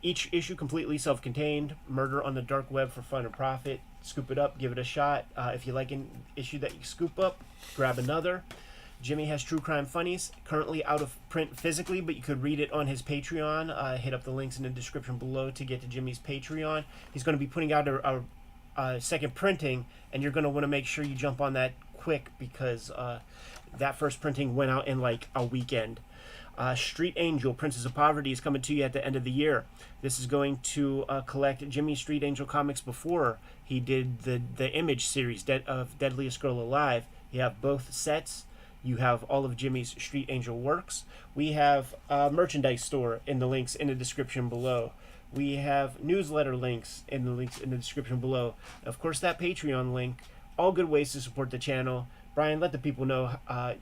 Each issue completely self-contained. Murder on the dark web for fun and profit. Scoop it up, give it a shot. If you like an issue that you scoop up, grab another. Jimmy has True Crime Funnies, currently out of print physically, but you could read it on his Patreon. Hit up the links in the description below to get to Jimmy's Patreon. He's going to be putting out a second printing, and you're going to want to make sure you jump on that quick, because that first printing went out in like a weekend. Street Angel, Princess of Poverty, is coming to you at the end of the year. This is going to collect Jimmy's Street Angel comics before he did the Image series of Deadliest Girl Alive. You have both sets. You have all of Jimmy's Street Angel works. We have a merchandise store in the links in the description below. We have newsletter links in the description below. Of course, that Patreon link. All good ways to support the channel. Brian, let the people know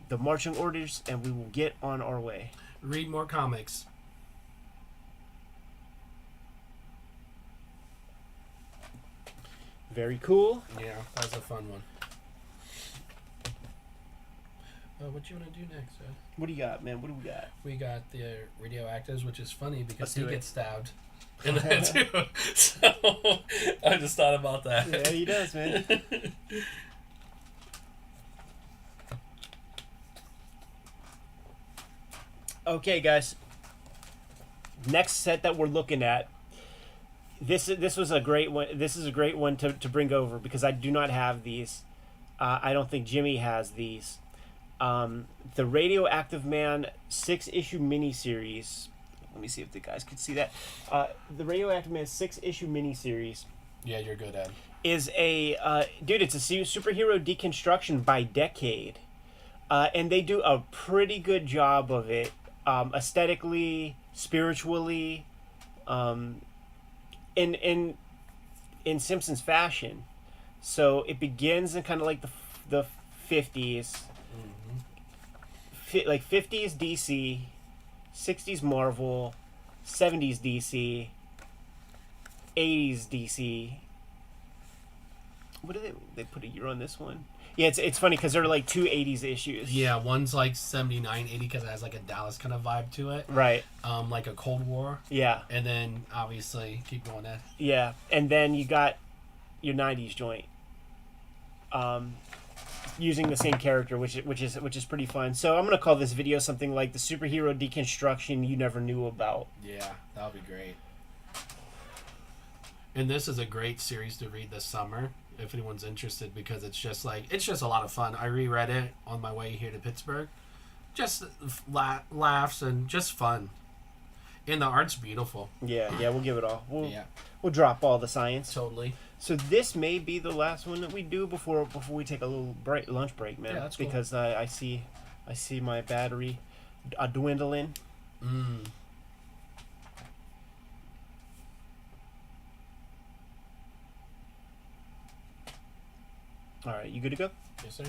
the marching orders, and we will get on our way. Read more comics. Very cool. Yeah, that was a fun one. What you want to do next, Ed? What do you got, man? What do we got? We got the Radioactives, which is funny because Let's he do it. gets stabbed in that too. So I just thought about that. Yeah, he does, man. Okay, guys. Next set that we're looking at. This was a great one. This is a great one to bring over because I do not have these. I don't think Jimmy has these. The Radioactive Man 6-issue miniseries. Let me see if the guys can see that. The Radioactive Man 6-issue miniseries. Yeah, you're good, Ed. Is a dude. It's a superhero deconstruction by Decade, and they do a pretty good job of it, aesthetically, spiritually, in Simpsons fashion. So it begins in kind of like the 50s, like 50s DC, 60s Marvel, 70s DC, 80s DC. What do they put a year on this one? Yeah, it's funny because they're like two 80s issues. Yeah, one's like 79, 80 because it has like a Dallas kind of vibe to it. Right. Like a Cold War. Yeah. And then obviously keep going, Ed. Yeah, and then you got your 90s joint. Using the same character, which is pretty fun. So I'm gonna call this video something like the superhero deconstruction you never knew about. Yeah, that would be great. And this is a great series to read this summer if anyone's interested because it's just a lot of fun. I reread it on my way here to Pittsburgh. Just laughs and just fun. And the art's beautiful. Yeah, we'll give it all. We'll drop all the science. Totally. So this may be the last one that we do before we take a little lunch break, man. Yeah, that's cool. Because I see my battery dwindling. All right, you good to go? Yes, sir.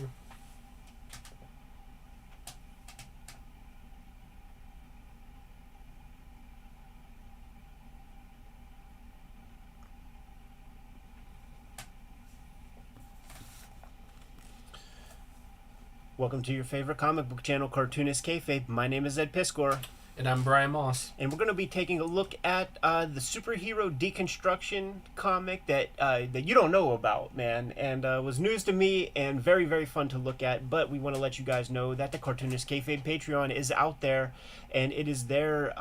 Welcome to your favorite comic book channel, Cartoonist Kayfabe. My name is Ed Piscor. And I'm Brian Moss. And we're going to be taking a look at the superhero deconstruction comic that you don't know about, man. And was news to me and very, very fun to look at. But we want to let you guys know that the Cartoonist Kayfabe Patreon is out there. And it is there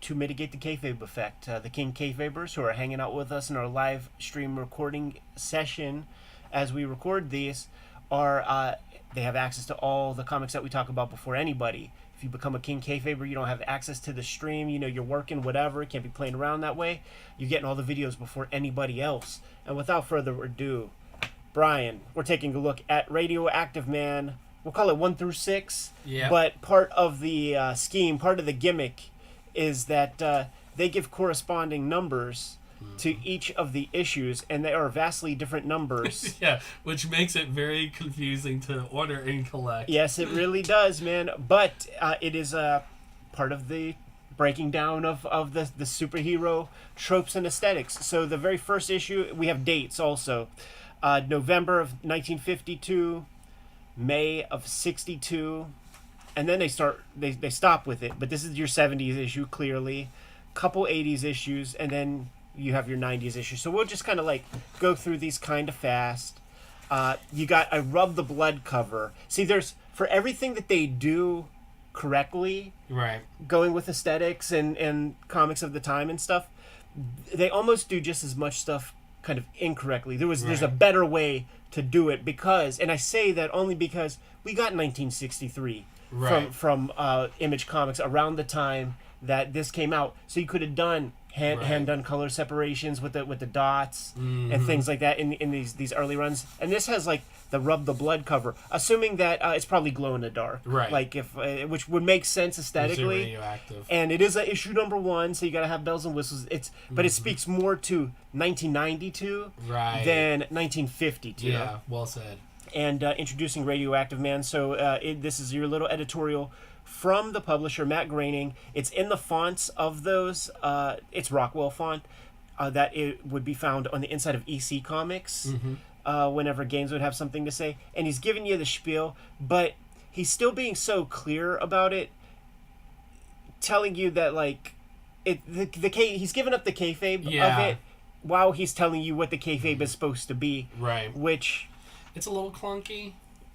to mitigate the Kayfabe effect. The King Kayfabers, who are hanging out with us in our live stream recording session as we record these, are... they have access to all the comics that we talk about before anybody. If you become a King Kayfaber, you don't have access to the stream. You know, you're working, whatever. Can't be playing around that way. You're getting all the videos before anybody else. And without further ado, Brian, we're taking a look at Radioactive Man. We'll call it 1 through 6. Yeah. But part of the scheme, part of the gimmick, is that they give corresponding numbers to each of the issues, and they are vastly different numbers. Yeah, which makes it very confusing to order and collect. Yes, it really does, man. But it is part of the breaking down of the superhero tropes and aesthetics. So the very first issue, we have dates also. November of 1952, May of 62, and then they stop with it. But this is your 70s issue, clearly. Couple 80s issues, and then you have your 90s issue. So we'll just kind of like go through these kind of fast. You got a Rub the Blood cover. See, there's, for everything that they do correctly, Right. going with aesthetics and comics of the time and stuff, they almost do just as much stuff kind of incorrectly. There's a better way to do it because, and I say that only because we got 1963. Right. from Image Comics around the time that this came out. So you could have done hand done color separations with the dots and things like that in these early runs. And this has like the rub the blood cover, assuming that it's probably glow in the dark, Right? Like if which would make sense aesthetically. Radioactive. And it is a issue number 1, so you got to have bells and whistles. But it speaks more to 1992 than 1952. Yeah, well said. And introducing Radioactive Man. So this is your little editorial from the publisher, Matt Groening. It's in the fonts of those. It's Rockwell font that it would be found on the inside of EC Comics whenever Games would have something to say. And he's giving you the spiel, but he's still being so clear about it, telling you that like he's giving up the kayfabe of it while he's telling you what the kayfabe is supposed to be. Right. Which it's a little clunky.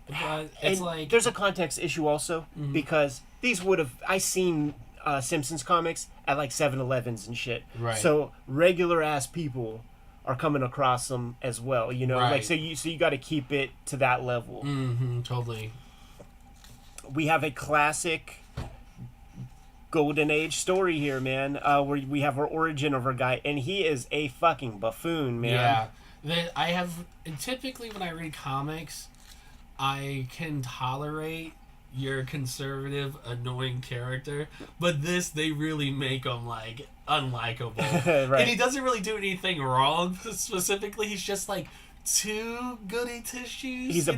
But it's like there's a context issue also because these would have I seen Simpsons comics at like 7-Elevens and shit. Right. So regular ass people are coming across them as well, you know. Right. Like so you got to keep it to that level. Totally. We have a classic golden age story here, man. Where we have our origin of our guy, and he is a fucking buffoon, man. Yeah. I have typically when I read comics, I can tolerate your conservative, annoying character, but they really make him like unlikable. Right. And he doesn't really do anything wrong. Specifically, he's just like too goody two shoes. He's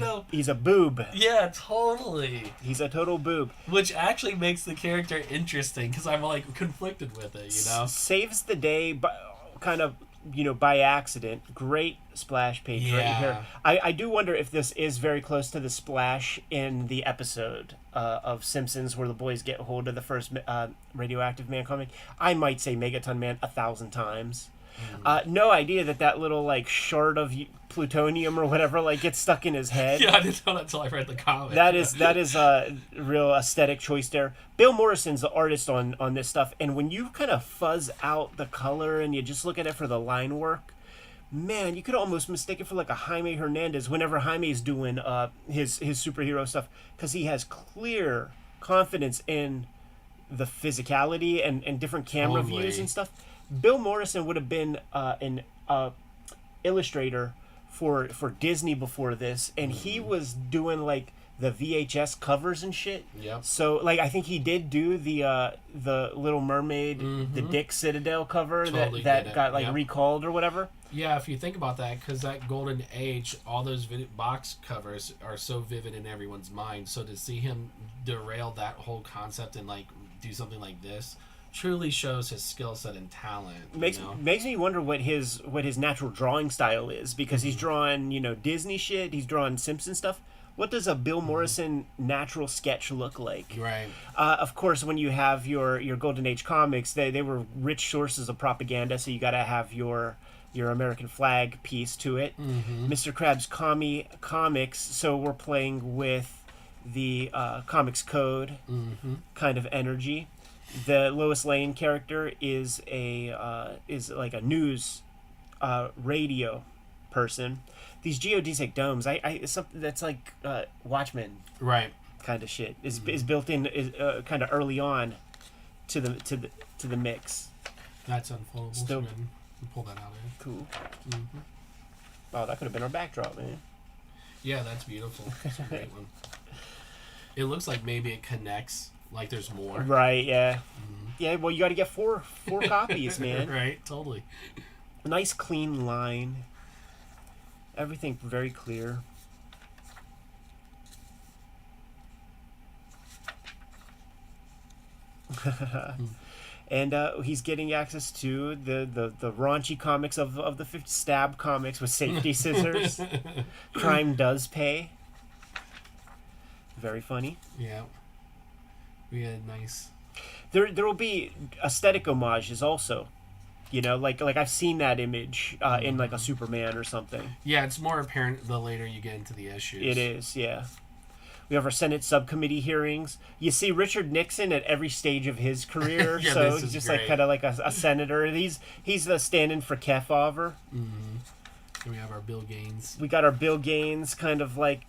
a boob. Yeah, totally. He's a total boob, which actually makes the character interesting because I'm like conflicted with it. You know, saves the day, but kind of. By accident. Great splash page right here. I do wonder if this is very close to the splash in the episode of Simpsons where the boys get hold of the first Radioactive Man comic. I might say Megaton Man 1,000 times. No idea that little like shard of plutonium or whatever like gets stuck in his head. Yeah, I didn't know that until I read the comic. That is a real aesthetic choice there. Bill Morrison's the artist on this stuff, and when you kind of fuzz out the color and you just look at it for the line work, man, you could almost mistake it for like a Jaime Hernandez whenever Jaime's doing his superhero stuff, because he has clear confidence in the physicality and different camera views and stuff. Bill Morrison would have been an illustrator for Disney before this, and he was doing like the VHS covers and shit. Yep. So like I think he did do the Little Mermaid, the Dick Citadel cover that got like recalled or whatever. Yeah, if you think about that, because that golden age, all those box covers are so vivid in everyone's mind. So to see him derail that whole concept and like do something like this truly shows his skill set and talent. Makes me wonder what his natural drawing style is, because he's drawing Disney shit, he's drawing Simpson stuff. What does a Bill Morrison natural sketch look like? Right. Of course, when you have your Golden Age comics, they were rich sources of propaganda, so you got to have your American flag piece to it. Mr. Krabs comics, so we're playing with the comics code kind of energy. The Lois Lane character is like a news radio person. These geodesic domes, it's something that's like Watchmen, right? Kind of shit is built in kind of early on to the mix. That's unfoldable. Still, we'll pull that out of here. Cool. Oh, that could have been our backdrop, man. Yeah, that's beautiful. That's a great one. It looks like maybe it connects. Like there's more. Right, yeah. Yeah, well, you got to get four copies, man. Right, totally. A nice clean line. Everything very clear. And he's getting access to the raunchy comics of the 50 stab comics with safety scissors. Crime does pay. Very funny. Yeah. We had nice. There will be aesthetic homages also. Like I've seen that image in like a Superman or something. Yeah, it's more apparent the later you get into the issues. It is, yeah. We have our Senate subcommittee hearings. You see Richard Nixon at every stage of his career. Yeah, so this is just great. like kind of like a senator. He's standing for Kayfaber. And we have our Bill Gaines. We got our Bill Gaines kind of like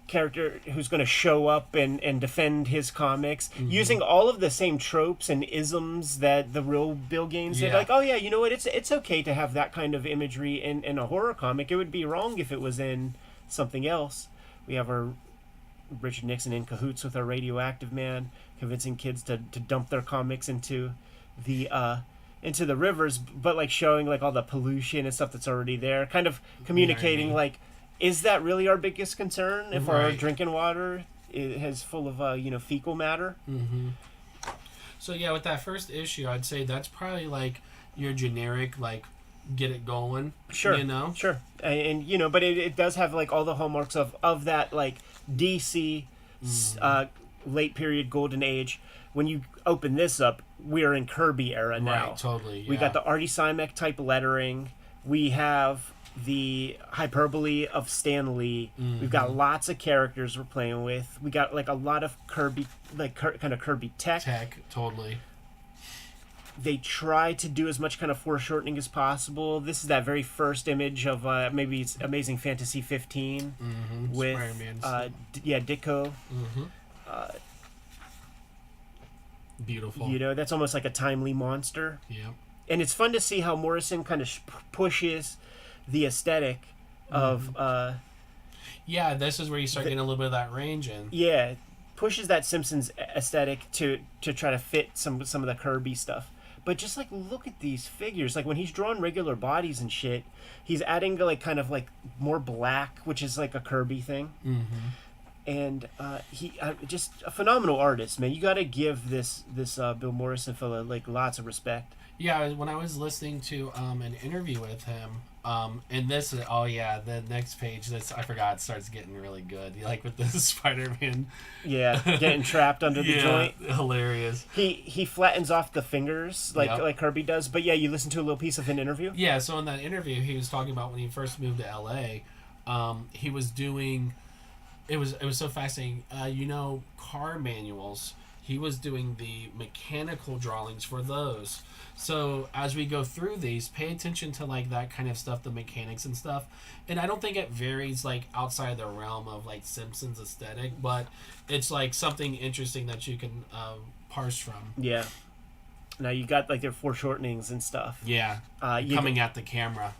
character who's going to show up and defend his comics, using all of the same tropes and isms that the real Bill Gaines did. Like, oh yeah, you know what? It's okay to have that kind of imagery in a horror comic. It would be wrong if it was in something else. We have our Richard Nixon in cahoots with our Radioactive Man, convincing kids to dump their comics into the rivers, but like showing like all the pollution and stuff that's already there, kind of communicating like, is that really our biggest concern if our drinking water is full of fecal matter? So yeah, with that first issue, I'd say that's probably like your generic like get it going. Sure. Sure. And but it does have like all the hallmarks of that like DC late period golden age. When you open this up, we're in Kirby era now. Right, totally. Yeah. We got the Artie Simek type lettering. We have the hyperbole of Stan Lee. We've got lots of characters we're playing with. We got like a lot of Kirby, like kind of Kirby tech. Totally. They try to do as much kind of foreshortening as possible. This is that very first image of maybe it's Amazing Fantasy 15 with Ditko. Beautiful. That's almost like a timely monster. Yeah. And it's fun to see how Morrison kind of pushes the aesthetic of this is where you start getting a little bit of that range in. Yeah, pushes that Simpsons aesthetic to try to fit some of the Kirby stuff. But just like look at these figures, like when he's drawing regular bodies and shit, he's adding like kind of like more black, which is like a Kirby thing. And he just a phenomenal artist, man. You got to give this Bill Morrison fella like lots of respect. Yeah, when I was listening to an interview with him, and this, the next page, this I forgot, it starts getting really good. Like with the Spider-Man. Yeah, getting trapped under the joint. Hilarious. He flattens off the fingers like Kirby does. But yeah, you listen to a little piece of an interview. Yeah, so in that interview, he was talking about when he first moved to LA, he was doing. It was so fascinating. Car manuals. He was doing the mechanical drawings for those. So as we go through these, pay attention to like that kind of stuff, the mechanics and stuff. And I don't think it varies like outside the realm of like Simpsons aesthetic, but it's like something interesting that you can parse from. Yeah. Now you got like their foreshortenings and stuff. Yeah. Coming at the camera.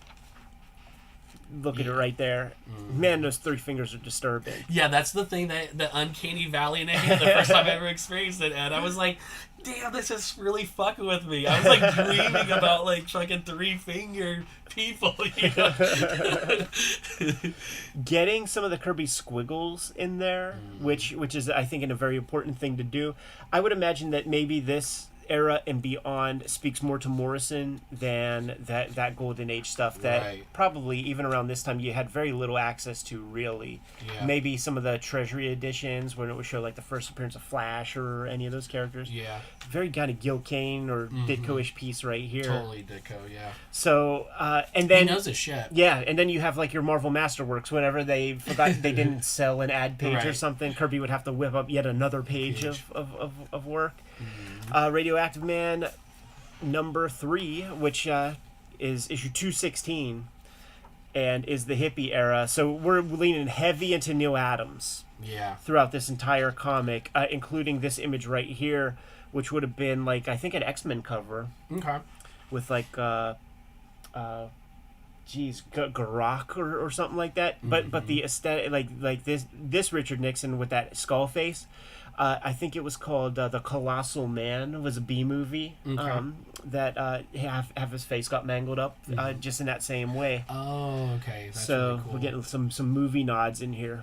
Look at it right there. Man, those three fingers are disturbing. Yeah, that's the thing, the uncanny valley in it. The first time I ever experienced it, and I was like, damn, this is really fucking with me. I was like dreaming about like fucking 3-finger people. Getting some of the Kirby squiggles in there, which is I think a very important thing to do. I would imagine that maybe this era and beyond speaks more to Morrison than that golden age stuff that probably even around this time you had very little access to, really. Maybe some of the Treasury editions when it would show like the first appearance of Flash or any of those characters. Very kind of Gil Kane or Ditko-ish piece right here. Totally Ditko. So and then he knows his shit. And then you have like your Marvel Masterworks. Whenever they forgot they didn't sell an ad page or something, Kirby would have to whip up yet another page of work. Radioactive Man number 3, which is issue 216, and is the hippie era. So we're leaning heavy into Neil Adams throughout this entire comic, including this image right here, which would have been like I think an X-Men cover. With like Garok or something like that. But the aesthetic, like this Richard Nixon with that skull face. I think it was called The Colossal Man. It was a B movie that half his face got mangled up just in that same way. Oh, okay. That's so really cool. We're getting some movie nods in here.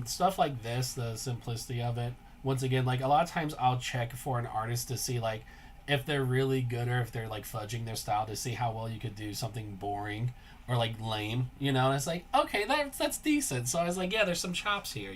Stuff like this, the simplicity of it. Once again, like a lot of times I'll check for an artist to see like if they're really good or if they're like fudging their style to see how well you could do something boring or like lame, and it's like, okay, that's decent. So I was like, yeah, there's some chops here,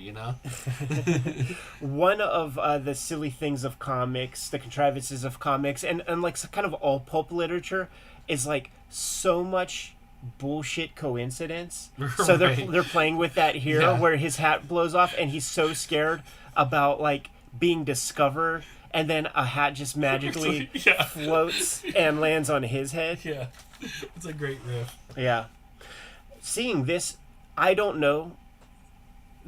One of the silly things of comics, the contrivances of comics, and like kind of all pulp literature is like so much bullshit coincidence. So they're playing with that here, where his hat blows off and he's so scared about like being discovered, and then a hat just magically floats and lands on his head. It's a great riff. Seeing this, I don't know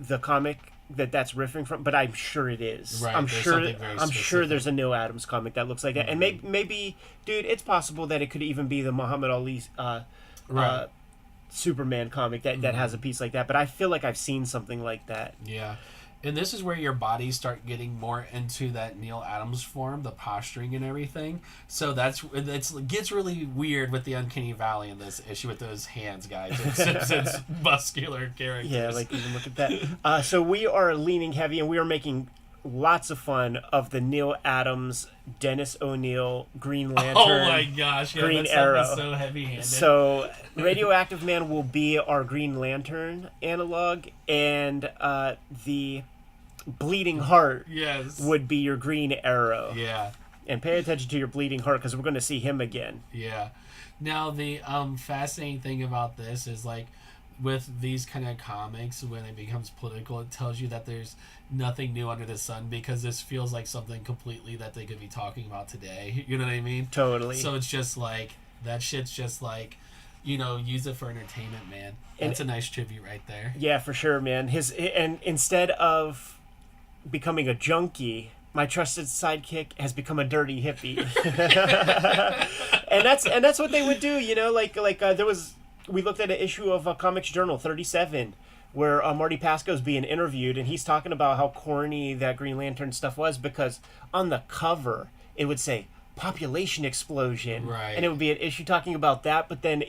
the comic that's riffing from, but I'm sure it is. Right, I'm there's sure. something very I'm sure specific. there's a Neil Adams comic that looks like that, and maybe, dude, it's possible that it could even be the Muhammad Ali Right. Superman comic that has a piece like that. But I feel like I've seen something like that. Yeah. And this is where your bodies start getting more into that Neil Adams form, the posturing and everything. So it gets really weird with the Uncanny Valley in this issue with those hands, guys. It's muscular characters. Yeah, like even look at that. So we are leaning heavy, and we are making lots of fun of the Neil Adams, Dennis O'Neil, Green Lantern. Oh my gosh, yeah, Green that Arrow. stuff is so heavy-handed. So Radioactive Man will be our Green Lantern analog, and the Bleeding Heart yes. would be your Green Arrow. Yeah. And pay attention to your Bleeding Heart, because we're going to see him again. Yeah. Now, the fascinating thing about this is, like, with these kind of comics, when it becomes political, it tells you that there's nothing new under the sun, because this feels like something completely that they could be talking about today. You know what I mean? Totally. So it's just like, that shit's just like, use it for entertainment, man. That's a nice tribute right there. Yeah, for sure, man. And instead of becoming a junkie, my trusted sidekick has become a dirty hippie. and that's what they would do, we looked at an issue of Comics Journal 37 where Marty Pasco's being interviewed, and he's talking about how corny that Green Lantern stuff was, because on the cover it would say population explosion, right? And it would be an issue talking about that, but then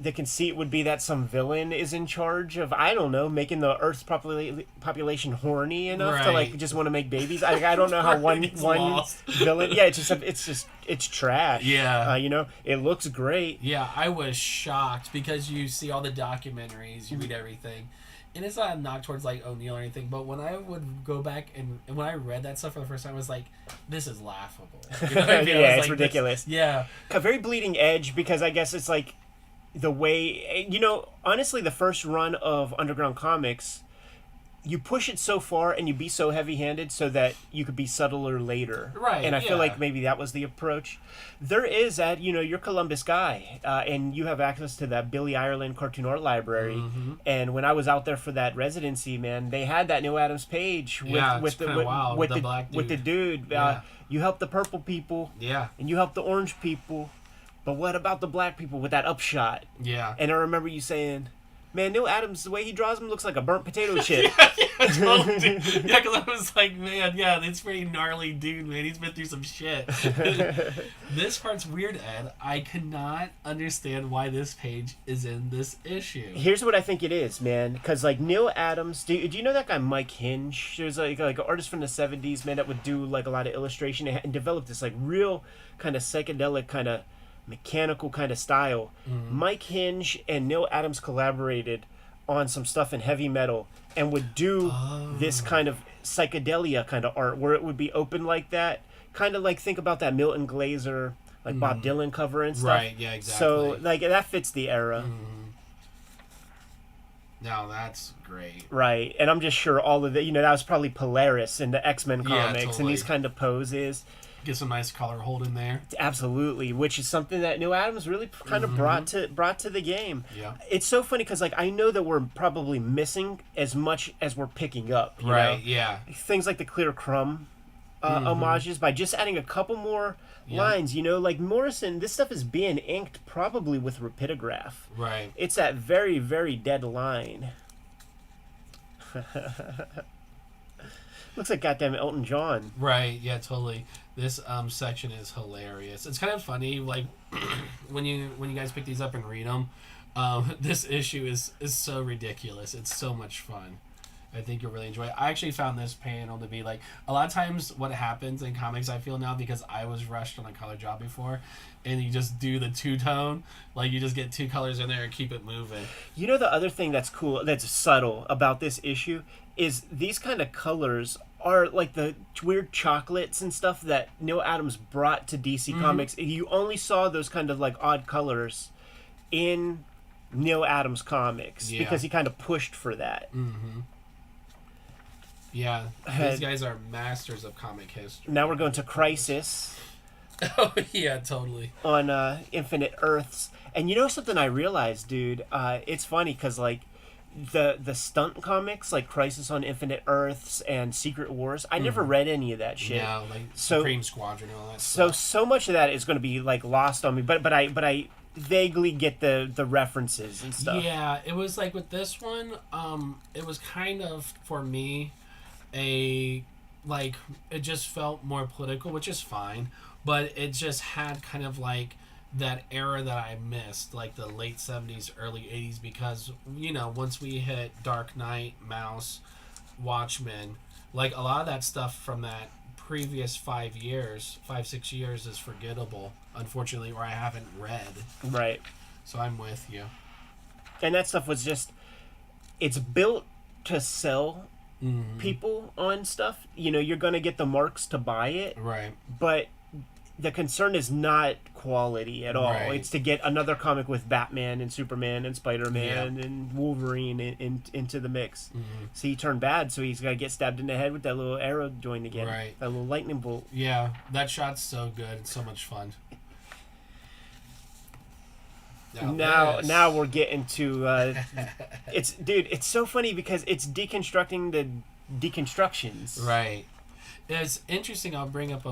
the conceit would be that some villain is in charge of, I don't know, making the Earth's population horny enough to just want to make babies. I don't know how one villain. Yeah, it's trash. Yeah, it looks great. Yeah, I was shocked, because you see all the documentaries, you read everything, and it's not a knock towards like O'Neill or anything, but when I would go back and when I read that stuff for the first time, I was like, this is laughable. You know what I mean? Yeah, it's ridiculous. Yeah, a very Bleeding Edge, because I guess it's like the way, honestly, the first run of Underground Comics, you push it so far and you be so heavy-handed so that you could be subtler later. Right, And I feel like maybe that was the approach. There is that, you're Columbus guy, and you have access to that Billy Ireland cartoon art library. Mm-hmm. And when I was out there for that residency, man, they had that Neil Adams page with the dude. Yeah. You help the purple people. Yeah. And you help the orange people. But what about the black people with that upshot? Yeah. And I remember you saying, man, Neil Adams, the way he draws him looks like a burnt potato chip. Yeah, totally. Yeah, because I was like, man, yeah, it's pretty gnarly dude, man. He's been through some shit. This part's weird, Ed. I cannot understand why this page is in this issue. Here's what I think it is, man. Because, Neil Adams, do you know that guy Mike Hinge? There's, like an artist from the 70s, man, that would do, a lot of illustration and develop this, real kind of psychedelic kind of mechanical kind of style. Mm-hmm. Mike Hinge and Neil Adams collaborated on some stuff in heavy metal and would do this kind of psychedelia kind of art where it would be open like that, kind of like, think about that Milton Glaser, Bob Dylan cover and stuff. Right, yeah, exactly. So that fits the era. Mm-hmm. Now that's great. Right, and I'm just sure all of it, that was probably Polaris in the X-Men comics, totally. And these kind of poses. Get some nice color hold in there. Absolutely, which is something that Neil Adams really kind of brought to the game. Yeah, it's so funny because I know that we're probably missing as much as we're picking up. You right? know? Yeah. Things like the Clear Crumb homages by just adding a couple more lines. Like Morrison, this stuff is being inked probably with rapidograph. Right. It's that very, very dead line. Looks like goddamn Elton John. Right, yeah, totally. This section is hilarious. It's kind of funny, like, when you guys pick these up and read them, this issue is so ridiculous. It's so much fun. I think you'll really enjoy it. I actually found this panel to be, like, a lot of times what happens in comics, I feel now, because I was rushed on a color job before, and you just do the two-tone, like, you just get two colors in there and keep it moving. The other thing that's cool, that's subtle about this issue, is these kind of colors are like the weird chocolates and stuff that Neil Adams brought to DC Comics. You only saw those kind of odd colors in Neil Adams comics because he kind of pushed for that. Mm-hmm. Yeah, these guys are masters of comic history. Now we're going to Crisis. Oh, yeah, totally. On Infinite Earths. And something I realized, dude? It's funny because, the stunt comics like Crisis on Infinite Earths and Secret Wars. I never read any of that shit. Yeah, like Supreme Squadron and all that So stuff. so much of that is going to be like lost on me. But I vaguely get the references and stuff. Yeah, it was like with this one, it was kind of for me a like it just felt more political, which is fine, but it just had kind of like that era that I missed, like the late 70s, early 80s, because once we hit Dark Knight, Mouse, Watchmen, like a lot of that stuff from that previous 5 years, 5-6 years is forgettable, unfortunately, or I haven't read. Right. So I'm with you. And that stuff was just, it's built to sell people on stuff. You're going to get the marks to buy it. Right. But the concern is not quality at all. Right. It's to get another comic with Batman and Superman and Spider-Man and Wolverine into the mix. So he turned bad, so he's got to get stabbed in the head with that little arrow joint again. Right. That little lightning bolt. Yeah, that shot's so good. It's so much fun. Now we're getting to it's so funny because it's deconstructing the deconstructions. Right. It's interesting. I'll bring up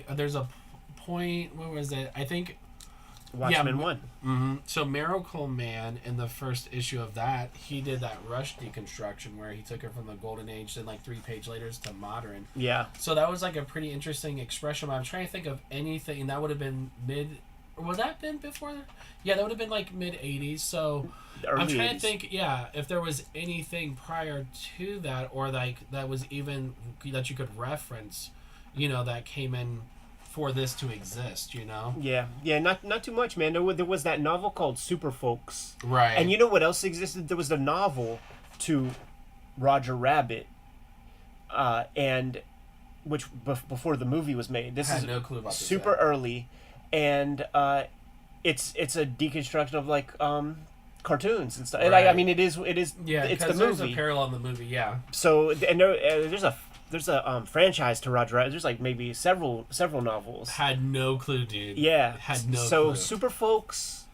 there's a point, where was it? I think Watchmen 1. Mm-hmm. So Miracle Man, in the first issue of that, he did that Rush deconstruction where he took her from the Golden Age and like 3 page later to modern. Yeah. So that was like a pretty interesting expression. I'm trying to think of anything that would have been would that been before? Yeah, that would have been like mid 80s. So I'm trying to think, if there was anything prior to that, or like that was even that you could reference, that came in for this to exist, Yeah, not too much, man. There was that novel called Super Folks. Right. And you know what else existed? There was the novel to Roger Rabbit, and which before the movie was made. This is no clue about this super early, and it's a deconstruction of like cartoons and stuff. Right. I mean, it is. Yeah, it's the there's movie. a parallel in the movie. Yeah. So and there's a franchise to Roger Rabbit. There's like maybe several novels. Had no clue, dude. Yeah. Had no clue. So Super Folks,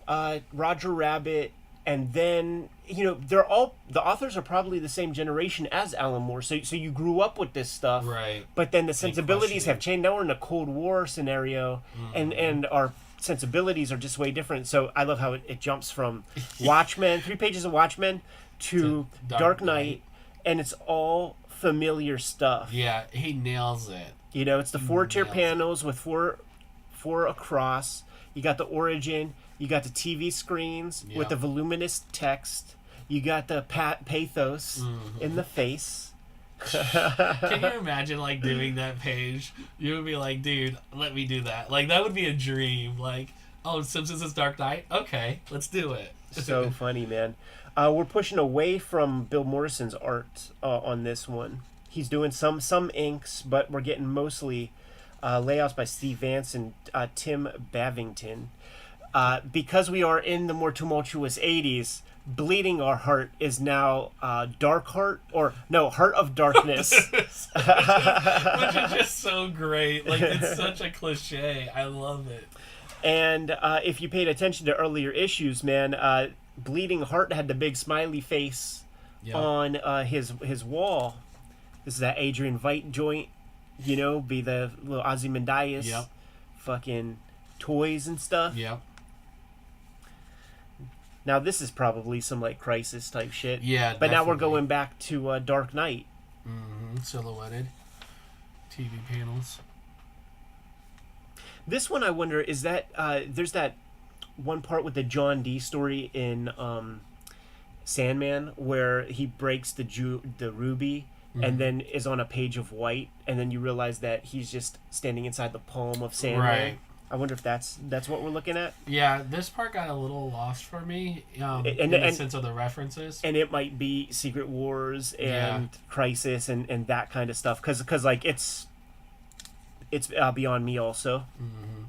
Roger Rabbit, and then they're all, the authors are probably the same generation as Alan Moore. So you grew up with this stuff. Right. But then the sensibilities have changed. Now we're in a Cold War scenario, and our sensibilities are just way different. So I love how it jumps from Watchmen, 3 pages of Watchmen, to Dark Knight, and it's all familiar stuff. Yeah, he nails it. It's the 4-tier panels with four across. You got the origin. You got the TV screens with the voluminous text. You got the pathos in the face. Can you imagine like doing that page? You would be like, dude, let me do that. Like that would be a dream. Like, oh, since this is Dark Knight, okay, let's do it. So funny, man. We're pushing away from Bill Morrison's art on this one. He's doing some inks, but we're getting mostly layouts by Steve Vance and Tim Bavington. Because we are in the more tumultuous 80s, Bleeding Our Heart is now Dark Heart, or no, Heart of Darkness. Which is just so great. Like, it's such a cliche. I love it. And if you paid attention to earlier issues, man, Bleeding Heart had the big smiley face on his wall. This is that Adrian Veidt joint, be the little Ozymandias. Yep. Fucking toys and stuff. Yep. Now this is probably some like Crisis type shit. Yeah, but now we're definitely. going back to Dark Knight. Silhouetted TV panels. This one, I wonder, is that there's that one part with the John Dee story in Sandman where he breaks the ruby and then is on a page of white, and then you realize that he's just standing inside the palm of Sandman. Right. I wonder if that's what we're looking at. Yeah, this part got a little lost for me in the sense of the references. And it might be Secret Wars and Crisis and that kind of stuff, because like it's beyond me also. Mm-hmm.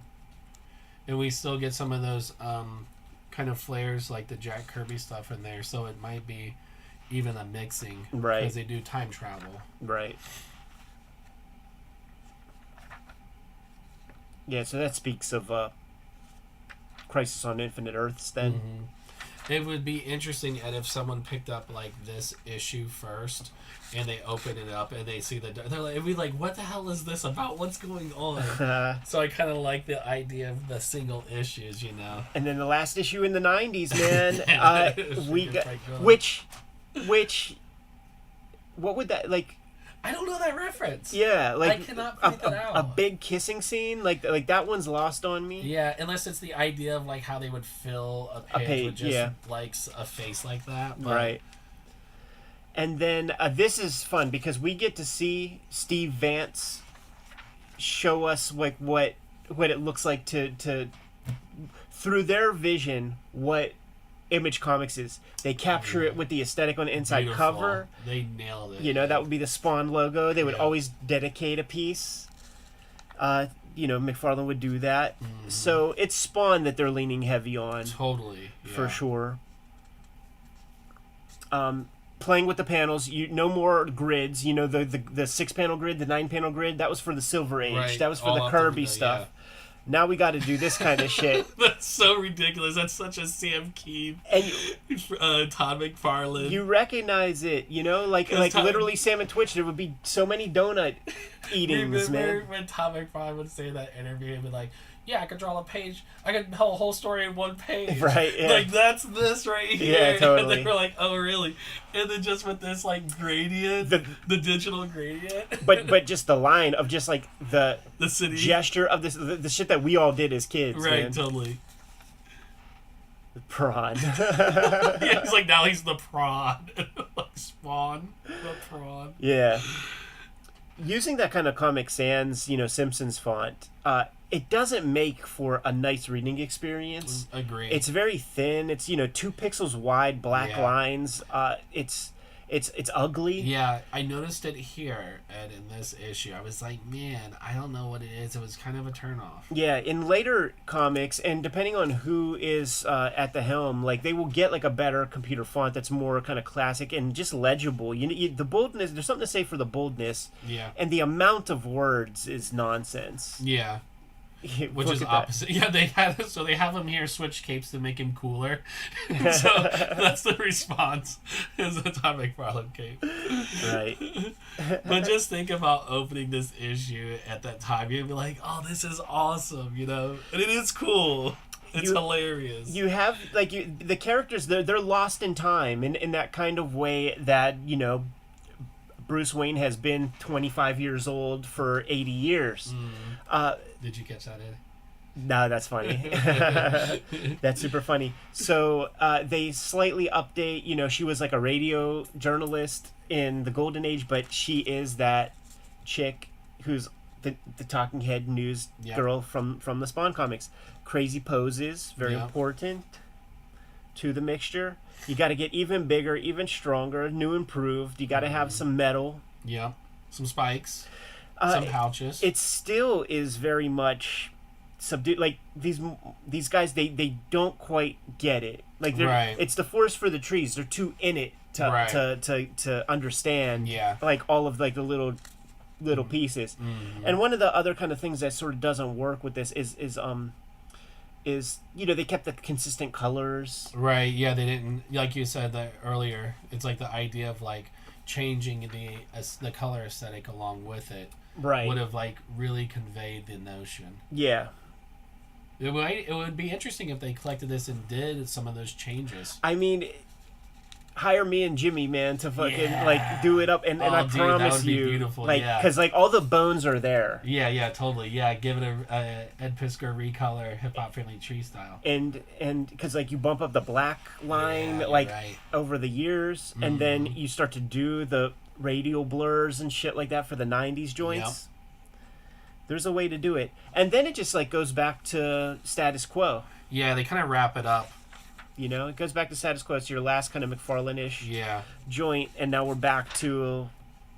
And we still get some of those kind of flares like the Jack Kirby stuff in there, so it might be even a mixing, right? Because they do time travel, right? Yeah, so that speaks of Crisis on Infinite Earths then. It would be interesting, and if someone picked up like this issue first, and they open it up and they see they're like, it'd be like, what the hell is this about? What's going on? So I kind of like the idea of the single issues, you know. And then the last issue in the '90s, man, we got which, what would that like? I don't know that reference. Yeah, like I cannot point that out. A big kissing scene, like that one's lost on me. Yeah, unless it's the idea of like how they would fill a page with just like a face like that. But... Right. And then this is fun because we get to see Steve Vance show us like what it looks like to through their vision what Image Comics is. They capture it with the aesthetic on the inside cover. They nailed it. You know, that would be the Spawn logo. They would always dedicate a piece. You know, McFarlane would do that. Mm-hmm. So it's Spawn that they're leaning heavy on. Totally. Yeah. For sure. Playing with the panels, no more grids. You know, the 6-panel grid, the 9-panel grid, that was for the Silver Age. Right. That was for the Kirby stuff. Yeah. Now we got to do this kind of shit. That's so ridiculous. That's such a Sam Keene, and Todd McFarlane. You recognize it, you know, like literally Sam and Twitch. There would be so many donut eatings, Remember man. when Todd McFarlane would say in that interview, he'd be like, "Yeah, I could draw a page. I could tell a whole story in one page." Right. Yeah. Like that's this right here. Yeah, totally. And they were like, "Oh, really?" And then just with this like gradient, the digital gradient. But just the line of just like the city gesture of this the shit that we all did as kids. Right. Man. Totally. The prawn. Yeah, he's like now he's the prawn. Like Spawn, the prawn. Yeah. Using that kind of Comic Sans, you know, Simpsons font, it doesn't make for a nice reading experience. Agree. It's very thin. It's, you know, 2 pixels wide, black lines. It's ugly. Yeah, I noticed it here and in this issue. I was like, man, I don't know what it is. It was kind of a turnoff. Yeah, in later comics, and depending on who is at the helm, like they will get like a better computer font that's more kind of classic and just legible. The boldness. There's something to say for the boldness. Yeah. And the amount of words is nonsense. Yeah. Which is opposite. Yeah, they have him here switch capes to make him cooler. So that's the response is a Todd McFarlane cape. Right. But just think about opening this issue at that time. You'd be like, "Oh, this is awesome," you know? And it is cool. It's hilarious. You have like the characters they're lost in time in that kind of way that, you know, Bruce Wayne has been 25 years old for 80 years. Did you catch that, Ed? No, that's funny. That's super funny. So they slightly update, you know, she was like a radio journalist in the Golden Age, but she is that chick who's the talking head news girl from the Spawn comics. Crazy poses, very important to the mixture. You got to get even bigger, even stronger, new improved. You got to have some metal. Yeah, some spikes, some pouches. It still is very much subdued. Like these guys, they don't quite get it. Like it's the forest for the trees. They're too in it to understand. Yeah. Like all of like the little pieces. Mm-hmm. And one of the other kind of things that sort of doesn't work with this is you know, they kept the consistent colors. Right, yeah, they didn't, like you said that earlier, it's like the idea of like changing the color aesthetic along with it would have like really conveyed the notion. Yeah. It would be interesting if they collected this and did some of those changes. I mean, hire me and Jimmy, man, to fucking like do it up, and I promise that would be beautiful, like, because like all the bones are there. Yeah, totally. Yeah, give it a Ed Piskor recolor, hip hop friendly tree style. And because like you bump up the black line over the years, and then you start to do the radial blurs and shit like that for the '90s joints. Yep. There's a way to do it, and then it just like goes back to status quo. Yeah, they kind of wrap it up. You know, it goes back to status quo. It's your last kind of McFarlane-ish joint, and now we're back to,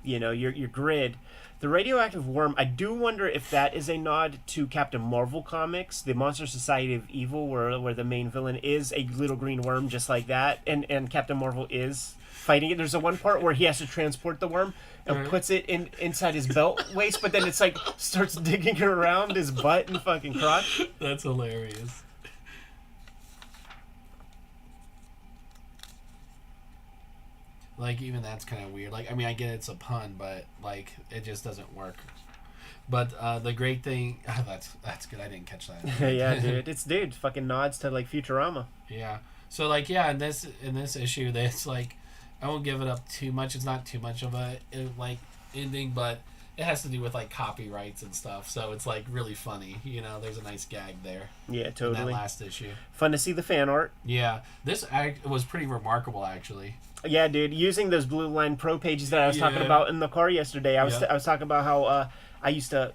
you know, your grid. The radioactive worm, I do wonder if that is a nod to Captain Marvel comics, the Monster Society of Evil, where the main villain is a little green worm just like that, and Captain Marvel is fighting it. There's one part where he has to transport the worm and puts it inside his belt waist, but then it's like starts digging around his butt and fucking crotch. That's hilarious. Like, even that's kind of weird. Like, I mean, I get it's a pun, but, like, it just doesn't work. But the great thing... that's good. I didn't catch that. Yeah, dude. It's fucking nods to, like, Futurama. Yeah. So, like, yeah, in this issue, it's, like, I won't give it up too much. It's not too much of a, like, ending, but it has to do with, like, copyrights and stuff. So it's, like, really funny. You know, there's a nice gag there. Yeah, totally. In that last issue. Fun to see the fan art. Yeah. This was pretty remarkable, actually. Yeah, dude. Using those Blue Line Pro pages that I was talking about in the car yesterday. I was talking about how I used to,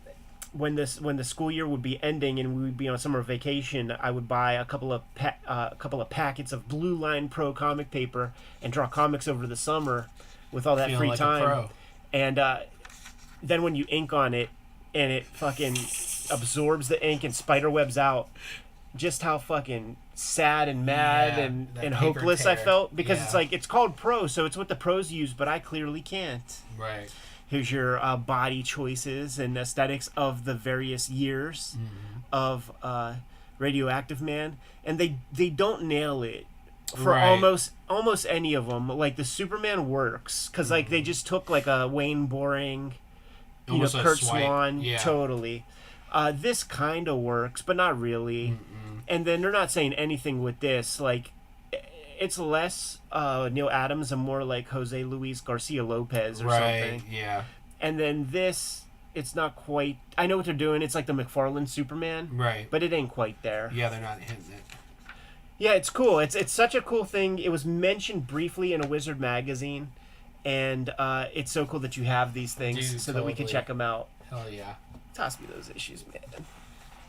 when the school year would be ending and we would be on summer vacation, I would buy a couple of packets of Blue Line Pro comic paper and draw comics over the summer with all that Feeling free like time. a pro. And then when you ink on it and it fucking absorbs the ink and spiderwebs out, just how fucking sad and mad and hopeless I felt, because it's like, it's called pro, so it's what the pros use, but I clearly can't. Right. Here's your body choices and aesthetics of the various years of Radioactive Man, and they don't nail it for almost any of them. Like the Superman works because like they just took like a Wayne Boring, Almost Kurt swipe. Swan, Yeah. totally. This kind of works, but not really. And then they're not saying anything with this. Like, it's less Neil Adams and more like Jose Luis Garcia Lopez or something. Yeah. And then this, it's not quite... I know what they're doing. It's like the McFarlane Superman. Right. But it ain't quite there. Yeah, they're not hitting it. Yeah, it's cool. It's such a cool thing. It was mentioned briefly in a Wizard magazine. And it's so cool that you have these things. Dude, so that we can check them out. Hell yeah. Toss me those issues, man.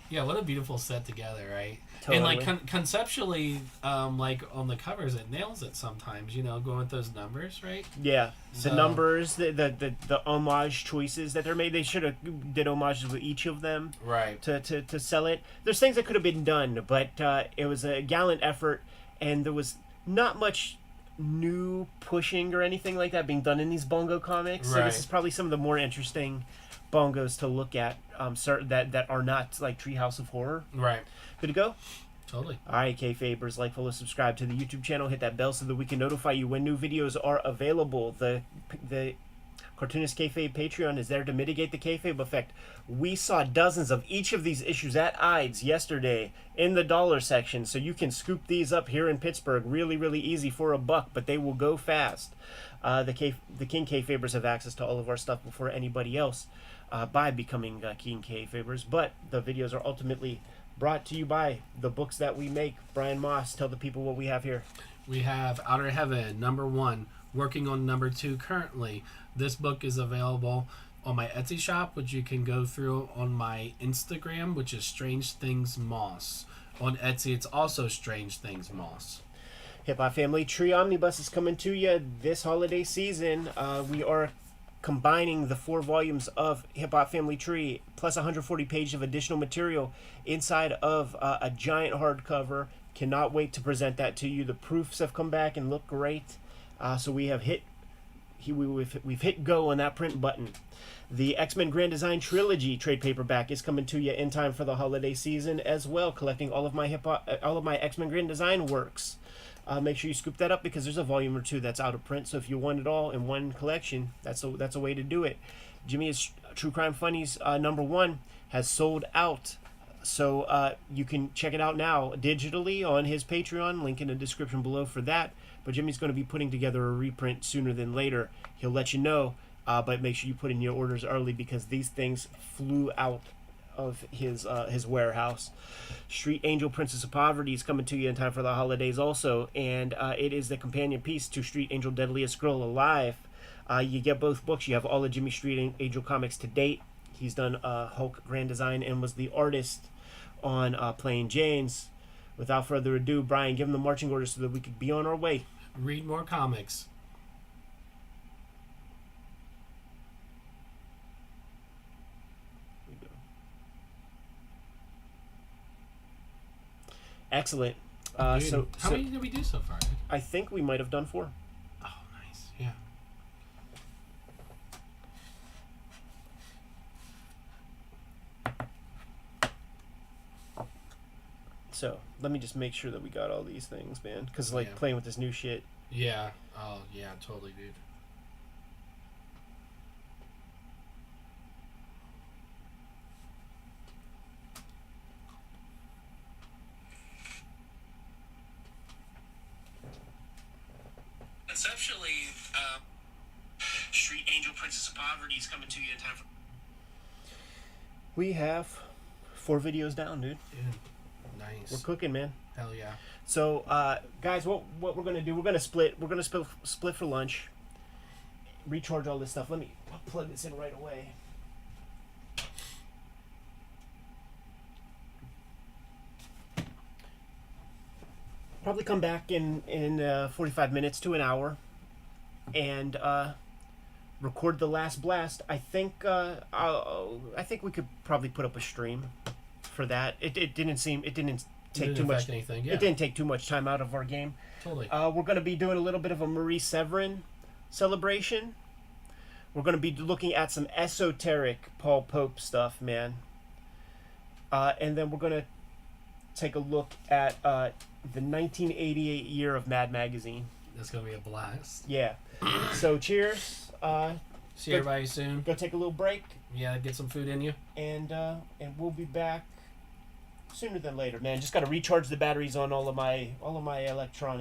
Yeah, what a beautiful set together, right? Totally. And like conceptually, like on the covers, it nails it sometimes. You know, going with those numbers, right? Yeah, So- the numbers, the homage choices that they're made. They should have did homages with each of them Right. to sell it. There's things that could have been done, but it was a gallant effort, and there was not much new pushing or anything like that being done in these Bongo comics. So Right. this is probably some of the more interesting Bongos to look at, that are not like Treehouse of Horror. Right. Good to go? Totally. All right, Kayfabers, like, follow, subscribe to the YouTube channel. Hit that bell so that we can notify you when new videos are available. The Cartoonist Kayfabe Patreon is there to mitigate the Kayfabe effect. We saw dozens of each of these issues at Ides yesterday in the dollar section, so you can scoop these up here in Pittsburgh really, really easy for $1, but they will go fast. The King Kayfabers have access to all of our stuff before anybody else by becoming King Kayfabers, but the videos are ultimately brought to you by the books that we make. Brian Moss, tell the people what we have here. We have Outer Heaven, #1, working on #2 currently. This book is available on my Etsy shop, which you can go through on my Instagram, which is Strange Things Moss. On Etsy, it's also Strange Things Moss. Hip Hop Family Tree Omnibus is coming to you this holiday season. We are combining the 4 volumes of Hip Hop Family Tree plus 140 pages of additional material inside of a giant hardcover. Cannot wait to present that to you. The proofs have come back and look great. So we have we've hit go on that print button. The X-Men Grand Design Trilogy trade paperback is coming to you in time for the holiday season as well, collecting all of my X-Men Grand Design works. Make sure you scoop that up because there's a volume or 2 that's out of print. So if you want it all in one collection, that's a way to do it. Jimmy's True Crime Funnies #1 has sold out. So you can check it out now digitally on his Patreon. Link in the description below for that. But Jimmy's going to be putting together a reprint sooner than later. He'll let you know. But make sure you put in your orders early because these things flew out of his warehouse. Street Angel Princess of Poverty is coming to you in time for the holidays also, and it is the companion piece to Street Angel Deadliest Girl Alive. You get both books. You have all of Jimmy Street Angel comics to date. He's done Hulk Grand Design and was the artist on Plain Jane's. Without further ado, Brian, give him the marching orders so that we could be on our way. Read more comics. Excellent. Dude, how many did we do so far? I think we might have done 4. Oh, nice. Yeah. So let me just make sure that we got all these things, man. Because like Yeah. playing with this new shit. Yeah. Oh yeah, totally, dude. Conceptually, Street Angel Princess of Poverty is coming to you in time for. We have 4 videos down, dude. Nice. We're cooking, man. Hell yeah. So, guys, what we're gonna do? We're gonna split. We're gonna split for lunch. Recharge all this stuff. Let me plug this in right away. Probably come back in 45 minutes to an hour, and record the last blast. I think we could probably put up a stream for that. It didn't take too much. Anything. Yeah. It didn't take too much time out of our game. Totally. We're going to be doing a little bit of a Marie Severin celebration. We're going to be looking at some esoteric Paul Pope stuff, man. And then we're going to take a look at the 1988 year of Mad Magazine. That's gonna be a blast. Yeah. So cheers. See everybody soon. Go take a little break. Yeah, get some food in you. And we'll be back sooner than later, man. Just got to recharge the batteries on all of my electronics.